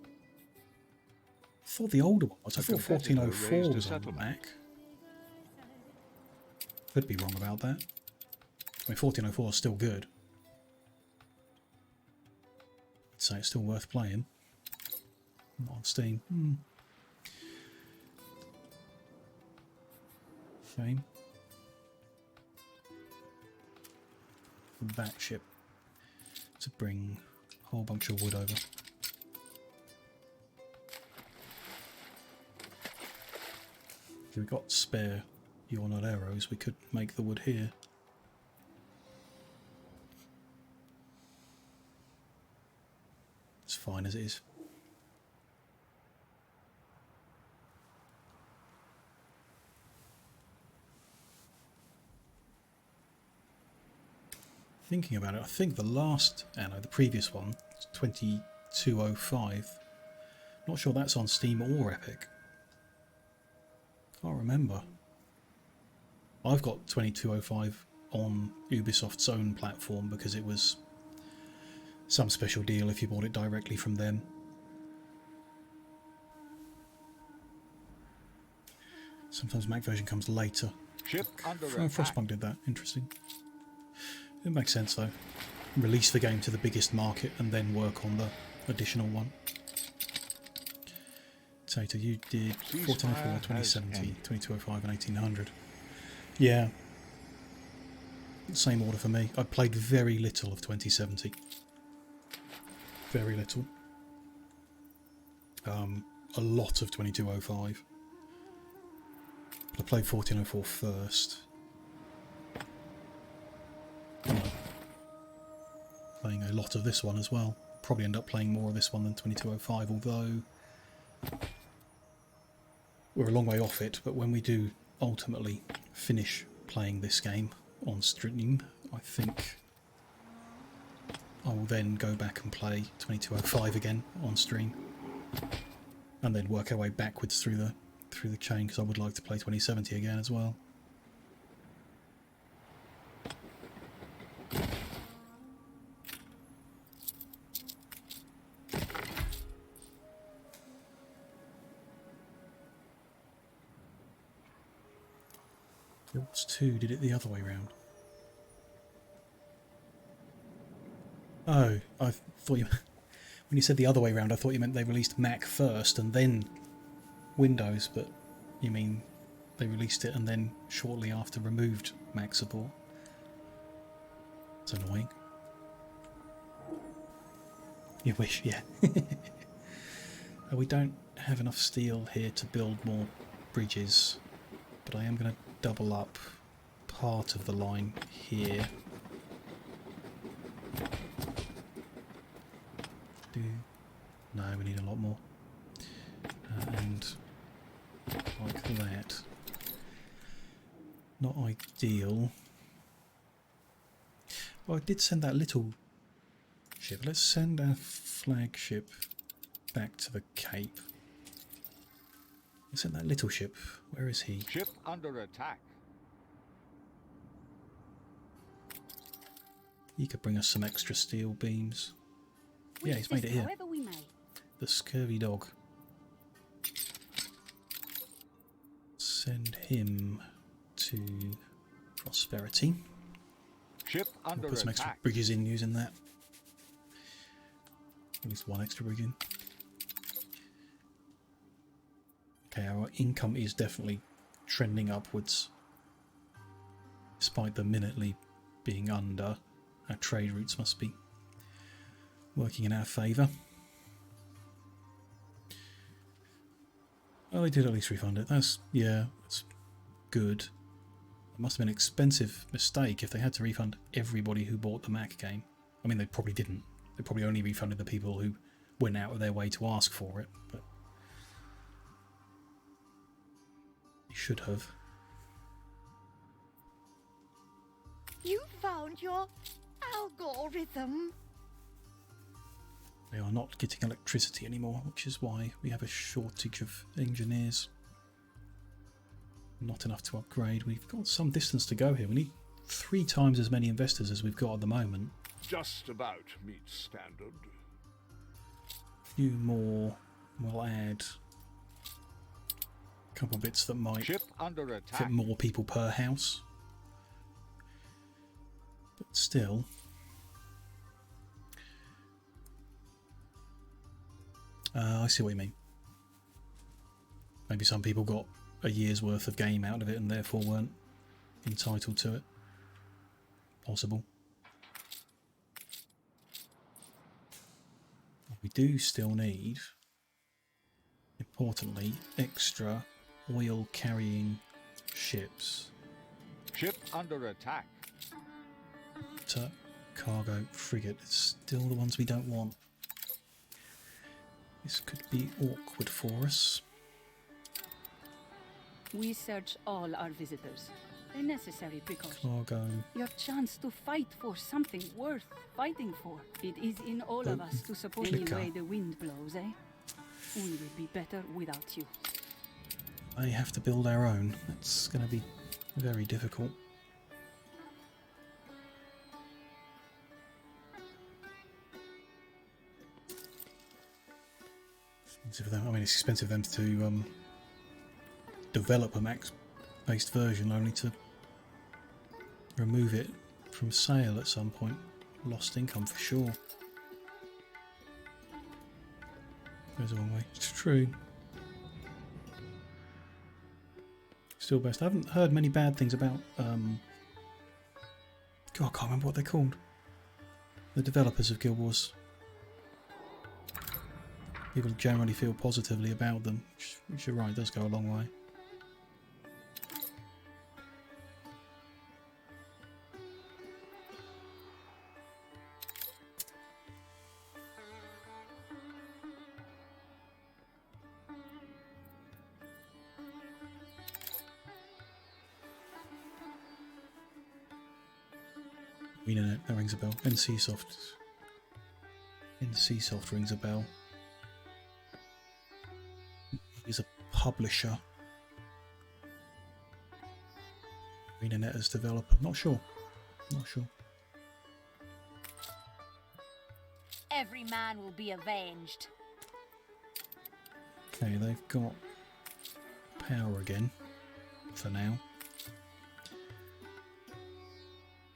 I thought the older one was. I thought 1404 was on Mac. Could be wrong about that. I mean, 1404 is still good. I'd say it's still worth playing. Not on Steam. Shame. For that ship to bring a whole bunch of wood over. If we've got spare You're Not arrows, we could make the wood here. It's fine as it is. Thinking about it, I think the last Anno, the previous one, 2205. Not sure that's on Steam or Epic. Can't remember. I've got 2205 on Ubisoft's own platform because it was some special deal if you bought it directly from them. Sometimes Mac version comes later. Ship under Frostpunk did that. Interesting. It makes sense though. Release the game to the biggest market and then work on the additional one. Tater, you did 1404, 2070, 2205 and 1800. Yeah. Same order for me. I played very little of 2070. Very little. A lot of 2205. But I played 1404 first. Playing a lot of this one as well. Probably end up playing more of this one than 2205, although we're a long way off it, but when we do ultimately finish playing this game on stream, I think I will then go back and play 2205 again on stream. and then work our way backwards through the chain, because I would like to play 2070 again as well. Guilds 2 did it the other way round. Oh, I thought you... When you said the other way round, I thought you meant they released Mac first and then Windows, but you mean they released it and then shortly after removed Mac support. It's annoying. You wish, yeah. We don't have enough steel here to build more bridges, but I am going to double up part of the line here. No, we need a lot more. And like that. Not ideal. Well, I did send that little ship. Let's send our flagship back to the Cape. Let's send that little ship. Where is he? Ship under attack. He could bring us some extra steel beams. Yeah, he's made it here. The scurvy dog. Send him to prosperity. Ship under We'll put some extra attack. bridges in using that. At least one extra bridge in. Okay, our income is definitely trending upwards. Despite the minutely being under, our trade routes must be working in our favour. Well, they did at least refund it. That's good. It must have been an expensive mistake if they had to refund everybody who bought the Mac game. I mean, they probably didn't. They probably only refunded the people who went out of their way to ask for it, but they should have. You found your algorithm. They are not getting electricity anymore, which is why we have a shortage of engineers. Not enough to upgrade. We've got some distance to go here. We need 3 times as many investors as we've got at the moment. Just about meets standard. A few more. We'll add a couple of bits that might Ship under attack. fit more people per house. But still... I see what you mean. Maybe some people got a year's worth of game out of it and therefore weren't entitled to it. Possible. We do still need, importantly, extra oil carrying ships. Ship under attack. Cargo frigate. It's still the ones we don't want. This could be awkward for us. We search all our visitors. A necessary precaution. Cargo. Your chance to fight for something worth fighting for. It is in all of us to support any Clicker. way the wind blows, eh? We will be better without you. They have to build our own. That's going to be very difficult. Expensive for them. I mean, it's expensive for them to develop a Mac-based version, only to remove it from sale at some point. Lost income for sure. Goes a long way. It's true. Still best. I haven't heard many bad things about God, I can't remember what they're called. The developers of Guild Wars. People generally feel positively about them, which you're right, does go a long way. Internet, that rings a bell. NCSoft rings a bell. publisher. Internet as developer. Not sure. Not sure. Every man will be avenged. Okay, they've got power again for now.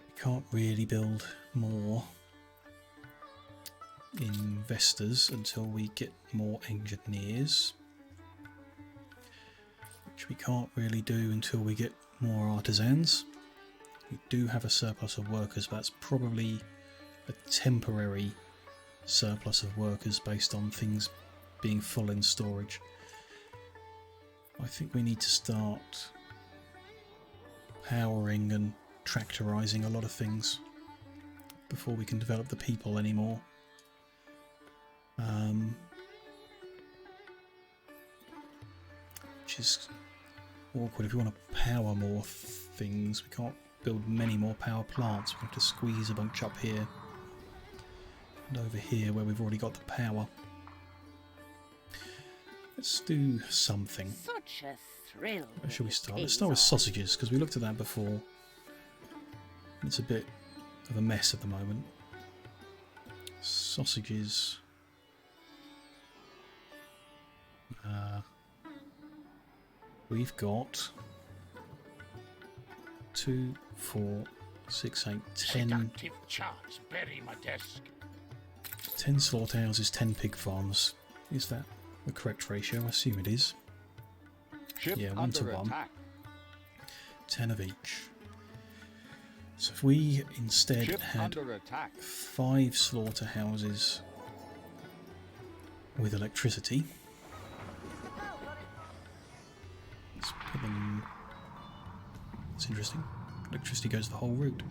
We can't really build more investors until we get more engineers, which we can't really do until we get more artisans. We do have a surplus of workers, but that's probably a temporary surplus of workers based on things being full in storage. I think we need to start powering and tractorizing a lot of things before we can develop the people anymore. Which is awkward. If we want to power more things, we can't build many more power plants. We have to squeeze a bunch up here and over here where we've already got the power. Let's do something. Such a thrill. Where should we start? Let's start with sausages, because we looked at that before. It's a bit of a mess at the moment. Sausages. We've got 2, 4, 6, 8, 10. Seductive charts bury my desk. 10 slaughterhouses, 10 pig farms. Is that the correct ratio? I assume it is. Ship Yeah, 1 to under 1. attack. 10 of each. So if we instead Ship had under attack. 5 slaughterhouses with electricity. Let's put them. That's interesting. Electricity goes the whole route.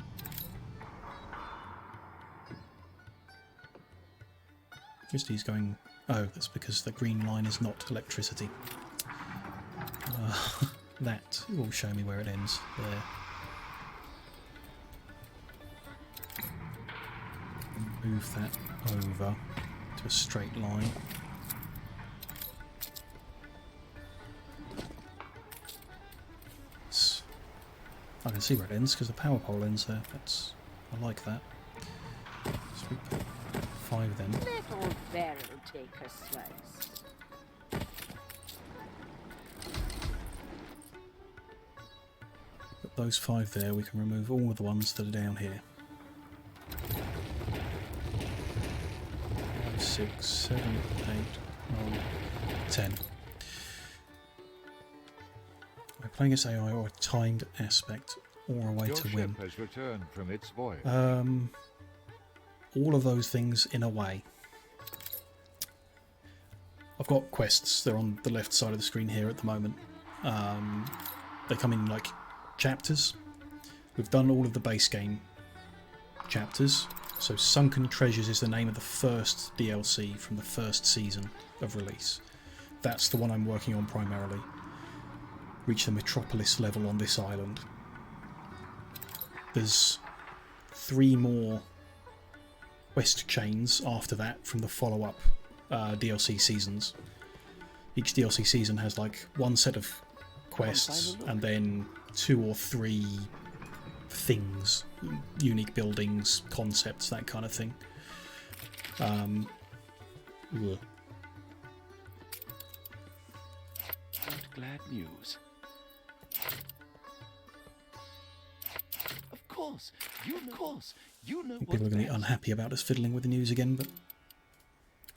Electricity's going. Oh, that's because the green line is not electricity. That will show me where it ends. There. Move that over to a straight line. I can see where it ends because the power pole ends there. I like that. So we put 5 then. Let old Beryl take her slice. Put those 5 there. We can remove all of the ones that are down here. 5, 6, 7, 8, 9, 10. We're playing as AI or a timed aspect or a way Your to ship win. has returned from its voyage. All of those things in a way. I've got quests. They're on the left side of the screen here at the moment. They come in like chapters. We've done all of the base game chapters. So Sunken Treasures is the name of the first DLC from the first season of release. That's the one I'm working on primarily. Reach the Metropolis level on this island. There's 3 more quest chains after that from the follow-up DLC seasons. Each DLC season has like 1 set of quests and then 2 or 3 things, unique buildings, concepts, that kind of thing. Not glad news. Of course, you know what People are going to be best. unhappy about us fiddling with the news again, but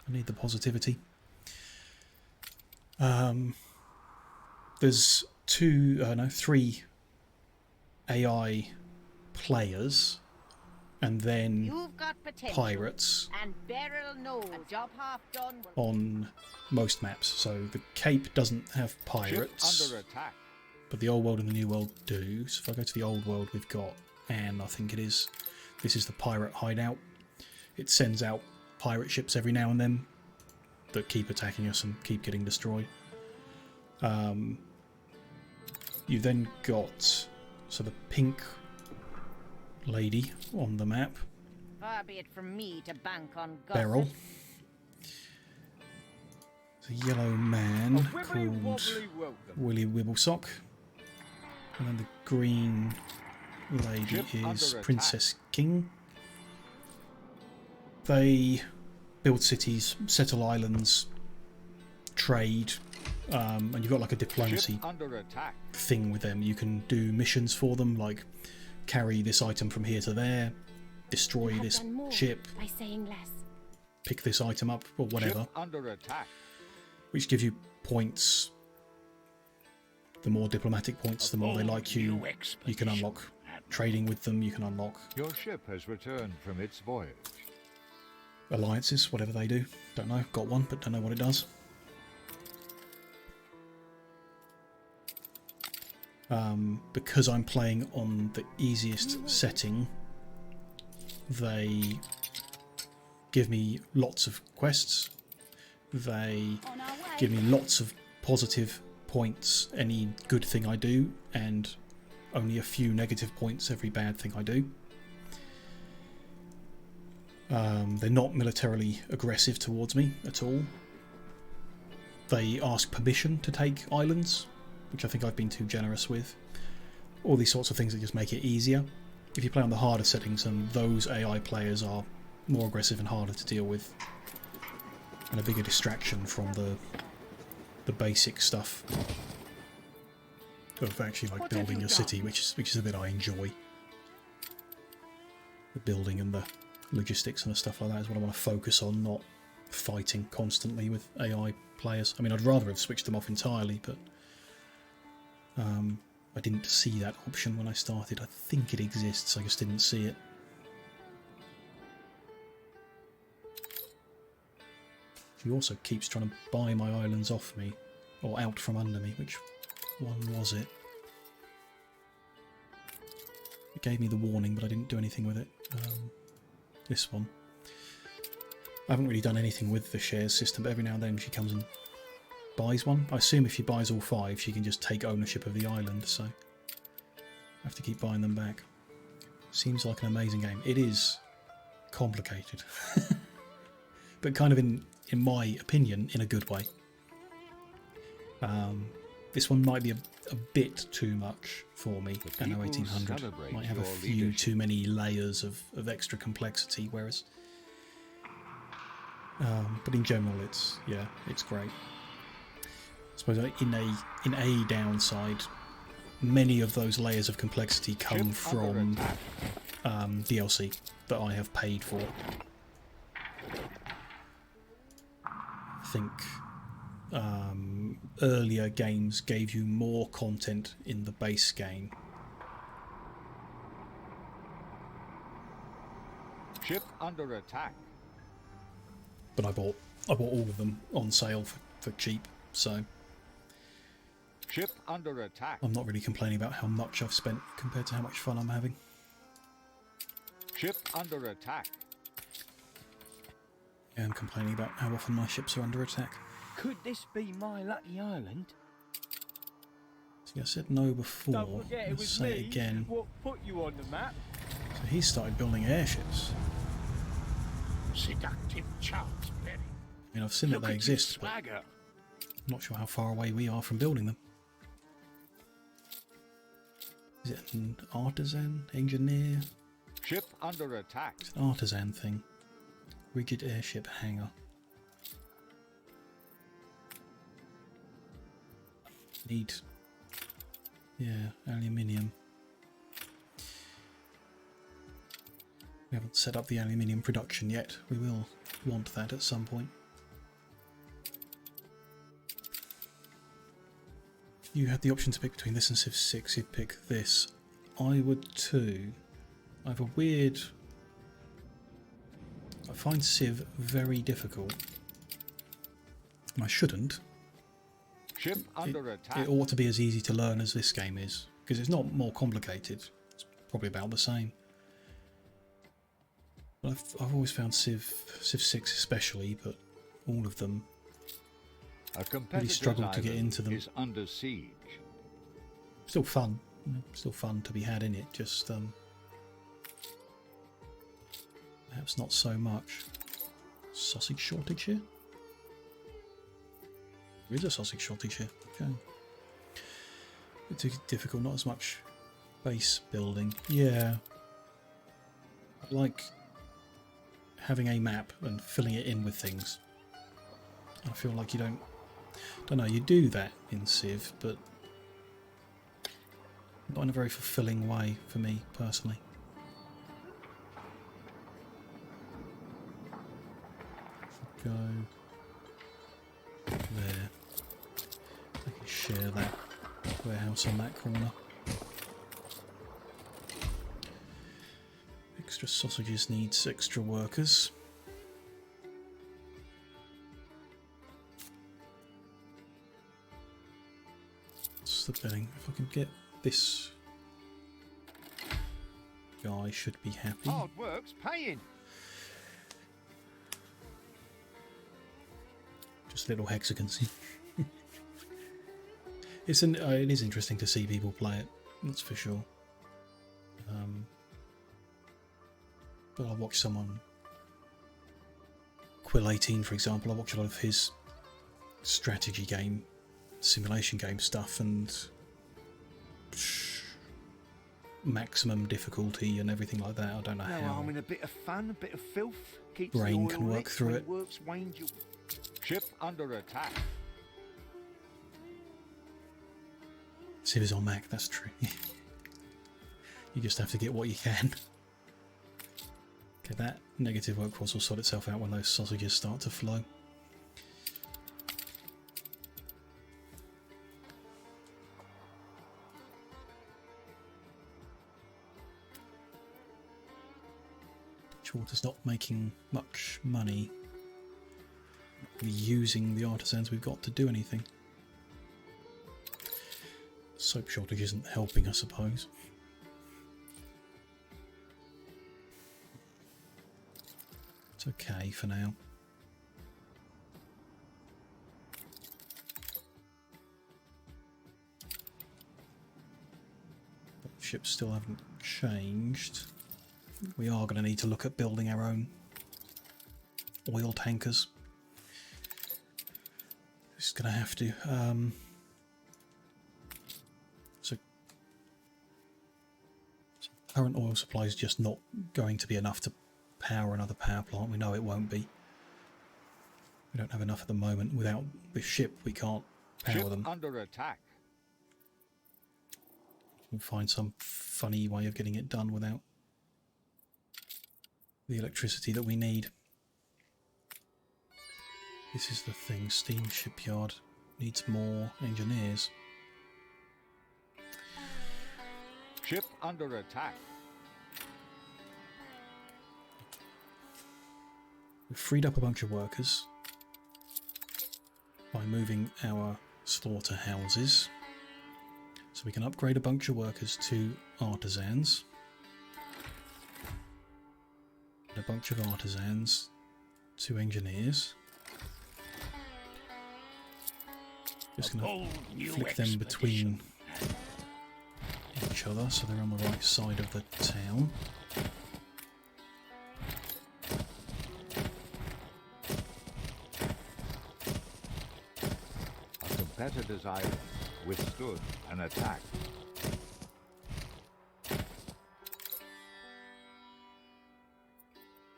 I need the positivity. There's 3 AI players, and then You've got potential, pirates and Beryl knows a job half done will... on most maps. So the Cape doesn't have Ship pirates, under attack. but the old world and the new world do. So if I go to the old world, we've got Anne, I think it is. This is the pirate hideout. It sends out pirate ships every now and then that keep attacking us and keep getting destroyed. You've then got the pink lady on the map, Far be it from me to bank on gossip. Beryl. a yellow man called Willy Wibblesock. And then the green lady is Princess King. They build cities, settle islands, trade, and you've got like a diplomacy thing with them. You can do missions for them, like carry this item from here to there, destroy this ship, by saying less. pick this item up, or whatever, which gives you points. The more diplomatic points, the more they like you. You can unlock trading with them. You can unlock Your ship has returned from its voyage. alliances, whatever they do. Don't know. Got one, but don't know what it does. Because I'm playing on the easiest setting, they give me lots of quests. They give me lots of positive points any good thing I do, and only a few negative points every bad thing I do. They're not militarily aggressive towards me at all. They ask permission to take islands, which I think I've been too generous with. All these sorts of things that just make it easier. If you play on the harder settings, then those AI players are more aggressive and harder to deal with, and a bigger distraction from the basic stuff of actually like building your city, which is the bit I enjoy. The building and the logistics and the stuff like that is what I want to focus on, not fighting constantly with AI players. I mean, I'd rather have switched them off entirely, but I didn't see that option when I started. I think it exists, I just didn't see it. He also keeps trying to buy my islands off me, or out from under me. Which one was it? It gave me the warning, but I didn't do anything with it. This one. I haven't really done anything with the shares system, but every now and then she comes and buys one. I assume if she buys all 5, she can just take ownership of the island, so I have to keep buying them back. Seems like an amazing game. It is complicated, but kind of in my opinion, in a good way. This one might be a bit too much for me. Anno 1800 might have a few too many layers of extra complexity, whereas but in general it's great. I suppose in a downside, many of those layers of complexity come from DLC that I have paid for. I think earlier games gave you more content in the base game. Ship under attack. But I bought all of them on sale for cheap, so ship under attack. I'm not really complaining about how much I've spent compared to how much fun I'm having. Ship under attack. Yeah, I'm complaining about how often my ships are under attack. Could this be my lucky island? See, I said no before. Don't forget it Let's was say me it again. what put you on the map. So he started building airships. Seductive chance, Berry. I mean, I've seen that they exist, but I'm not sure how far away we are from building them. Is it an artisan? Engineer? Ship under attack. It's an artisan thing. Rigid airship hangar. Need... yeah, aluminium. We haven't set up the aluminium production yet. We will want that at some point. If you had the option to pick between this and Civ 6, you'd pick this. I would too. I have a weird... I find Civ very difficult. And I shouldn't. Ship under attack. It ought to be as easy to learn as this game is, because it's not more complicated. It's probably about the same. But I've always found Civ 6 especially, but all of them really struggle to get into them. Is under siege. Still fun. Still fun to be had in it, just perhaps not so much. Sausage shortage here? There is a sausage shortage here. Okay. It's difficult, not as much base building. Yeah. I like having a map and filling it in with things. I feel like you don't know, you do that in Civ, but not in a very fulfilling way for me personally. Go there. I can share that warehouse on that corner. Extra sausages needs extra workers. What's the bidding? If I can get this guy, should be happy. Hard work's paying. Just little hexagons. It is interesting to see people play it, that's for sure. But I watch someone, Quill18 for example, I watch a lot of his strategy game, simulation game stuff, and maximum difficulty and everything like that. I don't know how. I'm in a bit of fun, a bit of filth. Keeps brain the oil can work rich through when it. Works waned you. Ship under attack. Civ is on Mac, that's true. You just have to get what you can. Okay, that negative workforce will sort itself out when those sausages start to flow. Water's not making much money. We're using the artisans we've got to do anything. Soap shortage isn't helping, I suppose. It's okay for now. But ships still haven't changed. We are going to need to look at building our own oil tankers. Just going to have to. So current oil supply is just not going to be enough to power another power plant. We know it won't be. We don't have enough at the moment. Without this ship, we can't power them. Under attack. We'll find some funny way of getting it done without the electricity that we need. This is the thing, steam shipyard needs more engineers. Ship under attack. We've freed up a bunch of workers by moving our slaughterhouses, so we can upgrade a bunch of workers to artisans. A bunch of artisans to engineers. Just going to flick them between each other so they're on the right side of the town. A competitor's island withstood an attack.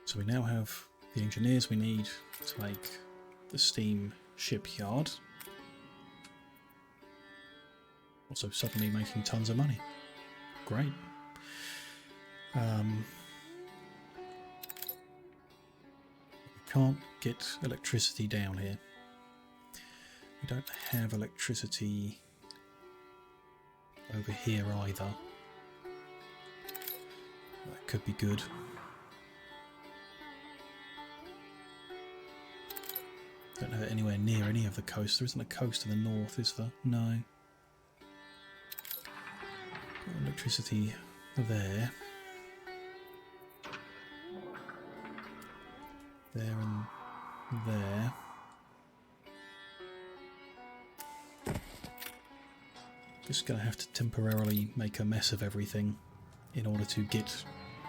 So we now have the engineers we need to make the steam shipyard. Also suddenly making tons of money. Great. Can't get electricity down here. We don't have electricity over here either. That could be good. Don't have it anywhere near any of the coast. There isn't a coast to the north, is there? No. Got electricity there. There and there. Just gonna have to temporarily make a mess of everything in order to get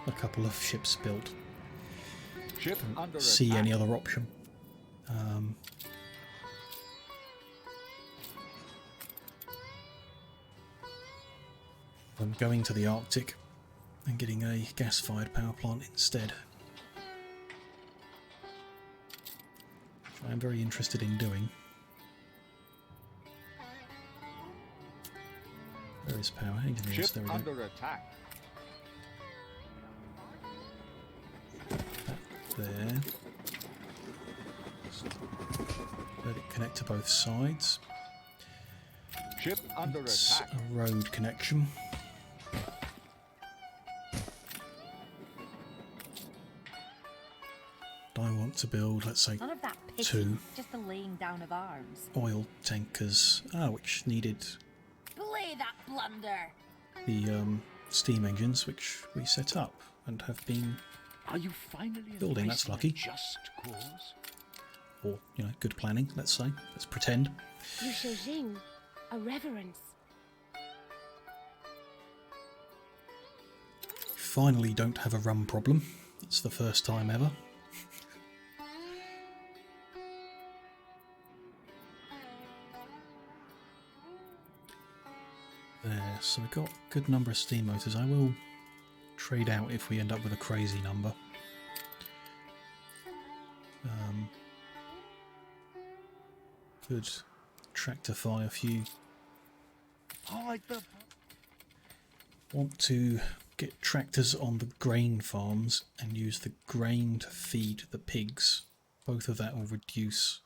a couple of ships built. Ship under See attack. any other option. I'm going to the Arctic and getting a gas-fired power plant instead. Which I am very interested in doing. There is power. Engineers, Ship there we go. under attack. That there. Let it connect to both sides. Ship under It's attack. a road connection. I want to build, let's say, None of that pity, two just the laying down of arms. oil tankers, which needed Play that blunder! the steam engines, which we set up and have been, Are you finally Building, that's embracing a lucky. just cause? or, you know, good planning, let's say. Let's pretend. You show Jing a reverence. Finally don't have a rum problem. That's the first time ever. There, so we've got a good number of steam motors. I will trade out if we end up with a crazy number. Could tractify a few. Want to get tractors on the grain farms and use the grain to feed the pigs. Both of that will reduce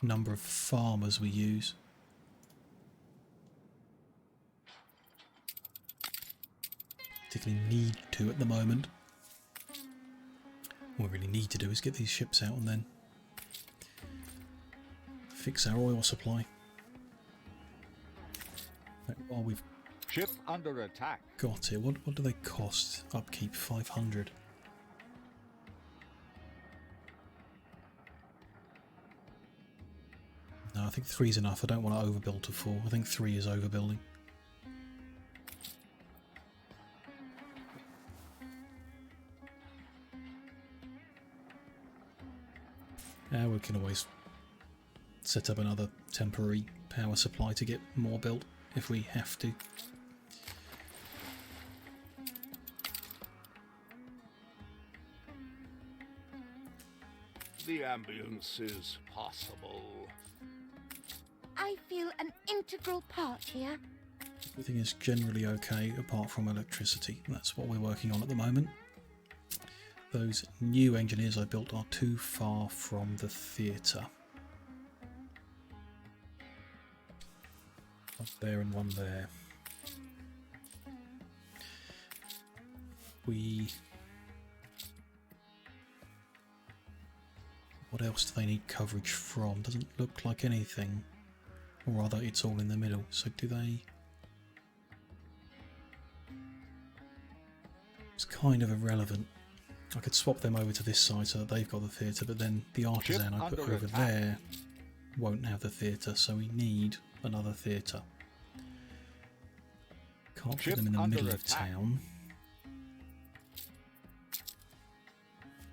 number of farmers we use. Particularly need to at the moment. What we really need to do is get these ships out and then fix our oil supply. In fact, while we've Ship under attack. got it, what do they cost? Upkeep 500. No, I think 3's enough. I don't want to overbuild to 4. I think 3 is overbuilding. Yeah, we can always set up another temporary power supply to get more built if we have to. The ambience is possible. I feel an integral part here. Everything is generally okay apart from electricity. That's what we're working on at the moment. Those new engineers I built are too far from the theatre. One there and one there. What else do they need coverage from? Doesn't look like anything. Or rather, it's all in the middle. So do they... It's kind of irrelevant. I could swap them over to this side so that they've got the theatre, but then the artisan I put under over attack. there won't have the theatre, so we need another theatre. Can't put Ship them in the under middle of attack. town.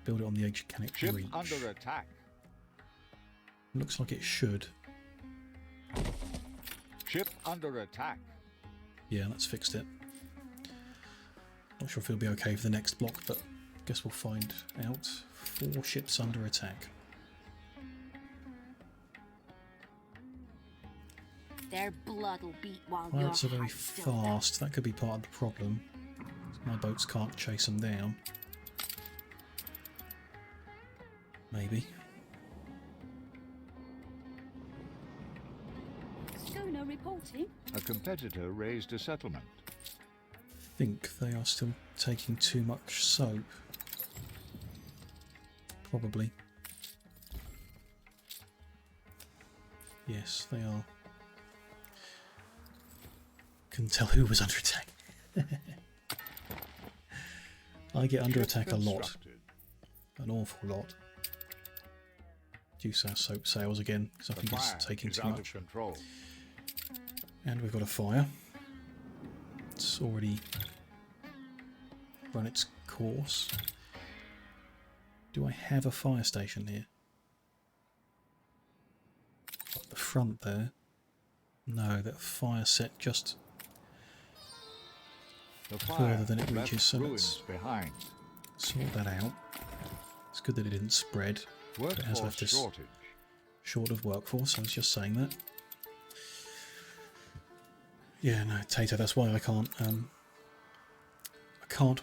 Build it on the edge, can it Ship reach? under attack. Looks like it should. Ship under attack. Yeah, that's fixed it. Not sure if it'll be okay for the next block, but guess we'll find out. 4 ships under attack. Their blood will beat while Well, your that's a very heart's still there. fast. That could be part of the problem. My boats can't chase them down. Maybe. Schooner reporting. A competitor raised a settlement. Think they are still taking too much soap. Probably. Yes, they are. Couldn't tell who was under attack. I get under Ship attack a lot. constructed. An awful lot. Reduce our soap sales again, because I The think fire it's taking is too out much. of control. And we've got a fire. It's already run its course. Do I have a fire station here? Up the front there. No, that fire set just The further fire than it left reaches, so ruins let's behind. sort that out. It's good that it didn't spread, but it has Workforce left us shortage. short of workforce. I was just saying that. Yeah, no, Tato, that's why I can't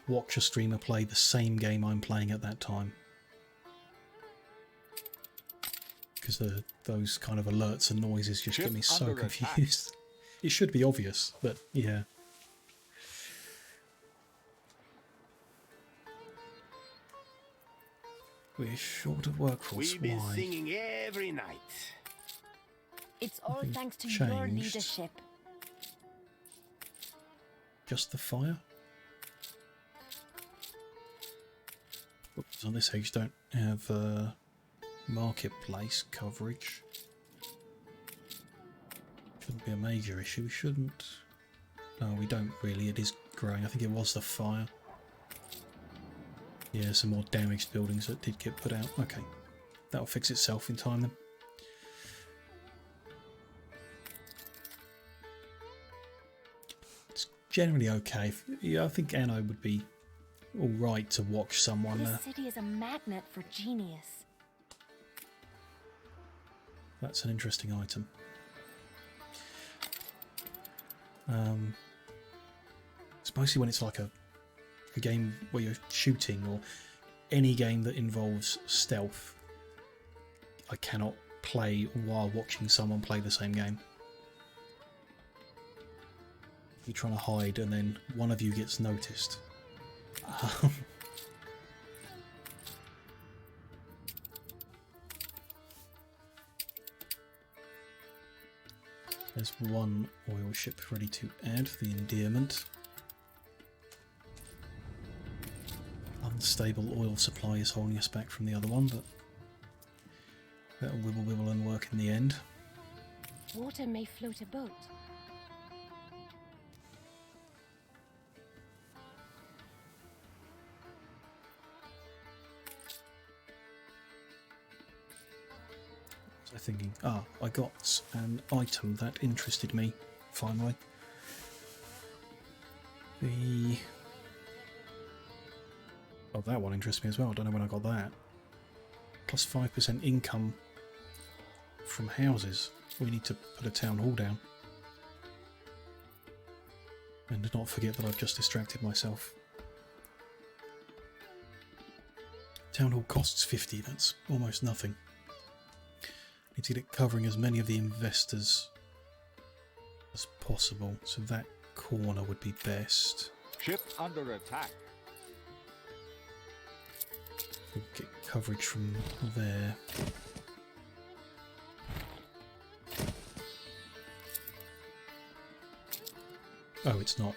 watch a streamer play the same game I'm playing at that time. Because those kind of alerts and noises just get me so confused. It should be obvious, but yeah. We're short of workforce. We've been Why? singing every night. It's all Nothing's thanks to your changed. leadership. Just the fire? Oops, on this page don't have marketplace coverage. Shouldn't be a major issue, we shouldn't. No, we don't really, it is growing. I think it was the fire. Yeah, some more damaged buildings that did get put out. Okay, that'll fix itself in time then. It's generally okay. Yeah, I think Anno would be alright to watch someone. This city is a magnet for genius. That's an interesting item. It's mostly when it's like a game where you're shooting, or any game that involves stealth. I cannot play while watching someone play the same game. You're trying to hide and then one of you gets noticed. There's one oil ship ready to add, the Endearment. Unstable oil supply is holding us back from the other one, but that'll wibble and work in the end. Water may float a boat. So thinking, I got an item that interested me, finally. Oh, that one interests me as well. I don't know when I got that. Plus 5% income from houses. We need to put a town hall down. And do not forget that I've just distracted myself. Town hall costs 50, that's almost nothing. Need to get it covering as many of the investors as possible. So that corner would be best. Ship under attack. We'll get coverage from there. Oh, it's not.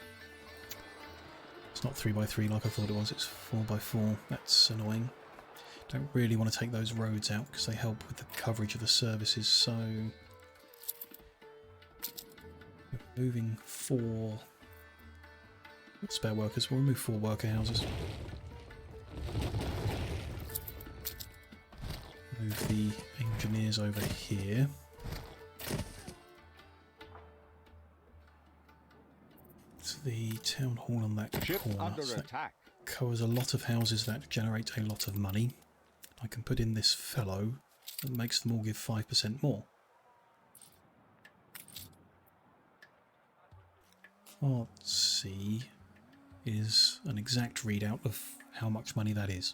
It's not 3x3 like I thought it was. It's 4x4. That's annoying. Don't really want to take those roads out because they help with the coverage of the services. So we're moving 4 spare workers. We'll remove 4 worker houses. Move the engineers over here. So the town hall on that Ship corner. under So that attack. covers a lot of houses that generate a lot of money. I can put in this fellow that makes them all give 5% more. Part C is an exact readout of how much money that is.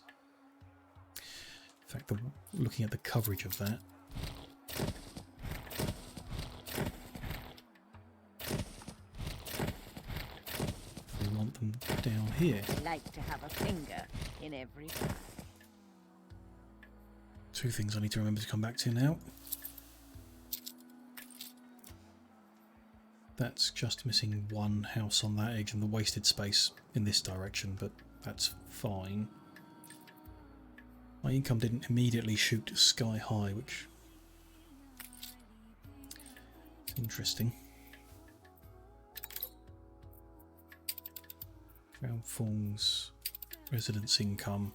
In fact, looking at the coverage of that, we want them down here. I like to have a finger in every pie. 2 things I need to remember to come back to now. That's just missing 1 house on that edge and the wasted space in this direction, but that's fine. My income didn't immediately shoot sky high, which is interesting. Ground Falls, residence income.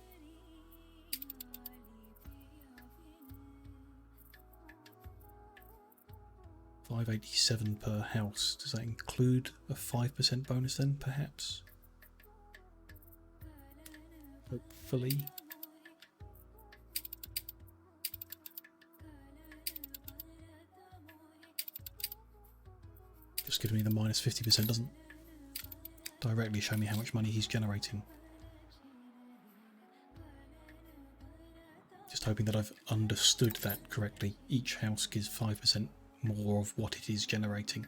$587 per house. Does that include a 5% bonus then, perhaps? Hopefully. Just gives me the minus 50%, doesn't directly show me how much money he's generating. Just hoping that I've understood that correctly. Each house gives 5% more of what it is generating.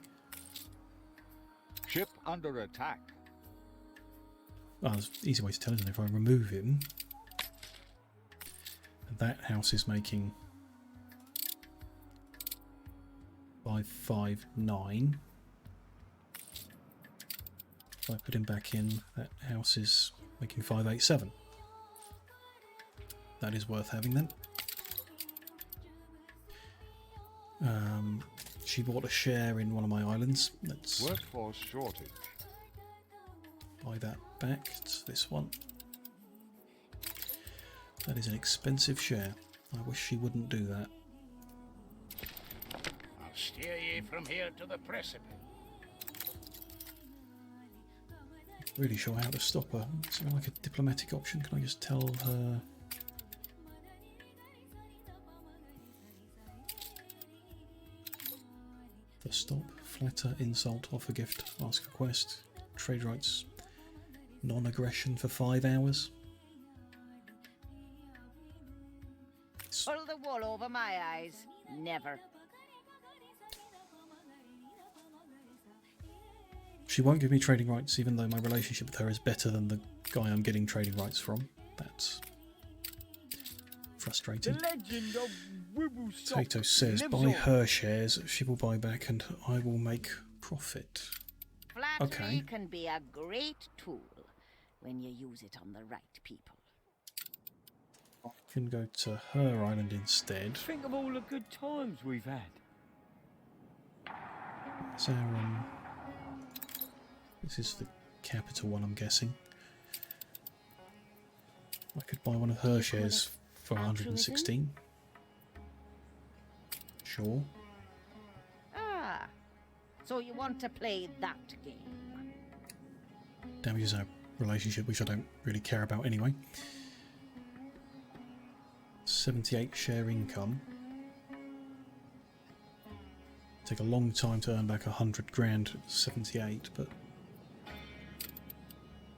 Ship under attack. Well, there's an easy way to tell, isn't it? If I remove him, that house is making 559. If I put him back in, that house is making 587. That is worth having then. She bought a share in one of my islands. Let's Workforce shortage. buy that back. It's this one. That is an expensive share. I wish she wouldn't do that. I'll steer ye from here to the precipice. Really sure how to stop her. Something like a diplomatic option. Can I just tell her? The stop, flatter, insult, offer gift, ask a quest, trade rights, non-aggression for 5 hours. Pull the wool over my eyes. Never. She won't give me trading rights even though my relationship with her is better than the guy I'm getting trading rights from. That's frustrating. The legend of Wibblestop Tato says, lives buy on. her shares, she will buy back and I will make profit. Flattery Okay. can be a great tool when you use it on the right people. I can go to her island instead. Think of all the good times we've had. So, this is the capital one, I'm guessing. I could buy one of her shares for 116. Sure. Ah, so you want to play that game? Damages our relationship, which I don't really care about anyway. 78 share income. Take a long time to earn back 100 grand at 78, but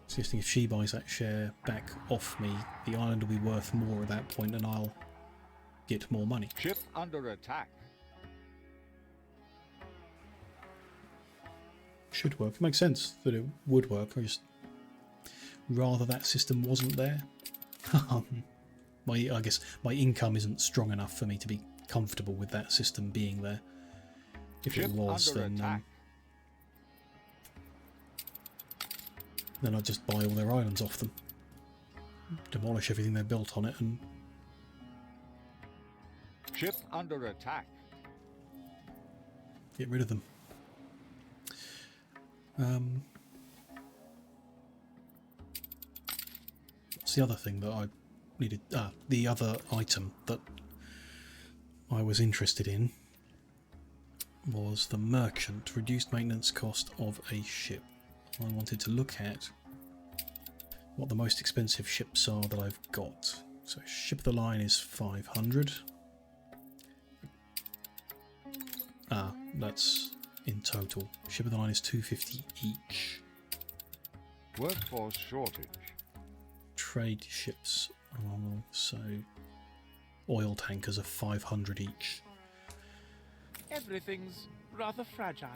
suggesting if she buys that share back off me, the island will be worth more at that point and I'll get more money. Ship under attack. Should work. It makes sense that it would work. I just rather that system wasn't there. I guess my income isn't strong enough for me to be comfortable with that system being there. If it was, then I'd just buy all their islands off them, demolish everything they built on it, and Ship under attack. get rid of them. What's the other thing that I needed? The other item that I was interested in was the merchant. Reduced maintenance cost of a ship. I wanted to look at what the most expensive ships are that I've got. So ship of the line is 500. That's in total. Ship of the line is 250 each. Workforce shortage. Trade ships are so oil tankers are 500 each. Everything's rather fragile.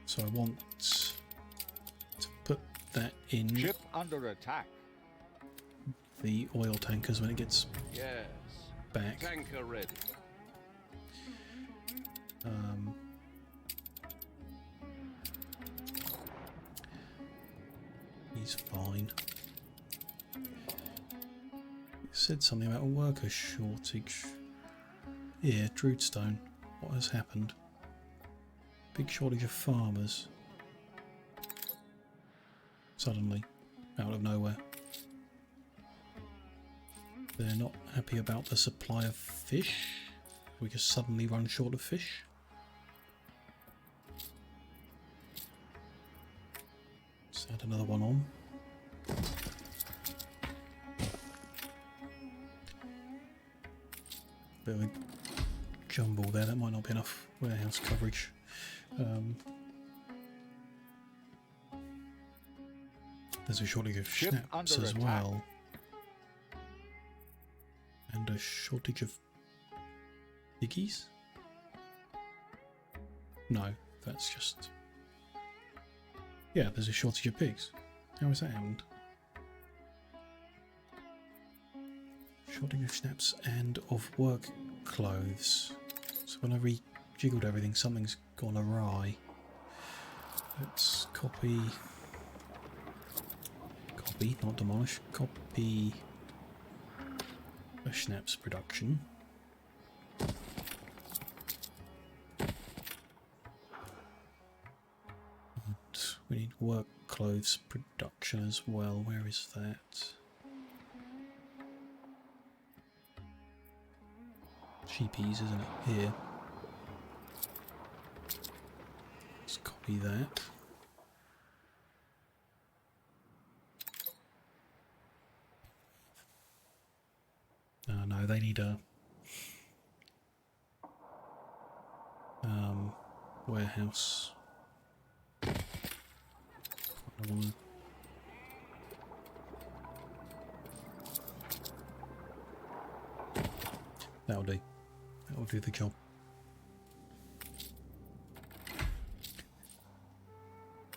So I want to put that in Ship under attack. the oil tankers when it gets Yes. back. Tanker ready. He's fine. It said something about a worker shortage. Yeah, Drudestone. What has happened? Big shortage of farmers. Suddenly, out of nowhere. They're not happy about the supply of fish. We just suddenly run short of fish. Let's add another one on. bit of a jumble there. That might not be enough warehouse coverage. There's a shortage of Ship schnapps under as attack. well. And a shortage of piggies? No, that's just... Yeah, there's a shortage of pigs. How has that happened? Shortage of schnapps and of work clothes. So when I rejiggled everything, something's gone awry. Let's copy, not demolish, copy a schnapps production. And we need work clothes production as well. Where is that? Sheepies, isn't it? Here. Let's copy that. No, they need a warehouse. That'll do. That'll do the job.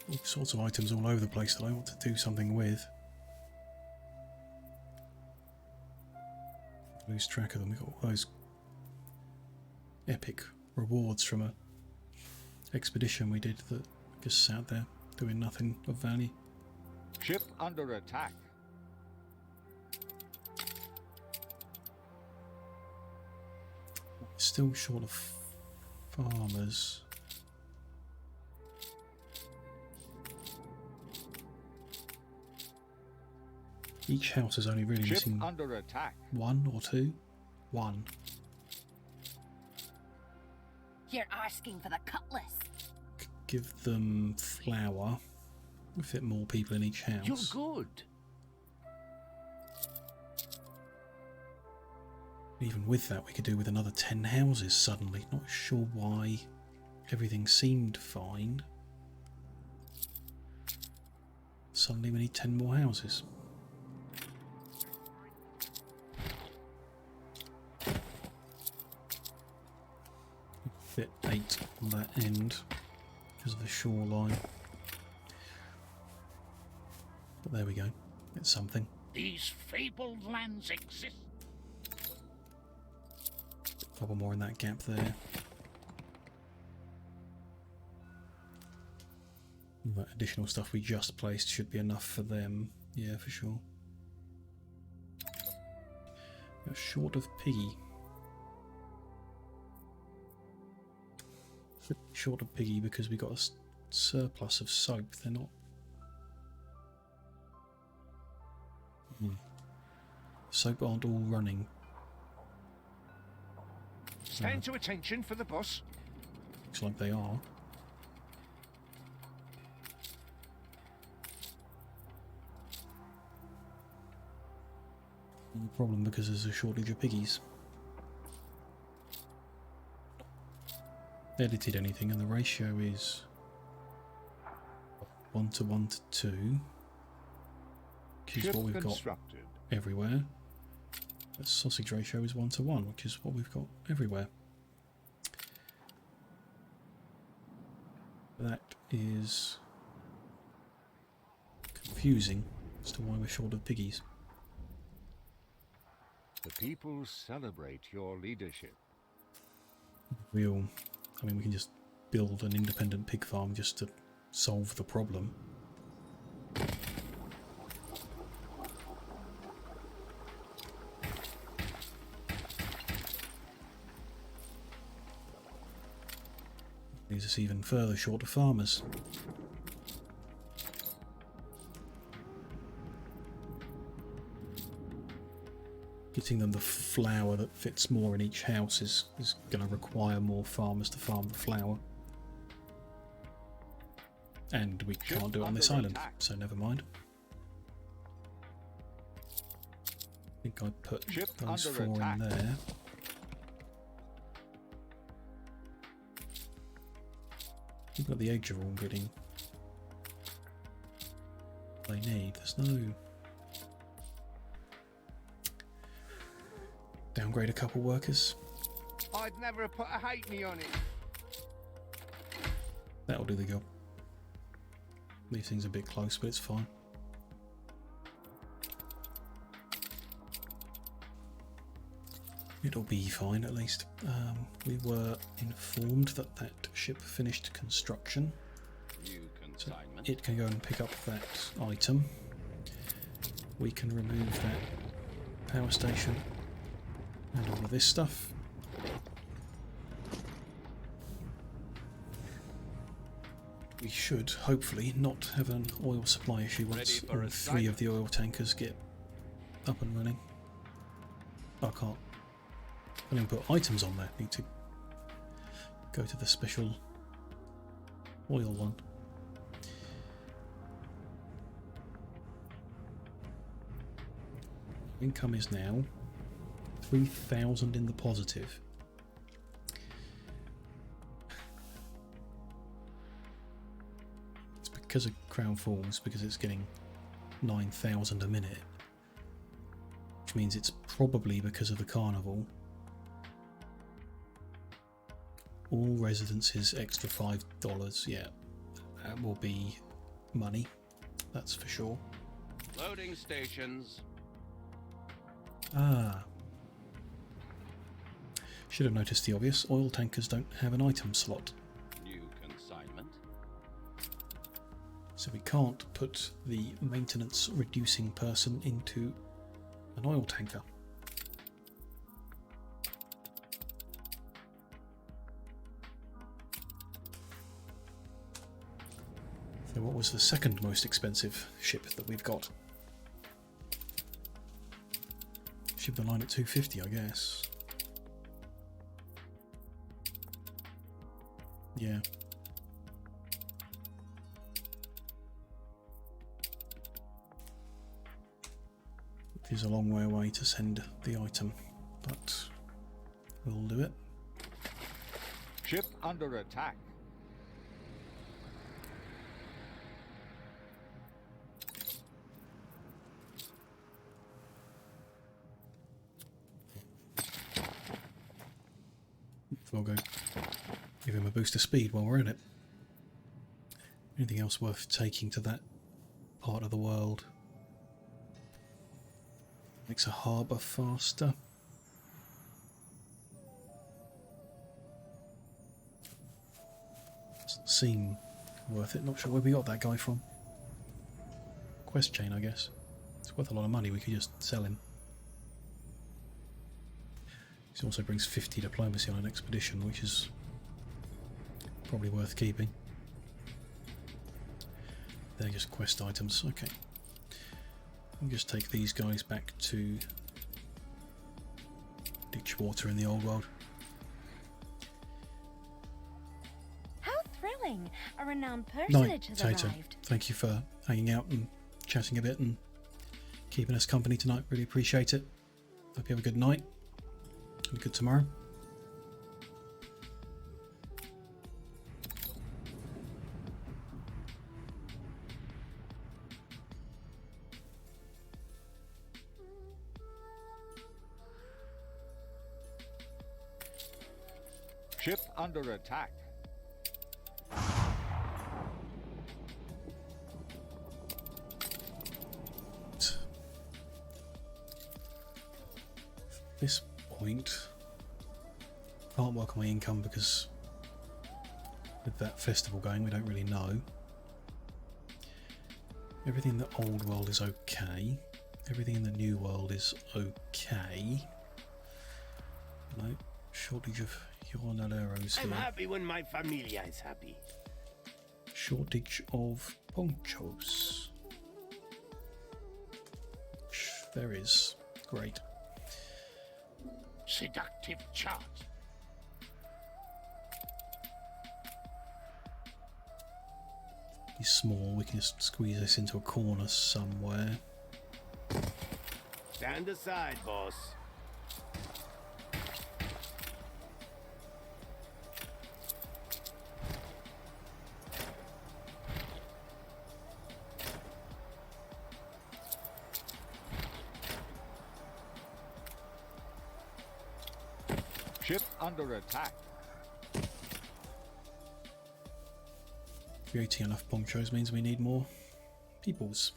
All sorts of items all over the place that I want to do something with. Lose track of them. We've got all those epic rewards from a expedition we did that just sat there doing nothing of value. Ship under attack. Still short of farmers. Each house is only really Ship missing under attack. one or two. One. You're asking for the cutlass. Give them flour. Fit more people in each house. You're good. Even with that, we could do with another 10 houses suddenly. Not sure why everything seemed fine. Suddenly we need 10 more houses. Fit 8 on that end because of the shoreline. But there we go. It's something. These fabled lands exist. A couple more in that gap there. That additional stuff we just placed should be enough for them. Yeah, for sure. We're short of piggy. Short of piggy because we got a surplus of soap. They're not. Soap aren't all running. Stand to attention for the boss. Looks like they are. No problem because there's a shortage of piggies. Edited anything and the ratio is 1 to 1 to 2, which is what we've got everywhere. The sausage ratio is 1 to 1, which is what we've got everywhere. That is confusing as to why we're short of piggies. The people celebrate your leadership. I mean, we can just build an independent pig farm just to solve the problem. Leaves us even further short of farmers. Getting them the flour that fits more in each house is going to require more farmers to farm the flour. And we can't do it on this island, so never mind. I think I put those 4 in there. Look at the eggs are all getting they need. There's no downgrade a couple workers. I'd never have put a halfpenny on it. That'll do the job. These things are a bit close, but it's fine. It'll be fine at least. We were informed that that ship finished construction. So it can go and pick up that item. We can remove that power station and all of this stuff. We should hopefully not have an oil supply issue once all 3 of the oil tankers get up and running. I can't even put items on there. Need to go to the special oil one. Income is now 3,000 in the positive. It's because of Crown Falls, because it's getting 9,000 a minute, which means it's probably because of the carnival. All residences extra $5. Yeah, that will be money, that's for sure. Loading stations. Ah. Should have noticed the obvious. Oil tankers don't have an item slot. New consignment. So we can't put the maintenance reducing person into an oil tanker. So what was the second most expensive ship that we've got? Ship of the line at 250, I guess. Yeah. It is a long way away to send the item, but we'll do it. Ship under attack. We'll go give him a boost of speed while we're in it. Anything else worth taking to that part of the world? Makes a harbour faster. Doesn't seem worth it. Not sure where we got that guy from. Quest chain, I guess. It's worth a lot of money. We could just sell him. This also brings 50 diplomacy on an expedition, which is probably worth keeping. They're just quest items. Okay. We'll just take these guys back to Ditchwater in the old world. How thrilling! A renowned personage has Tato. arrived. Thank you for hanging out and chatting a bit and keeping us company tonight. Really appreciate it. Hope you have a good night and a good tomorrow. Ship under attack. At this point, can't work on my income because with that festival going, we don't really know. Everything in the old world is okay. Everything in the new world is okay. No shortage of jornaleros I'm here. happy when my familia is happy. Shortage of ponchos. Which there is. Great. Seductive chart. He's small, we can just squeeze this into a corner somewhere. Stand aside, boss. Ship under attack. Creating enough ponchos means we need more peoples.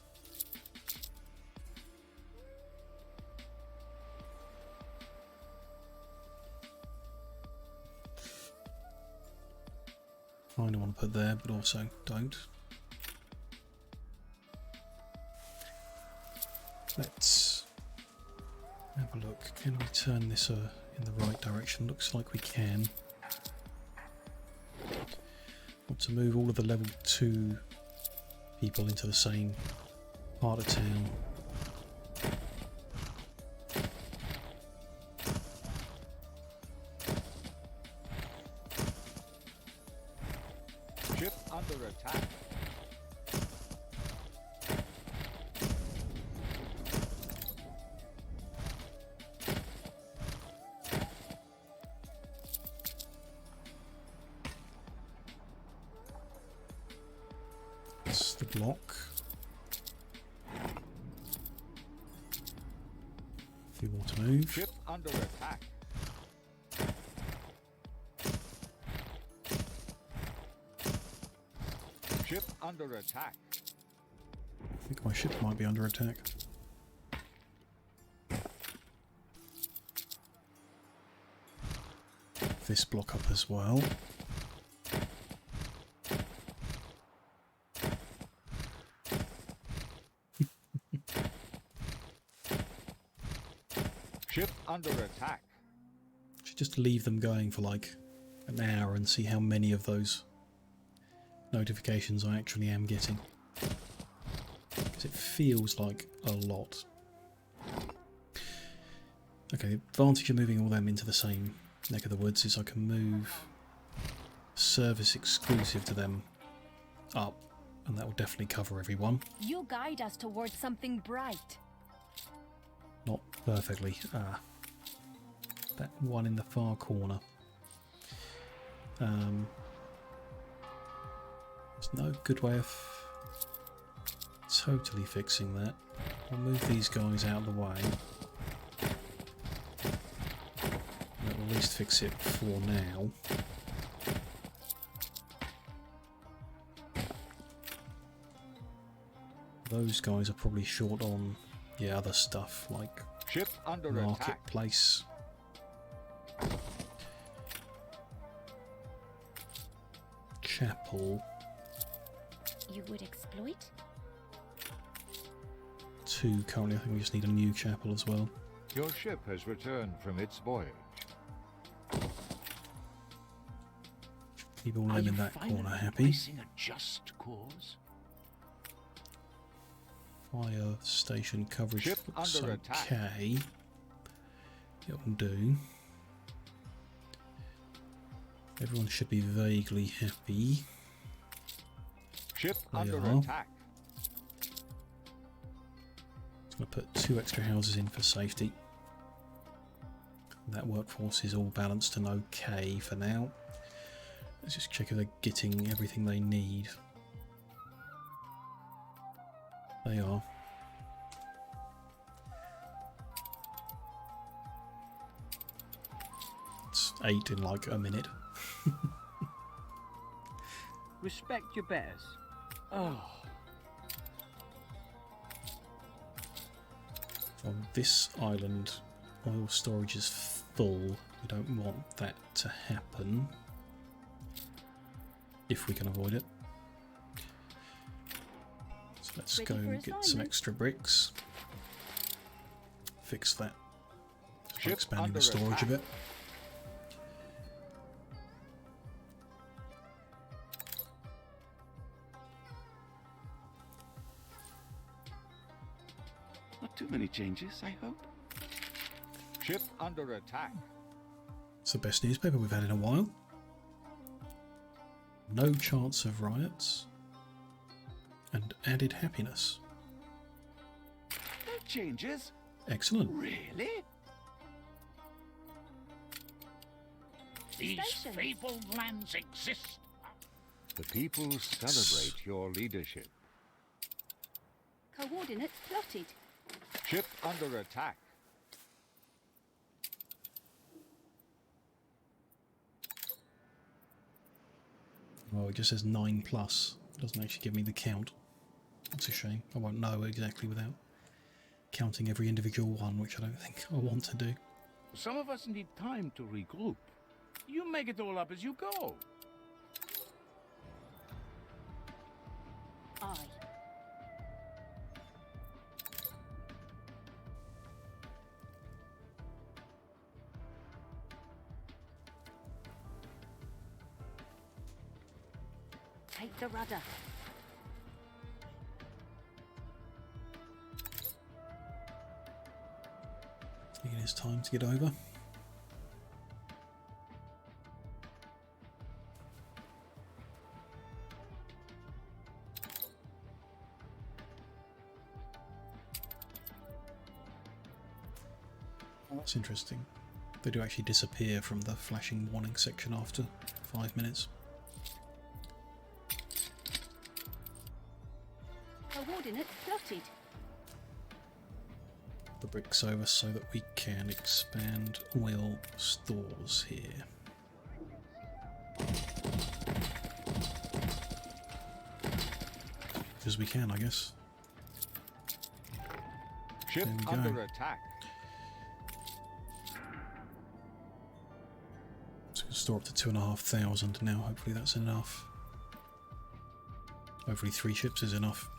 Kind of want to put there, but also don't. Let's have a look. Can we turn this in the right direction? Looks like we can. Want to move all of the level 2 people into the same part of town. Ship under attack. That's the block. A few more to move. Ship under attack. Ship under attack. I think my ship might be under attack. This block up as well. Ship under attack. Should just leave them going for like an hour and see how many of those notifications I actually am getting. Because it feels like a lot. Okay, the advantage of moving all them into the same neck of the woods is I can move service exclusive to them up, and that will definitely cover everyone. You guide us towards something bright. Not perfectly. That one in the far corner. There's no good way of totally fixing that. I'll move these guys out of the way. That will at least fix it for now. Those guys are probably short on, yeah, other stuff like Ship under marketplace. Chapel. You would exploit? 2 currently. I think we just need a new chapel as well. Your ship has returned from its voyage. Keep all them in that corner happy. Facing a just cause? Fire station coverage Ship looks under attack. okay. It'll do. Everyone should be vaguely happy. Ship They under are. attack. Just going to put 2 extra houses in for safety. That workforce is all balanced and okay for now. Let's just check if they're getting everything they need. They are. It's 8 in like a minute. Respect your betters. Oh, On this island, oil storage is full. We don't want that to happen. If we can avoid it. So let's Ready go for get some assignment. extra bricks. Fix that. Just by Ship expanding under the storage attack. a bit. Not too many changes, I hope. Ship under attack. It's the best newspaper we've had in a while. No chance of riots. And added happiness. No changes? Excellent. Really? These Station. fabled lands exist. The people celebrate your leadership. Coordinates plotted. Ship under attack. Oh, it just says 9 plus. It doesn't actually give me the count. That's a shame. I won't know exactly without counting every individual one, which I don't think I want to do. Some of us need time to regroup. You make it all up as you go. Aye. Take the rudder. I think it is time to get over. Oh, that's interesting. They do actually disappear from the flashing warning section after 5 minutes. Coordinate plotted. The bricks over so that we can expand oil stores here. Because we can, I guess. Ship There we go. under attack. So we can store up to 2,500 now. Hopefully that's enough. Hopefully 3 ships is enough.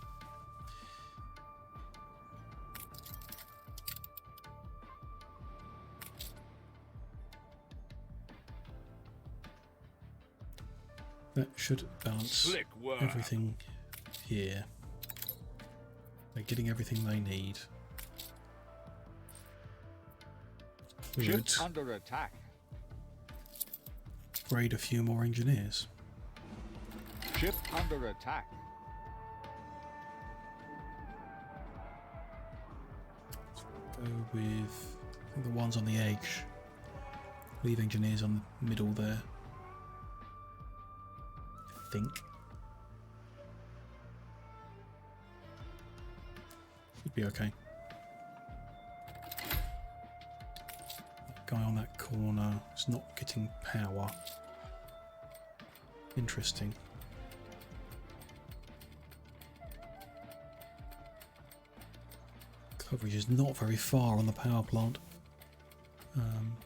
That should balance Slick work. everything here. They're getting everything they need. Ship Could under attack. raid a few more engineers. Ship under attack. Go with, I think, the ones on the edge. Leave engineers on the middle there. I think. Should be okay. That guy on that corner is not getting power. Interesting. Coverage is not very far on the power plant. Don't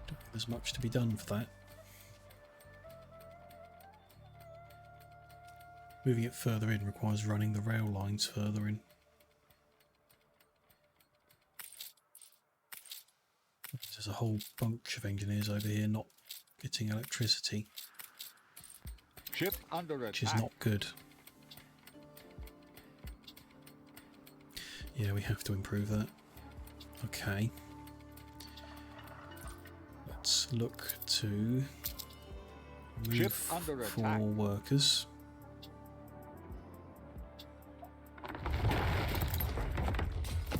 think there's much to be done for that. Moving it further in requires running the rail lines further in. There's a whole bunch of engineers over here not getting electricity, Ship under which is attack. not good. Yeah, we have to improve that. Okay. Let's look to Ship move under for attack. workers.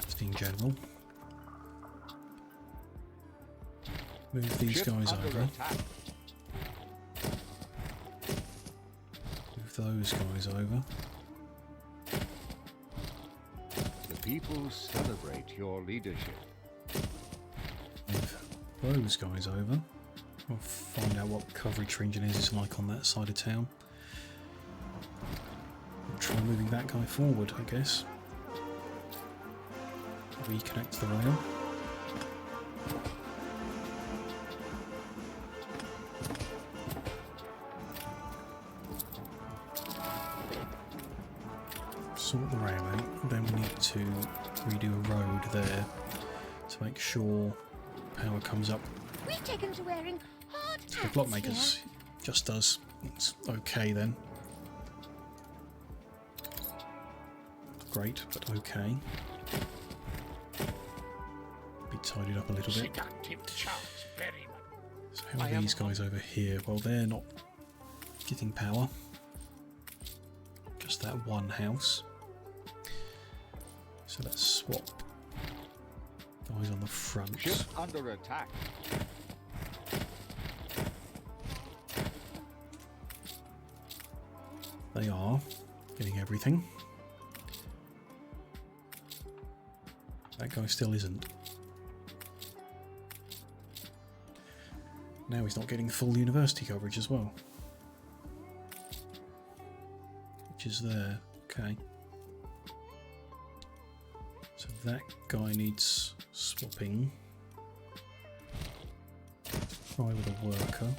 Just in general. Move these Ship guys under over. attack. Move those guys over. The people celebrate your leadership. Move those guys over. We'll find out what coverage for engineers is like on that side of town. We'll try moving that guy forward, I guess. Reconnect the rail. Sort the rail out. Then we need to redo a road there to make sure power comes up. We've taken to wearing hard The hats block makers here. just does. It's okay then. Great, but okay. Be tidied up a little bit. Seductive charms, very much. So how are these guys over here? Well, they're not getting power. Just that one house. So let's swap guys on the front. Ship under attack. They are getting everything. That guy still isn't. Now he's not getting full university coverage as well. Which is there. Okay. So that guy needs swapping. Try with a worker.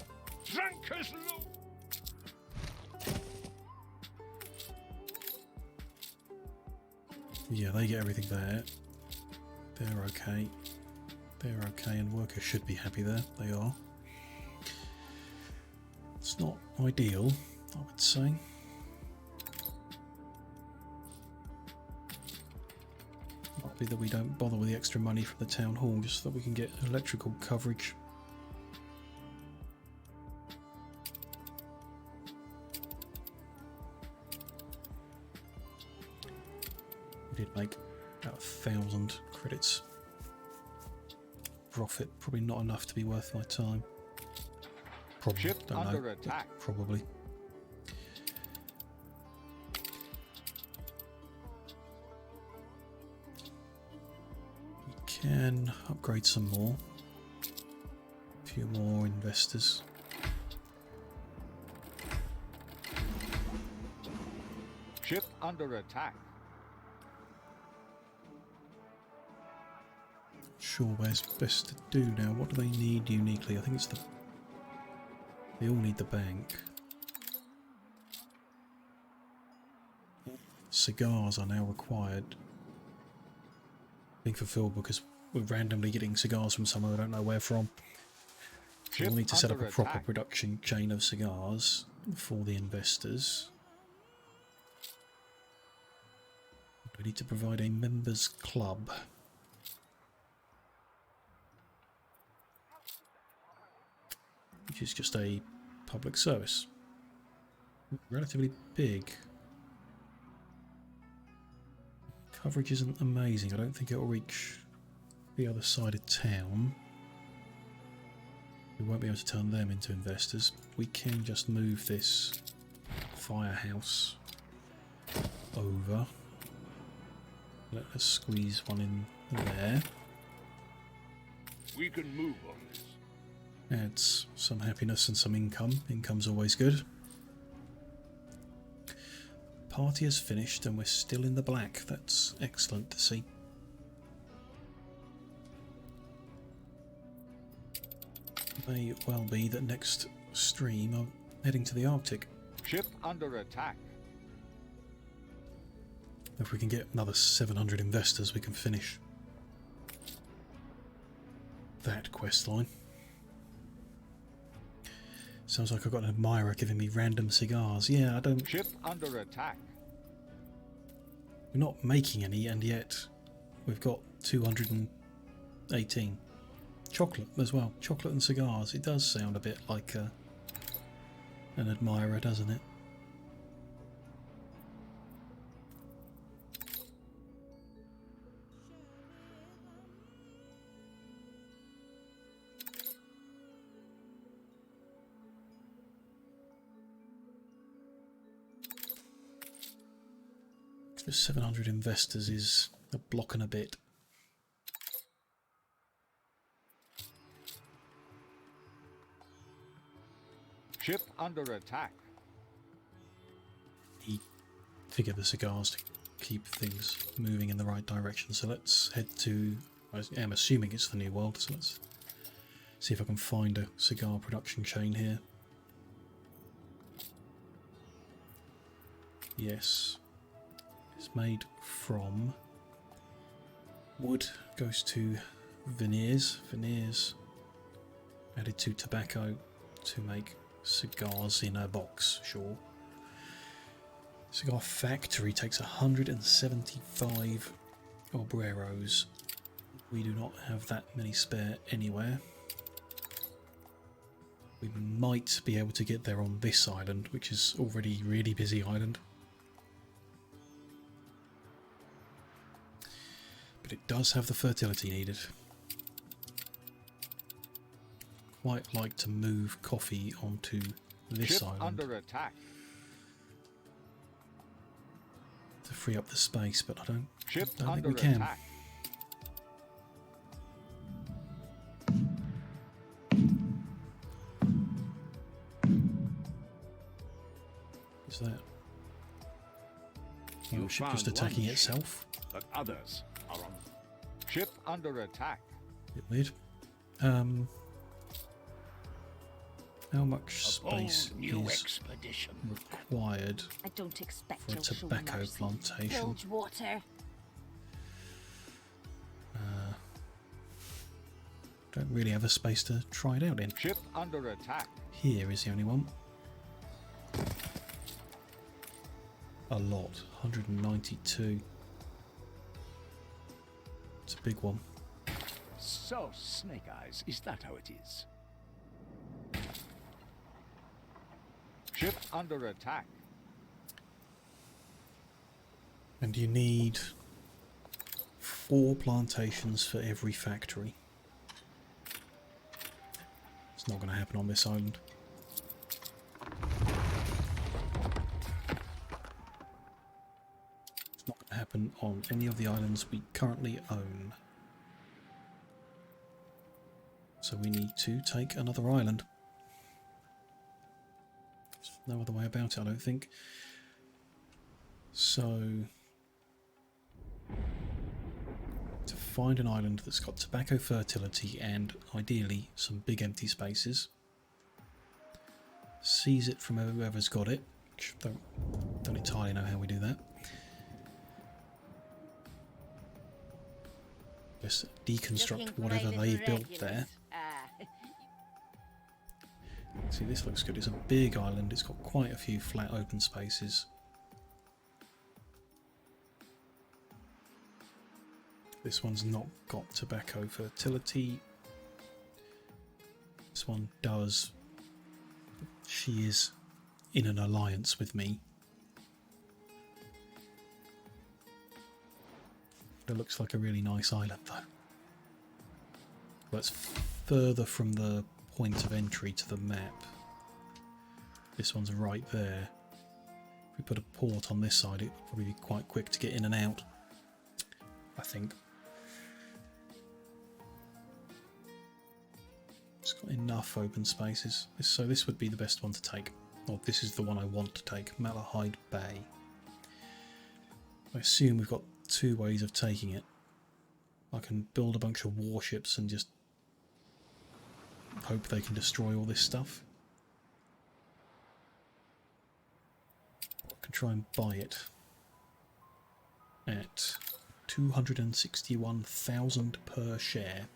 Yeah, they get everything there. They're okay. They're okay, and workers should be happy there. They are. It's not ideal, I would say. Might be that we don't bother with the extra money from the town hall, just so that we can get electrical coverage. We did make about 1,000 credits profit. Probably not enough to be worth my time. Probably. Ship Don't under know. attack. Probably. We can upgrade some more. A few more investors. Ship under attack. Sure, where's best to do now? What do they need uniquely? I think it's the... They all need the bank. Cigars are now required. Being fulfilled because we're randomly getting cigars from somewhere I don't know where from. So we'll need to set up a proper production chain of cigars for the investors. We need to provide a members club. Which is just a public service. Relatively big. Coverage isn't amazing. I don't think it'll reach the other side of town. We won't be able to turn them into investors. We can just move this firehouse over. Let's squeeze one in there. We can move on this. Adds some happiness and some income. Income's always good. Party has finished and we're still in the black. That's excellent to see. May well be that next stream I'm heading to the Arctic. Ship under attack. If we can get another 700 investors, we can finish that quest line. Sounds like I've got an admirer giving me random cigars. Yeah, I don't... Ship under attack. We're not making any, and yet we've got 218. Chocolate as well. Chocolate and cigars. It does sound a bit like an admirer, doesn't it? The 700 investors is a block and a bit. Ship under attack. He figured the cigars to keep things moving in the right direction. So let's head to... I'm assuming it's the New World, so let's see if I can find a cigar production chain here. Yes. It's made from wood, goes to veneers, added to tobacco to make cigars in a box, sure. Cigar factory takes 175 obreros. We do not have that many spare anywhere. We might be able to get there on this island, which is already a really busy island. But it does have the fertility needed. Quite like to move coffee onto this island under attack. to free up the space, but I don't think under we can. attack. Is that? You Oh, ship just found attacking one itself. but others are on. Ship under attack. Bit weird. How much space is expedition. required I don't expect for a you'll show tobacco mercy. plantation? Bilge water. Don't really have a space to try it out in. Ship under attack. Here is the only one. A lot. 192. It's a big one. So, Snake Eyes, is that how it is? Ship under attack. And you need 4 plantations for every factory. It's not going to happen on this island. It's not going to happen on any of the islands we currently own. So we need to take another island. There's no other way about it, I don't think. So, to find an island that's got tobacco fertility and ideally some big empty spaces, seize it from whoever's got it. Don't entirely know how we do that. Just deconstruct whatever they built there. See, this looks good. It's a big island. It's got quite a few flat open spaces. This one's not got tobacco fertility. This one does. She is in an alliance with me. It looks like a really nice island though. That's further from the point of entry to the map. This one's right there. If we put a port on this side, it'll probably be quite quick to get in and out, I think. It's got enough open spaces, so this would be the best one to take. Or this is the one I want to take, Malahide Bay. I assume we've got 2 ways of taking it. I can build a bunch of warships and just hope they can destroy all this stuff. I can try and buy it at 261,000 per share.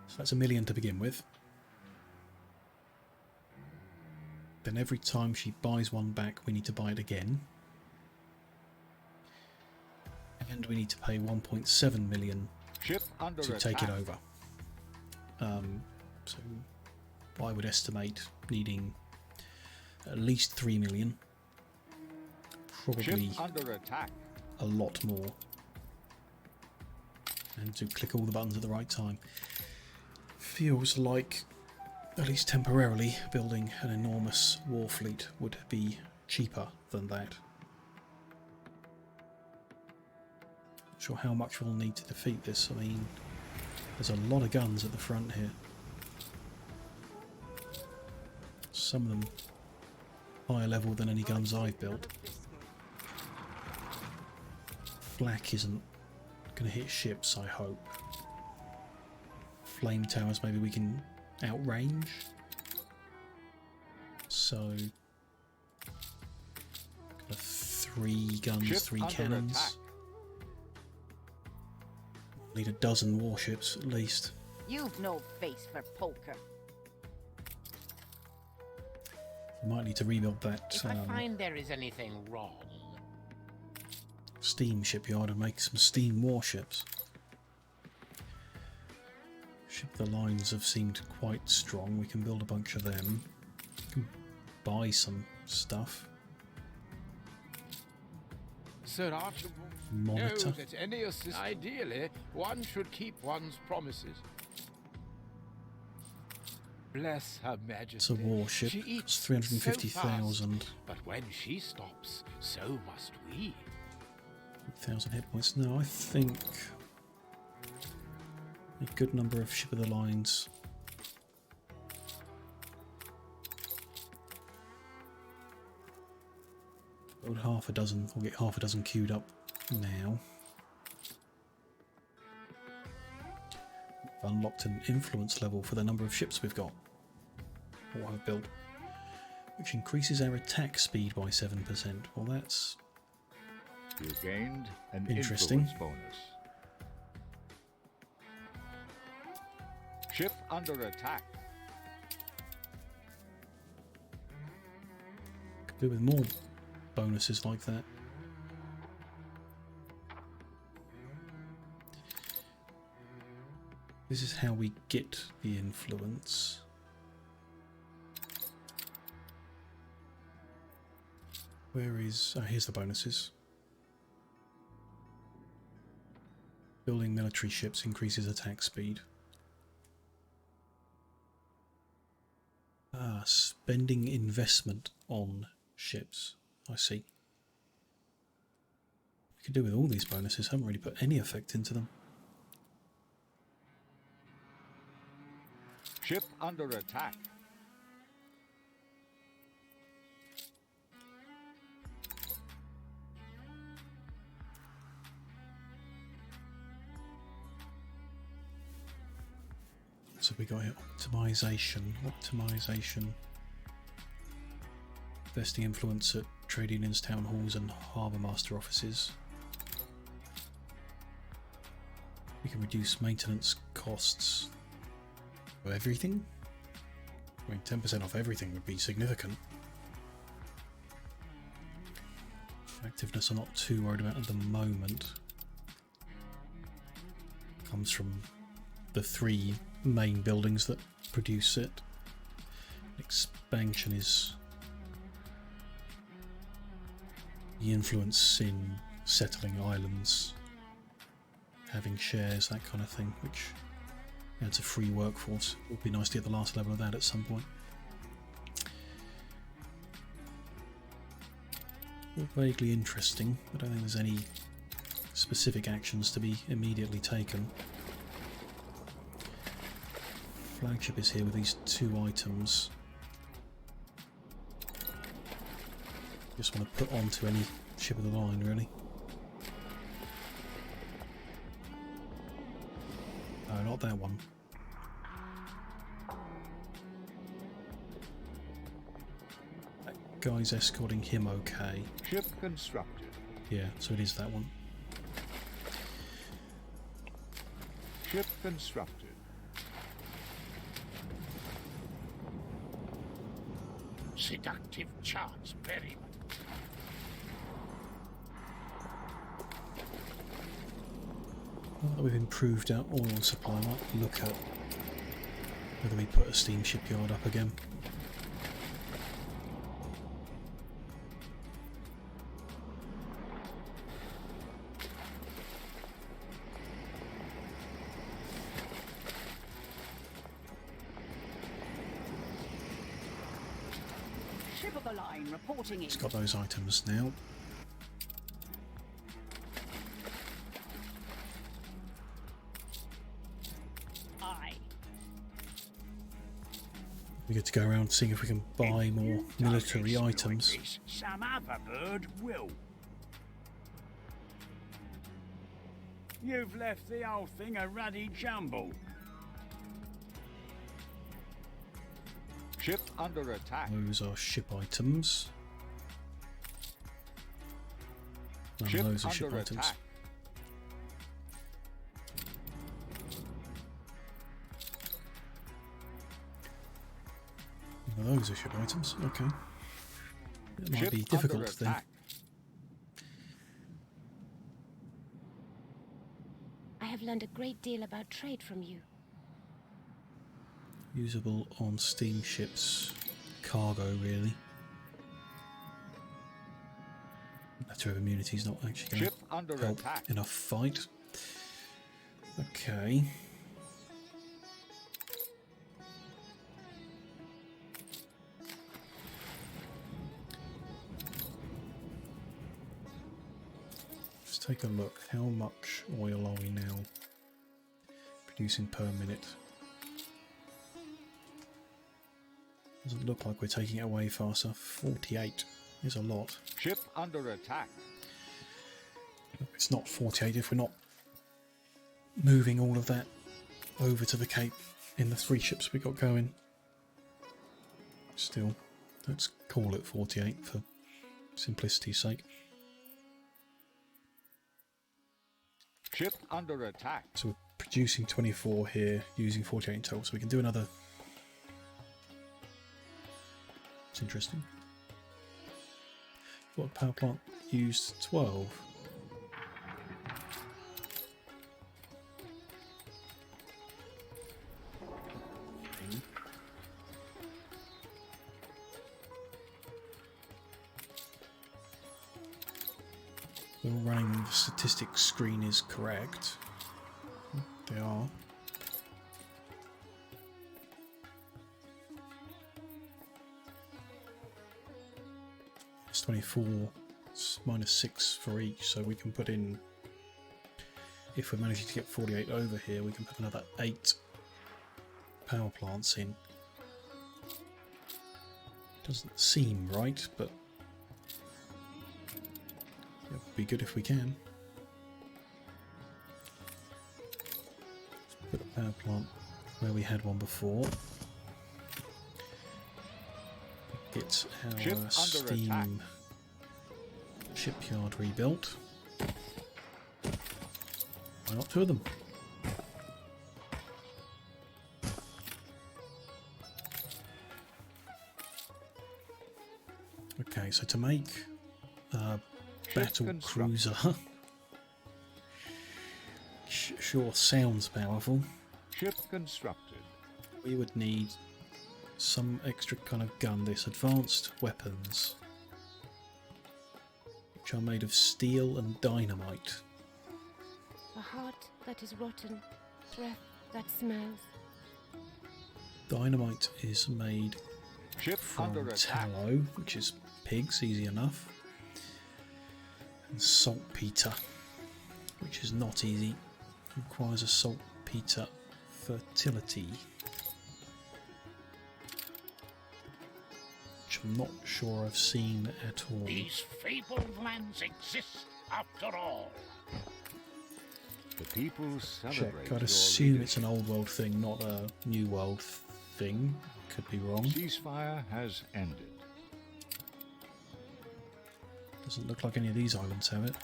So that's $1 million to begin with. Then every time she buys one back, we need to buy it again. And we need to pay 1.7 million Ship under to attack. take it over. So I would estimate needing at least 3 million. Probably Ship under attack. a lot more. And to click all the buttons at the right time. Feels like, at least temporarily, building an enormous war fleet would be cheaper than that. Not sure how much we'll need to defeat this. I mean, there's a lot of guns at the front here. Some of them higher level than any guns I've built. Flak isn't going to hit ships, I hope. Flame towers maybe we can outrange. So, got 3 guns, Ship 3 under cannons. attack. Need a dozen warships at least. You've no face for poker. We might need to rebuild that If I find there is anything wrong, steam shipyard and make some steam warships. Ship the lines have seemed quite strong. We can build a bunch of them. We can buy some stuff. Sir Archibald Monitor. knows that any assist. Ideally, one should keep one's promises. Bless Her Majesty. It's a warship. She It's eats 350,000. so fast, but when she stops, so must we. 1,000 hit points. No, I think a good number of ship of the lines. Build half a dozen, we'll get half a dozen queued up now. We've unlocked an influence level for the number of ships we've got, or I've built, which increases our attack speed by 7%. Well, that's You gained an interesting. influence bonus. Ship under attack. Could do with more bonuses like that. This is how we get the influence. Where is... oh, here's the bonuses. Building military ships increases attack speed. Ah, spending investment on ships. I see. We could do with all these bonuses. Haven't really put any effect into them. Ship under attack. So we got here, optimization. Investing influence at trade unions, town halls and harbour master offices. We can reduce maintenance costs for everything. I mean, 10% off everything would be significant. Effectiveness I'm not too worried about at the moment. Comes from the 3 main buildings that produce it. Expansion is the influence in settling islands, having shares, that kind of thing, which adds a free workforce. It would be nice to get the last level of that at some point. All vaguely interesting. I don't think there's any specific actions to be immediately taken. Flagship is here with these 2 items. Just want to put onto any ship of the line, really. No, not that one. That guy's escorting him okay. Ship constructed. Yeah, so it is that one. Ship constructed. Seductive charts, very. Now that we've improved our oil supply, I might look at whether we put a steam shipyard up again. Ship of the line reporting in. It's got those items now. Aye. We get to go around seeing if we can buy more military items. Some other bird will. You've left the whole thing a ruddy jumble. Ship under attack. Those are ship items. None Ship of those are under ship items. attack. None of those are ship items. Okay. It might Ship be difficult under then. attack. I have learned a great deal about trade from you. Usable on steamships. Cargo, really. Letter of immunity is not actually going Ship under to help attack. in a fight. Okay. Let's take a look. How much oil are we now producing per minute? Doesn't look like we're taking it away faster. 48. is a lot. Ship under attack. It's not 48 if we're not moving all of that over to the Cape in the 3 ships we got going. Still, let's call it 48 for simplicity's sake. Ship under attack. So we're producing 24 here, using 48 in total, so we can do another. It's interesting. What power plant used 12? We're running the statistics screen is correct. They are. It's 24, it's -6 for each, so we can put in, if we're managing to get 48 over here, we can put another 8 power plants in. Doesn't seem right, but it would be good if we can. Let's put a power plant where we had one before. Get our steam shipyard rebuilt. Why not 2 of them? Okay, so to make battle cruiser sure sounds powerful. Ship constructed. We would need some extra kind of gun. This advanced weapons, which are made of steel and dynamite. A heart that is rotten, breath that smells. Dynamite is made from tallow, which is pigs, easy enough. And saltpeter, which is not easy, requires a saltpeter fertility, which I'm not sure I've seen at all. These fabled lands exist after all. The people celebrate. Check. I'd assume it's an old world thing, not a new world thing. Could be wrong. Ceasefire has ended. Doesn't look like any of these islands have it.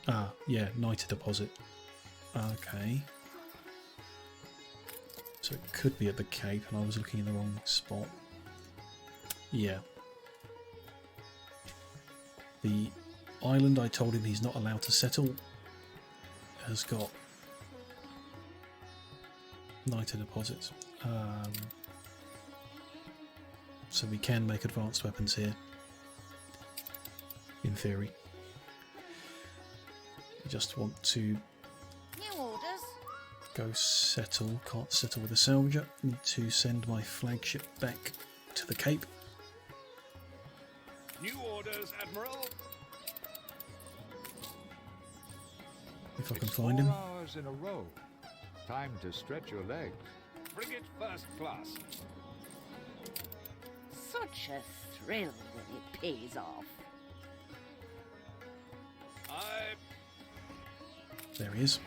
Ah, yeah, Niter deposit. Okay. So it could be at the Cape, and I was looking in the wrong spot. Yeah. The island I told him he's not allowed to settle has got Niter deposits. So we can make advanced weapons here. In theory. I just want to New orders. go settle. Can't settle with a salvager. Need to send my flagship back to the Cape. New orders, Admiral. If I can find him. 4 hours in a row. Time to stretch your legs. Frigate first class. Such a thrill when it pays off. There he is.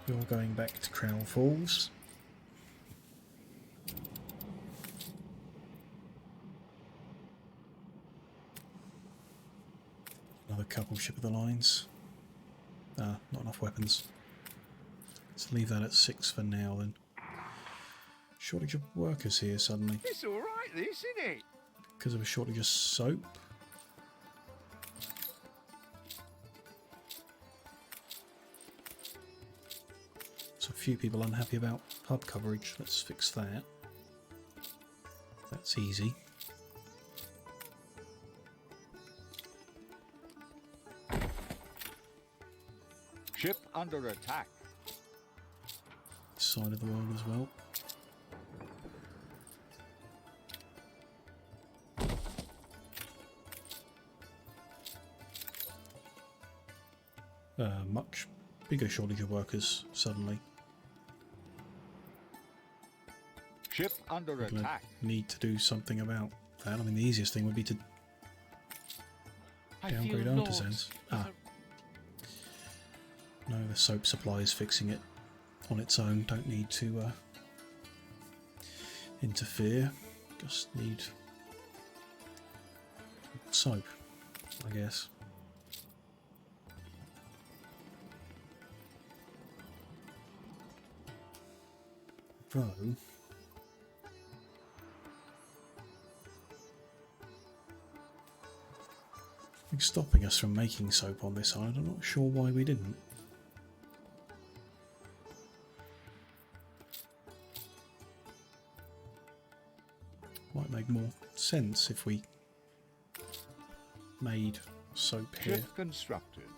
You're going back to Crown Falls. Another couple ship of the lines. Ah, not enough weapons. Let's leave that at 6 for now then. Shortage of workers here suddenly. It's all right, this, isn't it? Because of a shortage of soap. So a few people unhappy about pub coverage. Let's fix that. That's easy. Ship under attack. This side of the world as well. Much bigger shortage of workers suddenly. Ship under attack. Need to do something about that. I mean, the easiest thing would be to downgrade artisans. Ah. No, the soap supply is fixing it on its own. Don't need to interfere. Just need soap, I guess. Though, it's stopping us from making soap on this island. I'm not sure why we didn't. Might make more sense if we made soap here. Ship constructed.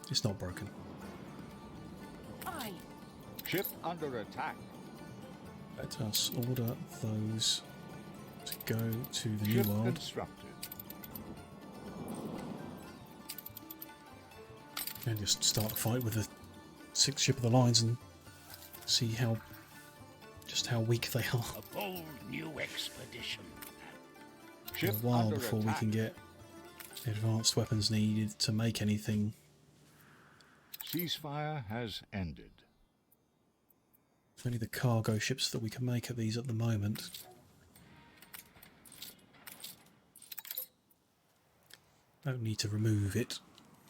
It's not broken. Aye. Ship under attack. Let us order those to go to the Ship new world. constructed. And just start a fight with the 6th ship of the lines and see how weak they are. A bold new expedition. For a while before we can get advanced weapons needed to make anything. Ceasefire has ended. It's only the cargo ships that we can make at these at the moment. Don't need to remove it.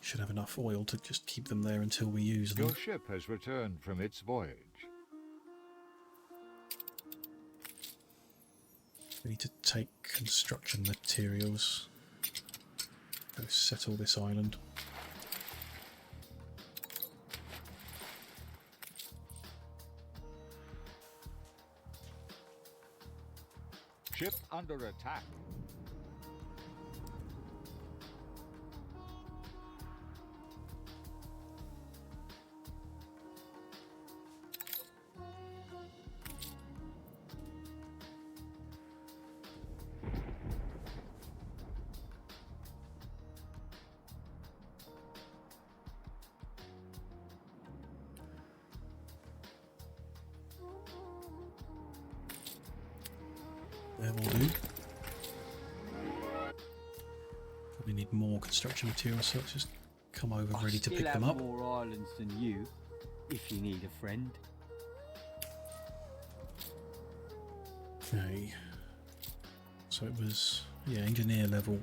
Should have enough oil to just keep them there until we use them. Your ship has returned from its voyage. We need to take construction materials. Go settle this island. Ship under attack. There will do. Probably need more construction materials, so let's just come over ready to pick them up. More islands than you, if you need a friend. Okay. So it was, yeah, engineer level.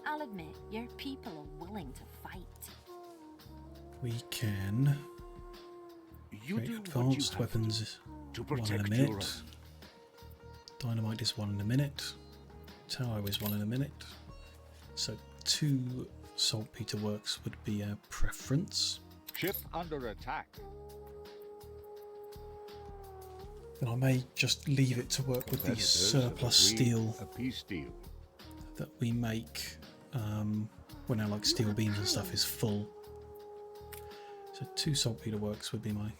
I'll admit, your people are willing to fight. We can You create do advanced weapons to 1 in a protect minute. Europe. Dynamite is 1 in a minute. Tower is 1 in a minute. So 2 saltpeter works would be our preference. Ship under attack. Then I may just leave it to work with the surplus steel A peace deal. that we make when our like steel beams and stuff is full. So 2 saltpeter works would be my...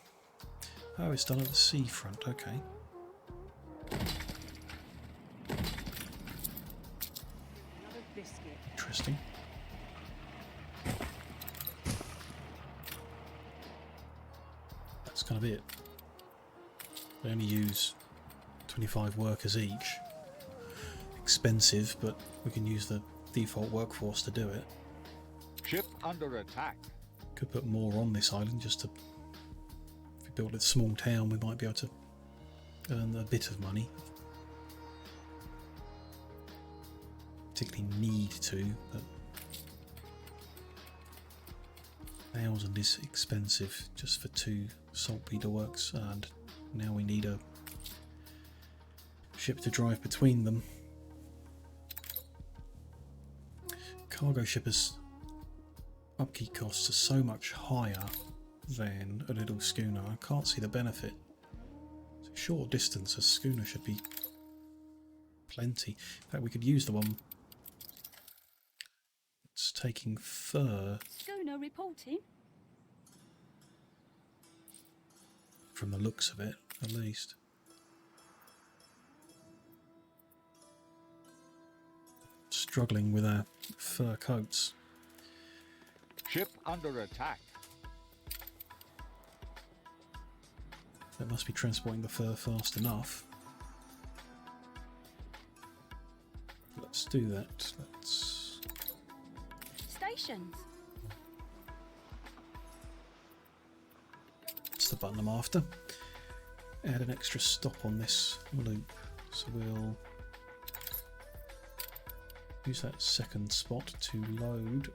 Oh, it's done at the seafront, okay. Another biscuit. Interesting. That's kind of it. They only use 25 workers each. Expensive, but we can use the default workforce to do it. Ship under attack. Could put more on this island just to... If we build a small town, we might be able to earn a bit of money. Particularly need to, but 1,000 is expensive just for 2 saltpeter works, and now we need a ship to drive between them. Cargo shippers' upkeep costs are so much higher than a little schooner. I can't see the benefit. So short distance, a schooner should be plenty. In fact, we could use the one that's taking fur. Schooner reporting. From the looks of it, at least. Struggling with our fur coats. Ship under attack. That must be transporting the fur fast enough. do that. Let's... Stations. That's the button I'm after. Add an extra stop on this loop. So we'll use that second spot to load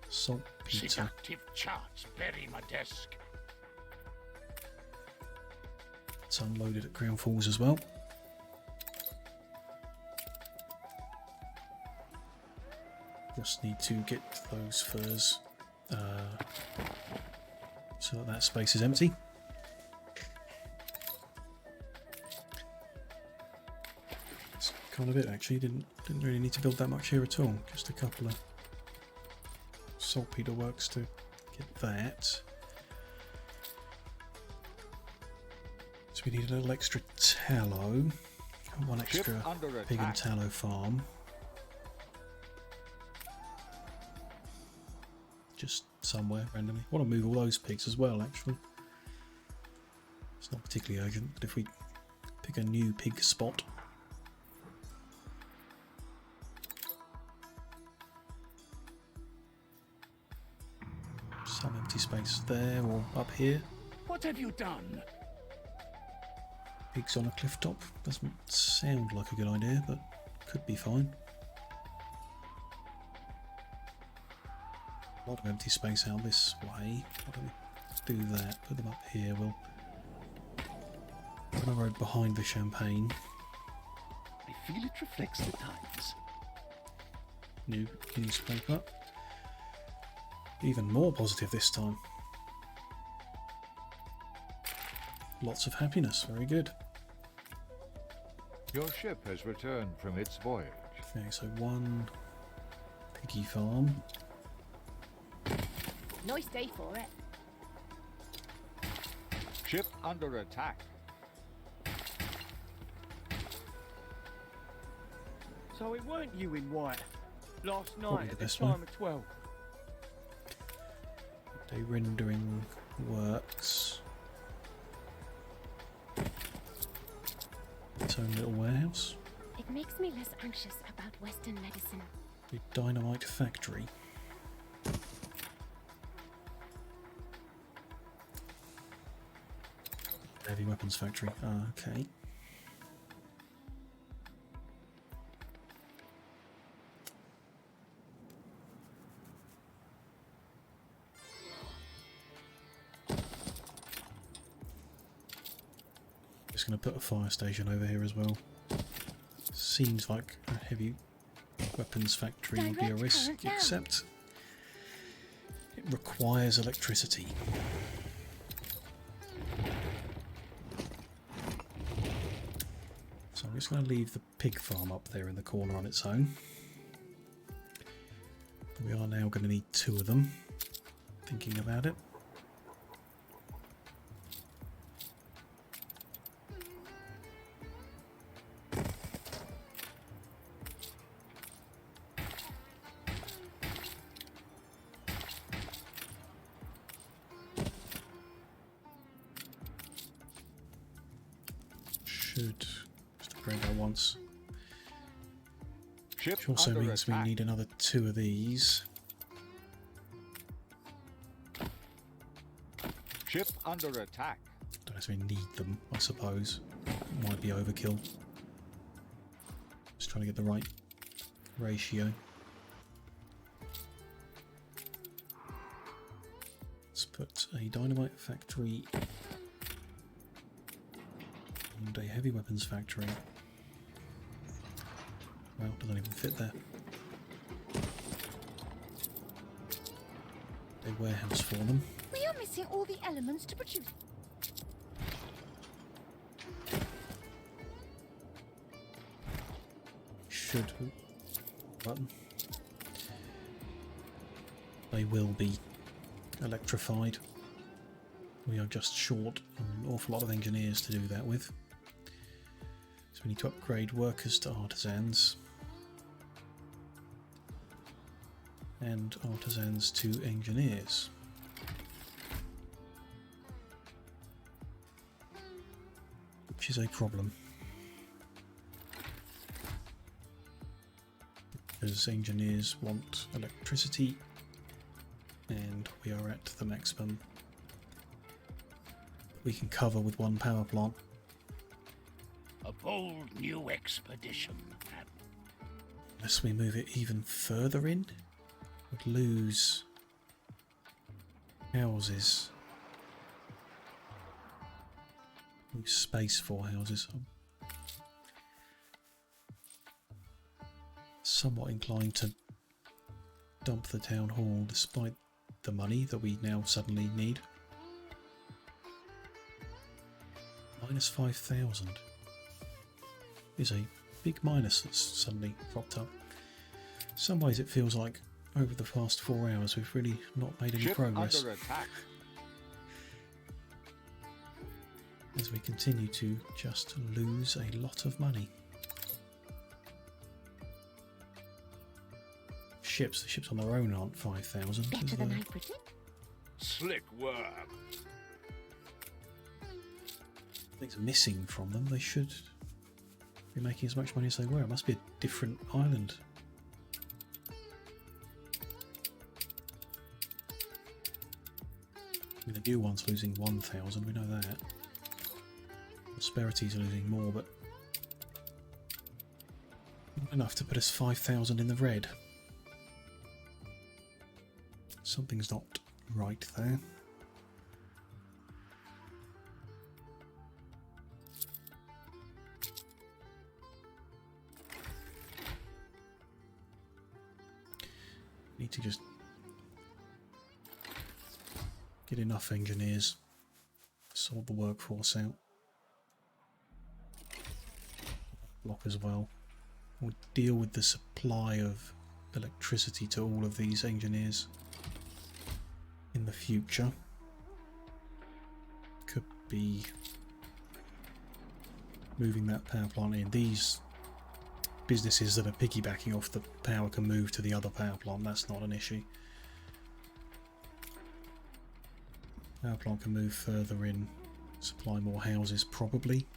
saltpeter. Seductive charts bury my desk. It's unloaded at ground falls as well. Just need to get those furs so that that space is empty. That's kind of it actually. Didn't really need to build that much here at all. Just a couple of saltpeter works to get that. So we need a little extra tallow. One extra pig and tallow farm. Just somewhere randomly. I want to move all those pigs as well actually. It's not particularly urgent, but if we pick a new pig spot. Some empty space there or up here. What have you done? Pigs on a cliff top. Doesn't sound like a good idea, but could be fine. A lot of empty space out this way. Why don't we do that? Put them up here. We'll run a road behind the champagne. I feel it reflects the times. New newspaper. Even more positive this time. Lots of happiness. Very good. Your ship has returned from its voyage. Okay, so one piggy farm. Nice day for it. Ship under attack. So it weren't you in white last Probably night the at the best time one. of 12. Day rendering works. Its own little warehouse. It makes me less anxious about Western medicine. The dynamite factory. Heavy weapons factory. Okay. Just going to put a fire station over here as well. Seems like a heavy weapons factory would be a risk, except it requires electricity. So I'm just going to leave the pig farm up there in the corner on its own. We are now going to need 2 of them, thinking about it. Should just upgrade that once. Which also means we need another 2 of these. Ship under attack. Don't necessarily need them, I suppose. Might be overkill. Just trying to get the right ratio. Let's put a dynamite factory and a heavy weapons factory. Well, doesn't even fit there. A warehouse for them. We are missing all the elements to produce. Should button. They will be electrified. We are just short an awful lot of engineers to do that with. So we need to upgrade workers to artisans. And artisans to engineers. Which is a problem. because engineers want electricity, and we are at the maximum we can cover with one power plant. A bold new expedition. Unless we move it even further in, we'd lose houses. Lose space for houses. I'm somewhat inclined to dump the town hall despite the money that we now suddenly need. Minus 5,000 is a big minus that's suddenly cropped up. In some ways it feels like over the past 4 hours we've really not made any progress. Under attack. As we continue to just lose a lot of money. The ships on their own aren't 5,000. Better than I predict. Slick work. Things are missing from them. They should be making as much money as they were. It must be a different island. I mean, the new one's losing 1,000, we know that. Prosperity's losing more, but not enough to put us 5,000 in the red. Something's not right there. Need to just get enough engineers to sort the workforce out. Block as well. We'll deal with the supply of electricity to all of these engineers in the future. Could be moving that power plant in. These businesses that are piggybacking off the power can move to the other power plant. That's not an issue. Power plant can move further in, supply more houses probably.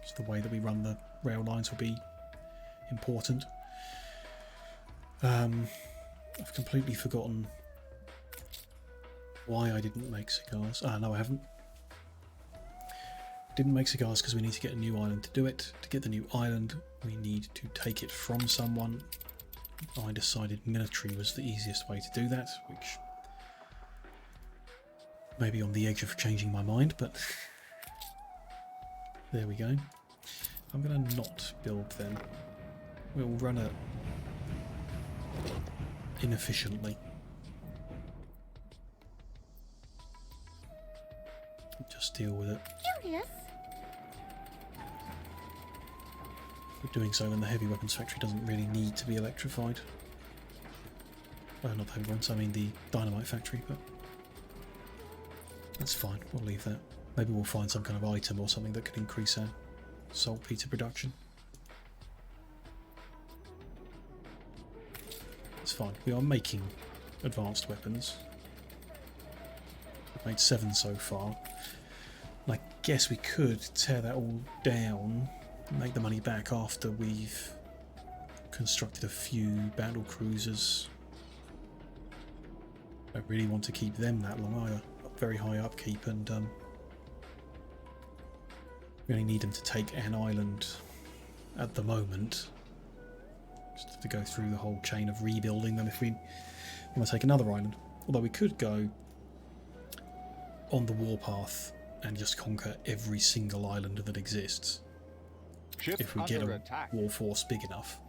Just the way that we run the rail lines will be important. I've completely forgotten why I didn't make cigars. No, I haven't. Didn't make cigars because we need to get a new island to do it. To get the new island, we need to take it from someone. I decided military was the easiest way to do that, which may be on the edge of changing my mind, but there we go. I'm going to not build them. We'll run it inefficiently. Just deal with it. Curious. We're doing so when the heavy weapons factory doesn't really need to be electrified. Not the heavy weapons, I mean the dynamite factory, but that's fine, we'll leave that. Maybe we'll find some kind of item or something that could increase our saltpeter production. It's fine, we are making advanced weapons. We've made 7 so far. And I guess we could tear that all down, make the money back after we've constructed a few battle cruisers. I don't really want to keep them that long either. Very high upkeep, and we only need them to take an island at the moment. Just have to go through the whole chain of rebuilding them if we want to take another island. Although we could go on the warpath and just conquer every single island that exists. Ship if we get a attack. war force big enough.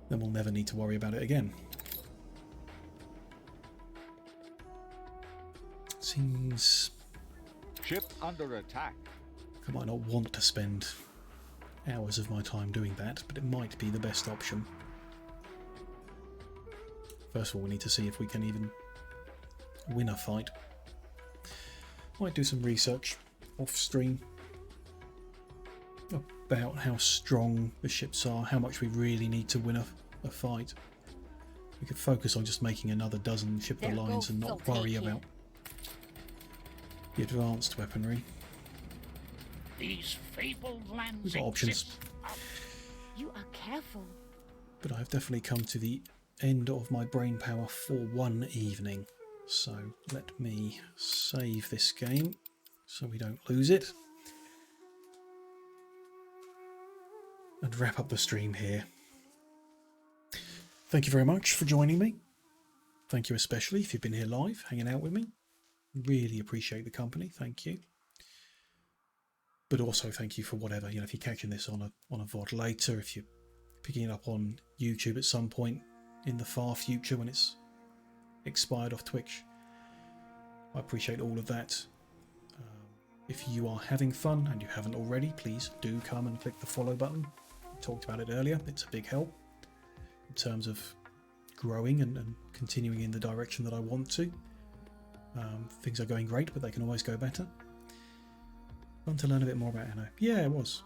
Then we'll never need to worry about it again. Seems Ship under attack. I might not want to spend hours of my time doing that, but it might be the best option. First of all, we need to see if we can even win a fight. Might do some research off stream about how strong the ships are, how much we really need to win a fight. We could focus on just making another dozen ship lines and not worry about the advanced weaponry. These fabled lands We've got options. You are careful. But I've definitely come to the end of my brain power for one evening. So let me save this game so we don't lose it. And wrap up the stream here. Thank you very much for joining me. Thank you especially if you've been here live, hanging out with me. Really appreciate the company, thank you. But also thank you for whatever, if you're catching this on a VOD later, if you're picking it up on YouTube at some point in the far future when it's expired off Twitch. I appreciate all of that. If you are having fun and you haven't already, please do come and click the follow button. I talked about it earlier. It's a big help in terms of growing and continuing in the direction that I want to. Things are going great, but they can always go better. Fun to learn a bit more about Anno. Yeah, it was.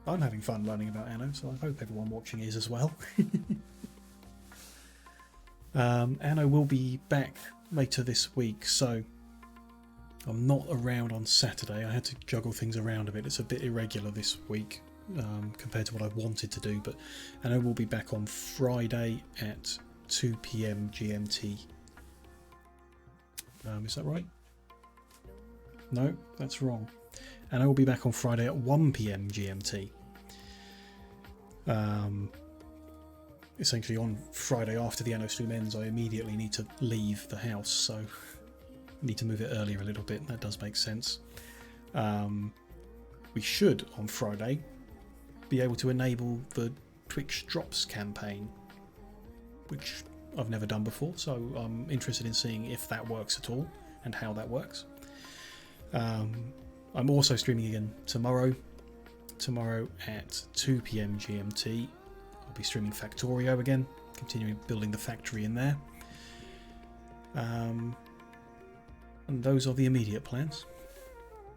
I'm having fun learning about Anno, so I hope everyone watching is as well. Anno will be back later this week, so I'm not around on Saturday. I had to juggle things around a bit. It's a bit irregular this week compared to what I wanted to do, but Anno will be back on Friday at 2 PM GMT. Is that right? No, that's wrong. And I will be back on Friday at 1 PM GMT. Essentially on Friday after the Anno stream ends, I immediately need to leave the house, so I need to move it earlier a little bit. That does make sense. We should on Friday be able to enable the Twitch Drops campaign, which I've never done before, so I'm interested in seeing if that works at all and how that works. I'm also streaming again tomorrow at 2 PM GMT. I'll be streaming Factorio again, continuing building the factory in there. And those are the immediate plans.